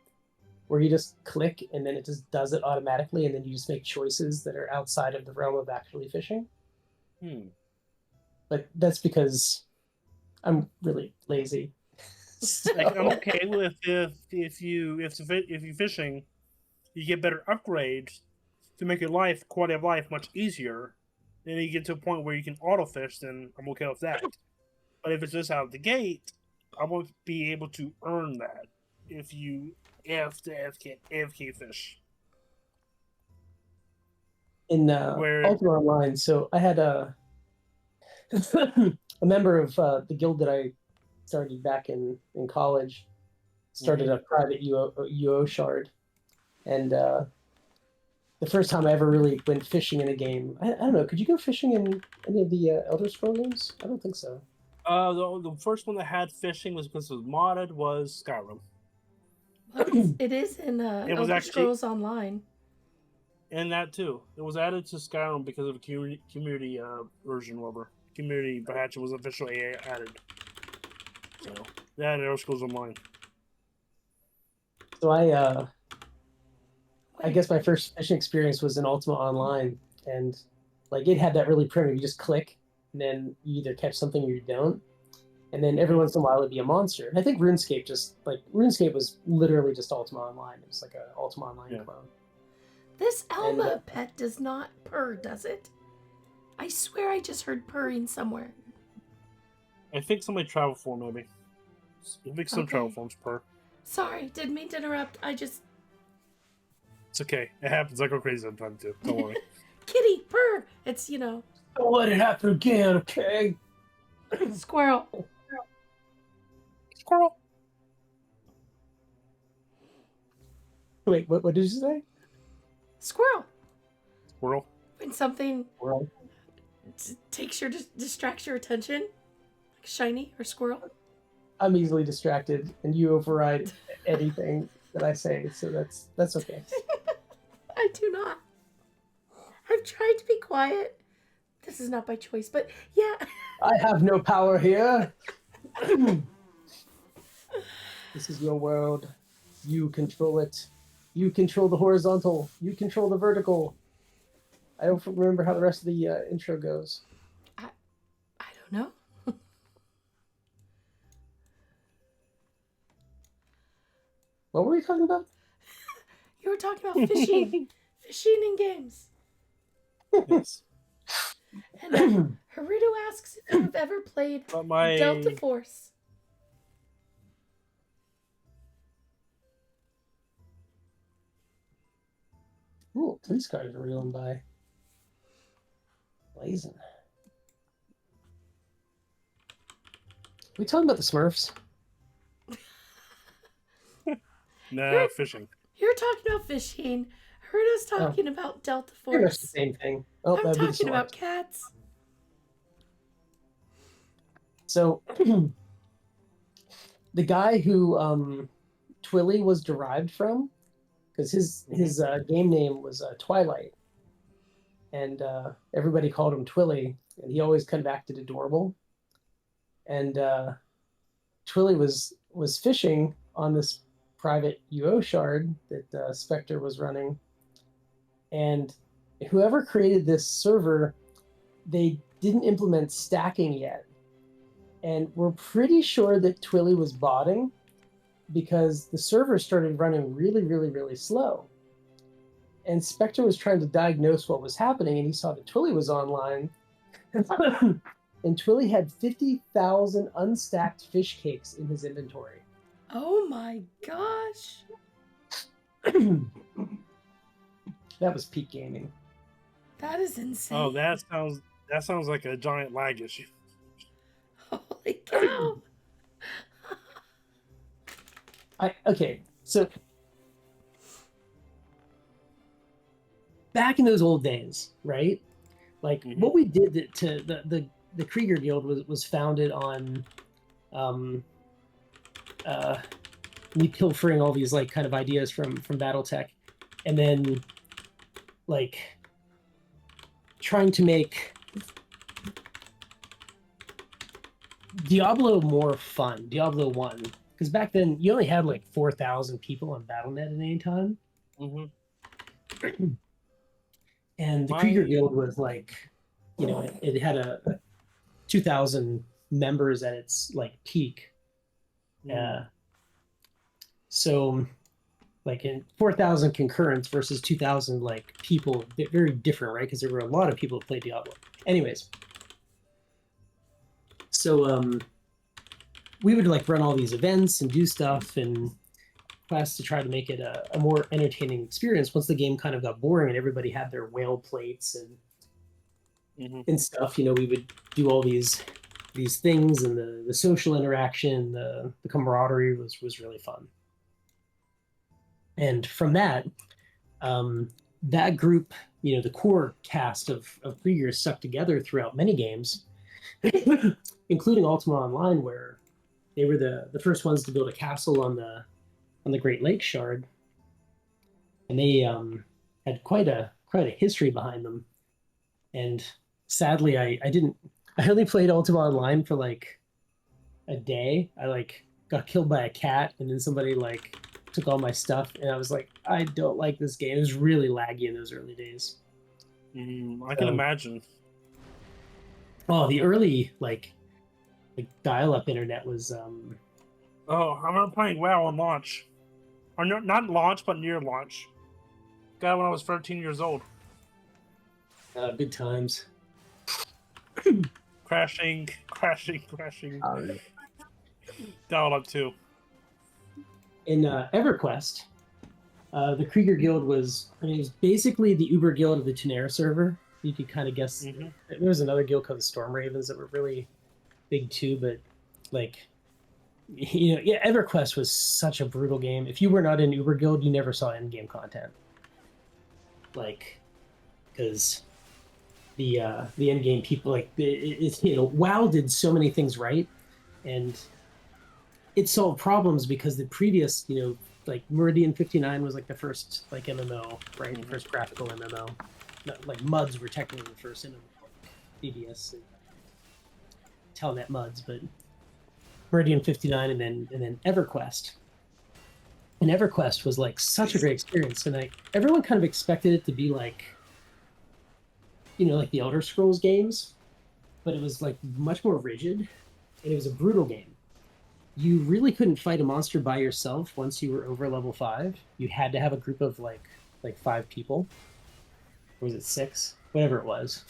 where you just click and then it just does it automatically, and then you just make choices that are outside of the realm of actually fishing. But that's because I'm really lazy. Like, I'm okay with if you're fishing, you get better upgrades to make your quality of life much easier. Then you get to a point where you can auto fish, then I'm okay with that. But if it's just out of the gate, I won't be able to earn that if you have to AFK fish. In Ultima Online, so I had a member of the guild that I started back in college, started a private UO shard, and the first time I ever really went fishing in a game, I don't know, could you go fishing in any of the Elder Scrolls games? I don't think so. The first one that had fishing was because it was modded was Skyrim. It is in Elder Scrolls Online. And that too. It was added to Skyrim because of a community version, whatever. Community patch was officially added. So, that and Elder Scrolls Online. So I guess my first fishing experience was in Ultima Online, and like it had that really primitive. You just click, and then you either catch something or you don't. And then every once in a while it'd be a monster. And I think RuneScape was literally just Ultima Online. It was like an Ultima Online clone. This Alma pet does not purr, does it? I swear I just heard purring somewhere. I think somebody travel form maybe. I think some travel forms purr. Sorry, didn't mean to interrupt. It's okay. It happens. I go crazy sometimes too. Don't worry. Kitty, purr! It's, Don't let it happen again, okay? Squirrel. Squirrel. Wait, what did you say? Squirrel. Squirrel. When something distracts your attention, like shiny or squirrel. I'm easily distracted, and you override anything that I say, so that's okay. I do not. I've tried to be quiet. This is not by choice, but yeah. I have no power here. This is your world. You control it. You control the horizontal. You control the vertical. I don't remember how the rest of the intro goes. I don't know. What were we talking about? You were talking about fishing. Fishing in games. Yes. And Haruto asks who have ever played But my Delta Force. Ooh, police cars are reeling by. Blazing. We talking about the Smurfs? no fishing. You're talking about fishing. Heard us talking about Delta Pretty much the Force. same thing. Oh, I'm that'd be the talking about Smurfs. cats. So, the guy who Twilly was derived from, because his game name was Twilight, and everybody called him Twilly, and he always kind of acted adorable. And Twilly was fishing on this private UO shard that Spectre was running, and whoever created this server, they didn't implement stacking yet, and we're pretty sure that Twilly was botting because the server started running really, really, really slow. And Spectre was trying to diagnose what was happening, and he saw that Twilly was online. And Twilly had 50,000 unstacked fish cakes in his inventory. Oh my gosh. That was peak gaming. That is insane. Oh, that sounds like a giant lag issue. Holy cow. Okay, so back in those old days, right? Like what we did to the Krieger Guild was founded on me pilfering all these like kind of ideas from BattleTech, and then like trying to make Diablo more fun, Diablo 1. Because back then you only had like 4,000 people on BattleNet at any time. And the Krieger Guild was like, you know, it had a 2,000 members at its like peak. So like in 4,000 concurrents versus 2,000 like people, very different, right? Because there were a lot of people who played Diablo. Anyways, so we would like run all these events and do stuff and quests to try to make it a more entertaining experience. Once the game kind of got boring and everybody had their whale plates and stuff, you know, we would do all these things, and the social interaction, the camaraderie was really fun. And from that, that group, you know, the core cast of Kriegers stuck together throughout many games, including Ultima Online, where they were the first ones to build a castle on the Great Lakes Shard, and they had quite a history behind them. And sadly, I only played Ultima Online for like a day. I like got killed by a cat, and then somebody like took all my stuff, and I was like, I don't like this game. It was really laggy in those early days. I can imagine. Oh, the early like dial-up internet was Oh, I remember playing WoW on launch. Or not launch, but near launch. Got it when I was 13 years old. good times. Crashing. Dialed up too. In EverQuest, the Krieger Guild was basically the Uber Guild of the Tunera server. You could kind of guess. There was another guild called the Storm Ravens that were really big too, but like, you know, yeah, EverQuest was such a brutal game. If you were not in Uber Guild, you never saw in-game content. Like, because the in-game people, like, it's, you know, WoW did so many things right, and it solved problems because the previous, you know, like Meridian 59 was like the first like MMO, right? The first graphical MMO. Not, like MUDs were technically the first MMO, like BBS and Telnet MUDs, but Meridian 59 and then EverQuest. And EverQuest was like such a great experience, and like everyone kind of expected it to be like, you know, like the Elder Scrolls games, but it was like much more rigid, and it was a brutal game. You really couldn't fight a monster by yourself once you were over level 5. You had to have a group of like 5 people. Or was it 6? Whatever it was.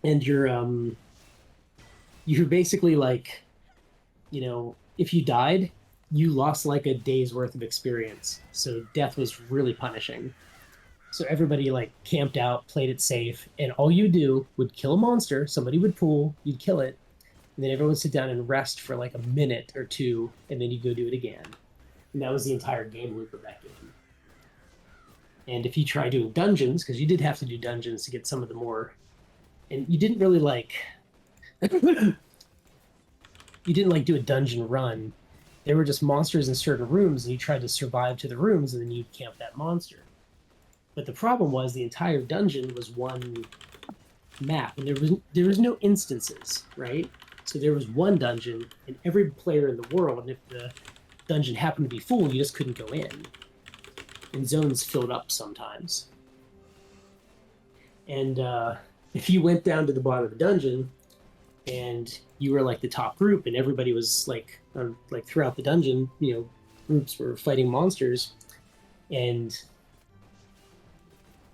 And your you're basically like, you know, if you died, you lost like a day's worth of experience. So death was really punishing. So everybody like camped out, played it safe, and all you do would kill a monster, somebody would pull, you'd kill it, and then everyone would sit down and rest for like a minute or two, and then you go do it again. And that was the entire game loop of that game. And if you try doing dungeons, because you did have to do dungeons to get some of the more, and you didn't really like, you didn't like do a dungeon run. There were just monsters in certain rooms, and you tried to survive to the rooms, and then you'd camp that monster. But the problem was the entire dungeon was one map, and there was no instances, right? So there was one dungeon, and every player in the world, and if the dungeon happened to be full, you just couldn't go in. And zones filled up sometimes. And if you went down to the bottom of the dungeon, and you were like the top group, and everybody was like throughout the dungeon, you know, groups were fighting monsters, and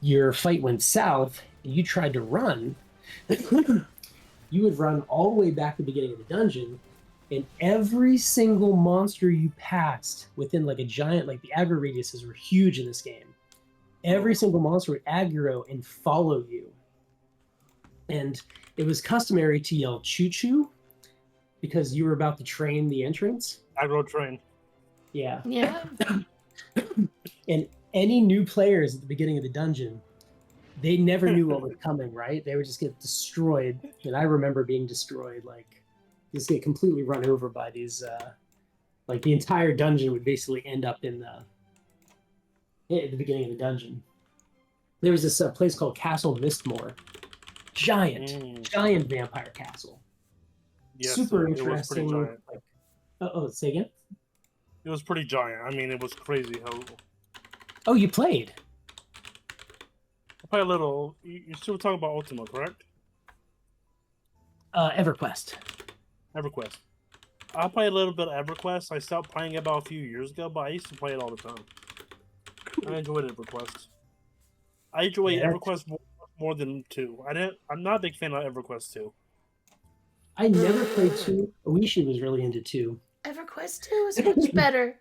your fight went south, and you tried to run, you would run all the way back to the beginning of the dungeon, and every single monster you passed within like a giant, like the aggro radiuses were huge in this game. Every single monster would aggro and follow you. And it was customary to yell choo-choo because you were about to train the entrance. Aggro train. Yeah. Yeah. And any new players at the beginning of the dungeon, they never knew what was coming, right? They would just get destroyed. And I remember being destroyed, like, just get completely run over by these, like the entire dungeon would basically end up at the beginning of the dungeon. There was this place called Castle Mistmore. Giant vampire castle. Yes, super it was pretty interesting. giant. Like, say again? It was pretty giant. I mean, it was crazy how. Oh, you played? I play a little. You're still talking about Ultima, correct? EverQuest. EverQuest. I play a little bit of EverQuest. I stopped playing it about a few years ago, but I used to play it all the time. I enjoyed EverQuest. I enjoy EverQuest more than 2. I'm not a big fan of EverQuest 2. I never played 2. Oishi was really into 2. EverQuest 2 is much better.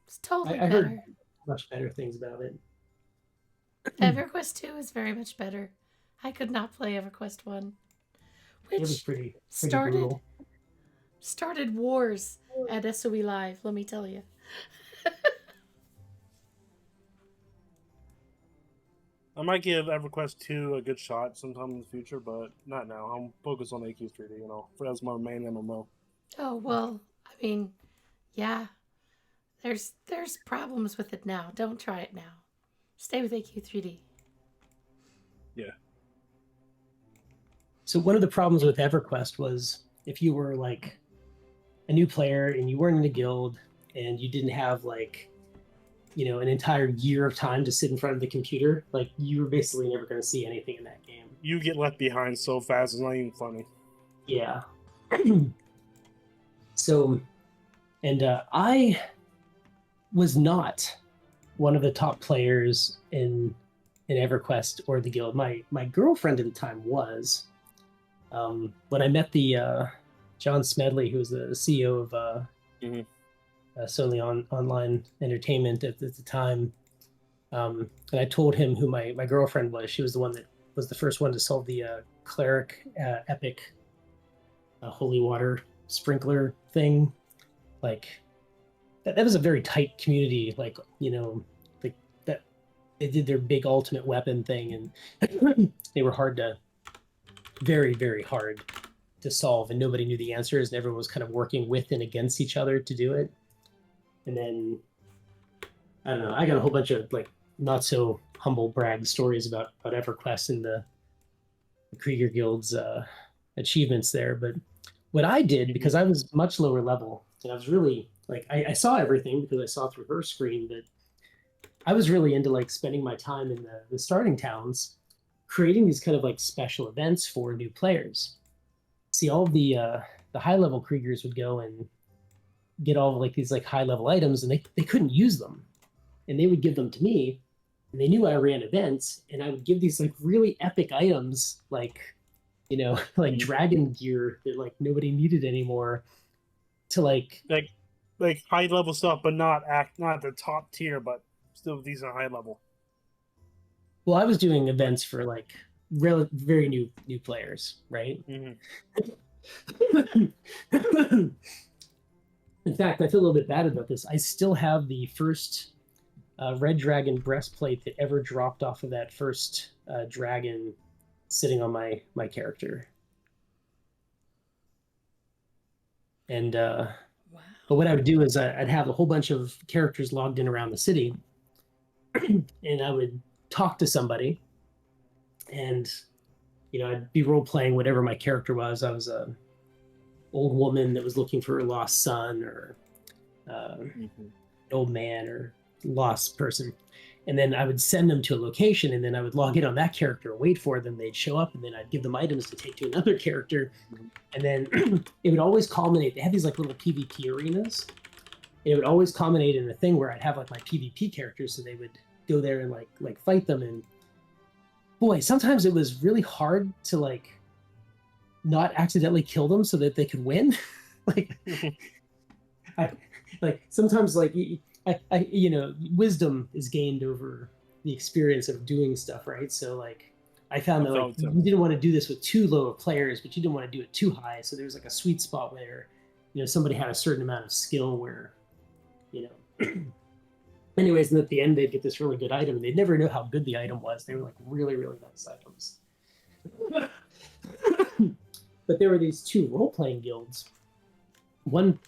It's totally I better. heard much better things about it. EverQuest 2 is very much better. I could not play EverQuest 1. It was Which pretty started brutal. wars at SOE Live, let me tell you. I might give EverQuest 2 a good shot sometime in the future, but not now. I'm focused on AQ3D, you know, for as my main MMO. Oh, well, I mean, yeah. There's problems with it now. Don't try it now. Stay with AQ3D. Yeah. So one of the problems with EverQuest was if you were like a new player and you weren't in a guild and you didn't have like, you know, an entire year of time to sit in front of the computer, like you were basically never going to see anything in that game. You get left behind so fast, it's not even funny. Yeah. So, and I was not one of the top players in EverQuest or the guild. My girlfriend at the time was. When I met the John Smedley, who was the CEO of Sony Online Entertainment at the time, and I told him who my girlfriend was. She was the one that was the first one to solve the cleric epic holy water sprinkler thing. Like that was a very tight community. Like, you know, like that they did their big ultimate weapon thing, and they were very, very hard to solve, and nobody knew the answers, and everyone was kind of working with and against each other to do it. And then I don't know, I got a whole bunch of like not so humble brag stories about EverQuest and the Krieger Guild's achievements there. But what I did, because I was much lower level, and I was really like I saw everything because I saw through her screen, but I was really into like spending my time in the starting towns, creating these kind of like special events for new players. See, all the high level Kriegers would go and get all of like these like high level items, and they couldn't use them, and they would give them to me, and they knew I ran events, and I would give these like really epic items, like like dragon gear that like nobody needed anymore to like like high level stuff, but not the top tier, but still decent high level. well, I was doing events for like very new players, right? Mm-hmm. In fact, I feel a little bit bad about this. I still have the first red dragon breastplate that ever dropped off of that first dragon sitting on my character. And Wow. but what I would do is I'd have a whole bunch of characters logged in around the city, and I would talk to somebody, and I'd be role playing whatever my character was. I was a old woman that was looking for her lost son, or an old man, or lost person. And then I would send them to a location, and then I would log in on that character, wait for them, they'd show up, and then I'd give them items to take to another character. And then it would always culminate, they had these like little PvP arenas. And it would always culminate in a thing where I'd have like my PvP characters, so they would go there and like fight them. And boy, sometimes it was really hard to like not accidentally kill them so that they could win. Sometimes like wisdom is gained over the experience of doing stuff, right? So like I found that like you didn't want to do this with too low of players, but you didn't want to do it too high. So there was like a sweet spot where somebody had a certain amount of skill where anyways, and at the end they'd get this really good item, and they'd never know how good the item was. They were like really, really nice items. But there were these two role-playing guilds. One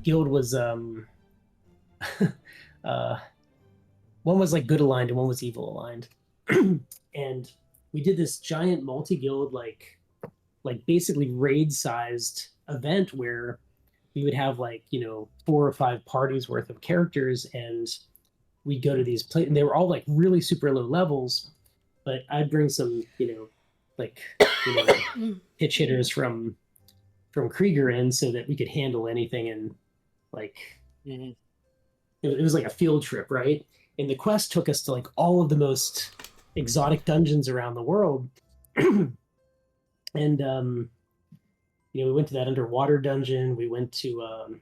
guild was one was like good aligned and one was evil aligned. And we did this giant multi-guild like basically raid sized event where we would have like 4 or 5 parties worth of characters, and we'd go to these places, and they were all like really super low levels, but I'd bring some pitch hitters from Krieger in so that we could handle anything. And like it was like a field trip, right? And the quest took us to like all of the most exotic dungeons around the world. And we went to that underwater dungeon. We went to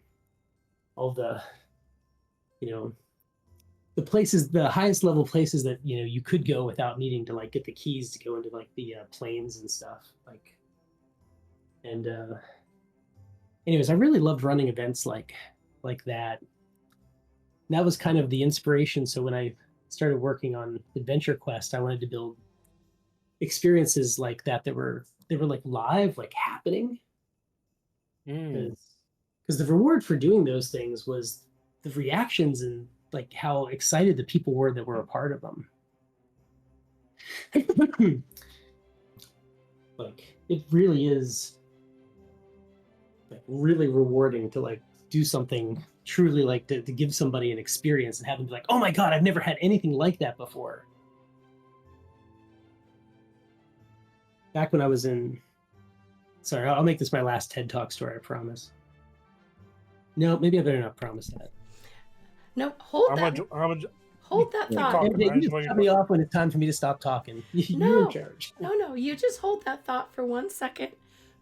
all the the places, the highest level places that you could go without needing to like get the keys to go into like the planes and stuff. And anyways, I really loved running events like that. And that was kind of the inspiration. So when I started working on Adventure Quest, I wanted to build experiences like that were like live, like happening. Because the reward for doing those things was the reactions and like how excited the people were that were a part of them. Like it really is like really rewarding to like do something truly like to give somebody an experience and have them be like, oh my god, I've never had anything like that before. Back when I was sorry, I'll make this my last TED Talk story, I promise. No, maybe I better not promise that. No, hold that thought. You just cut me off when it's time for me to stop talking. You're in charge. No, you just hold that thought for 1 second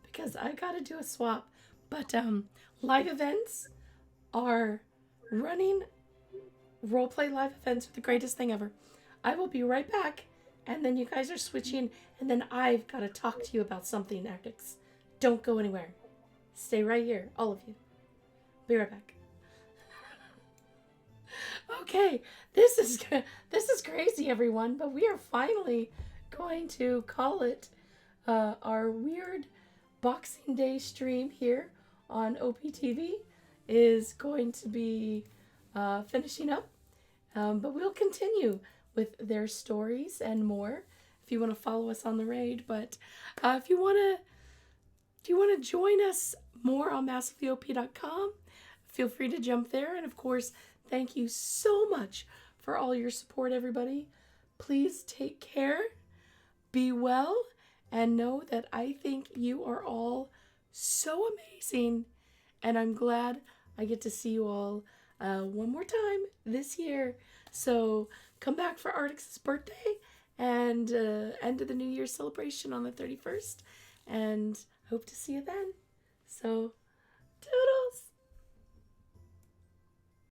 because I gotta do a swap. But live events are running roleplay live events are the greatest thing ever. I will be right back, and then you guys are switching, and then I've got to talk to you about something, Artix. Don't go anywhere. Stay right here, all of you. Be right back. Okay, this is crazy, everyone, but we are finally going to call it our weird Boxing Day stream here on OPTV is going to be finishing up, but we'll continue with their stories and more if you want to follow us on the raid. But if you want to join us more on massiveop.com, feel free to jump there. And of course, thank you so much for all your support, everybody. Please take care, be well, and know that I think you are all so amazing, and I'm glad I get to see you all one more time this year. So come back for Artix's birthday and end of the New Year's celebration on the 31st. and hope to see you then. So, toodles!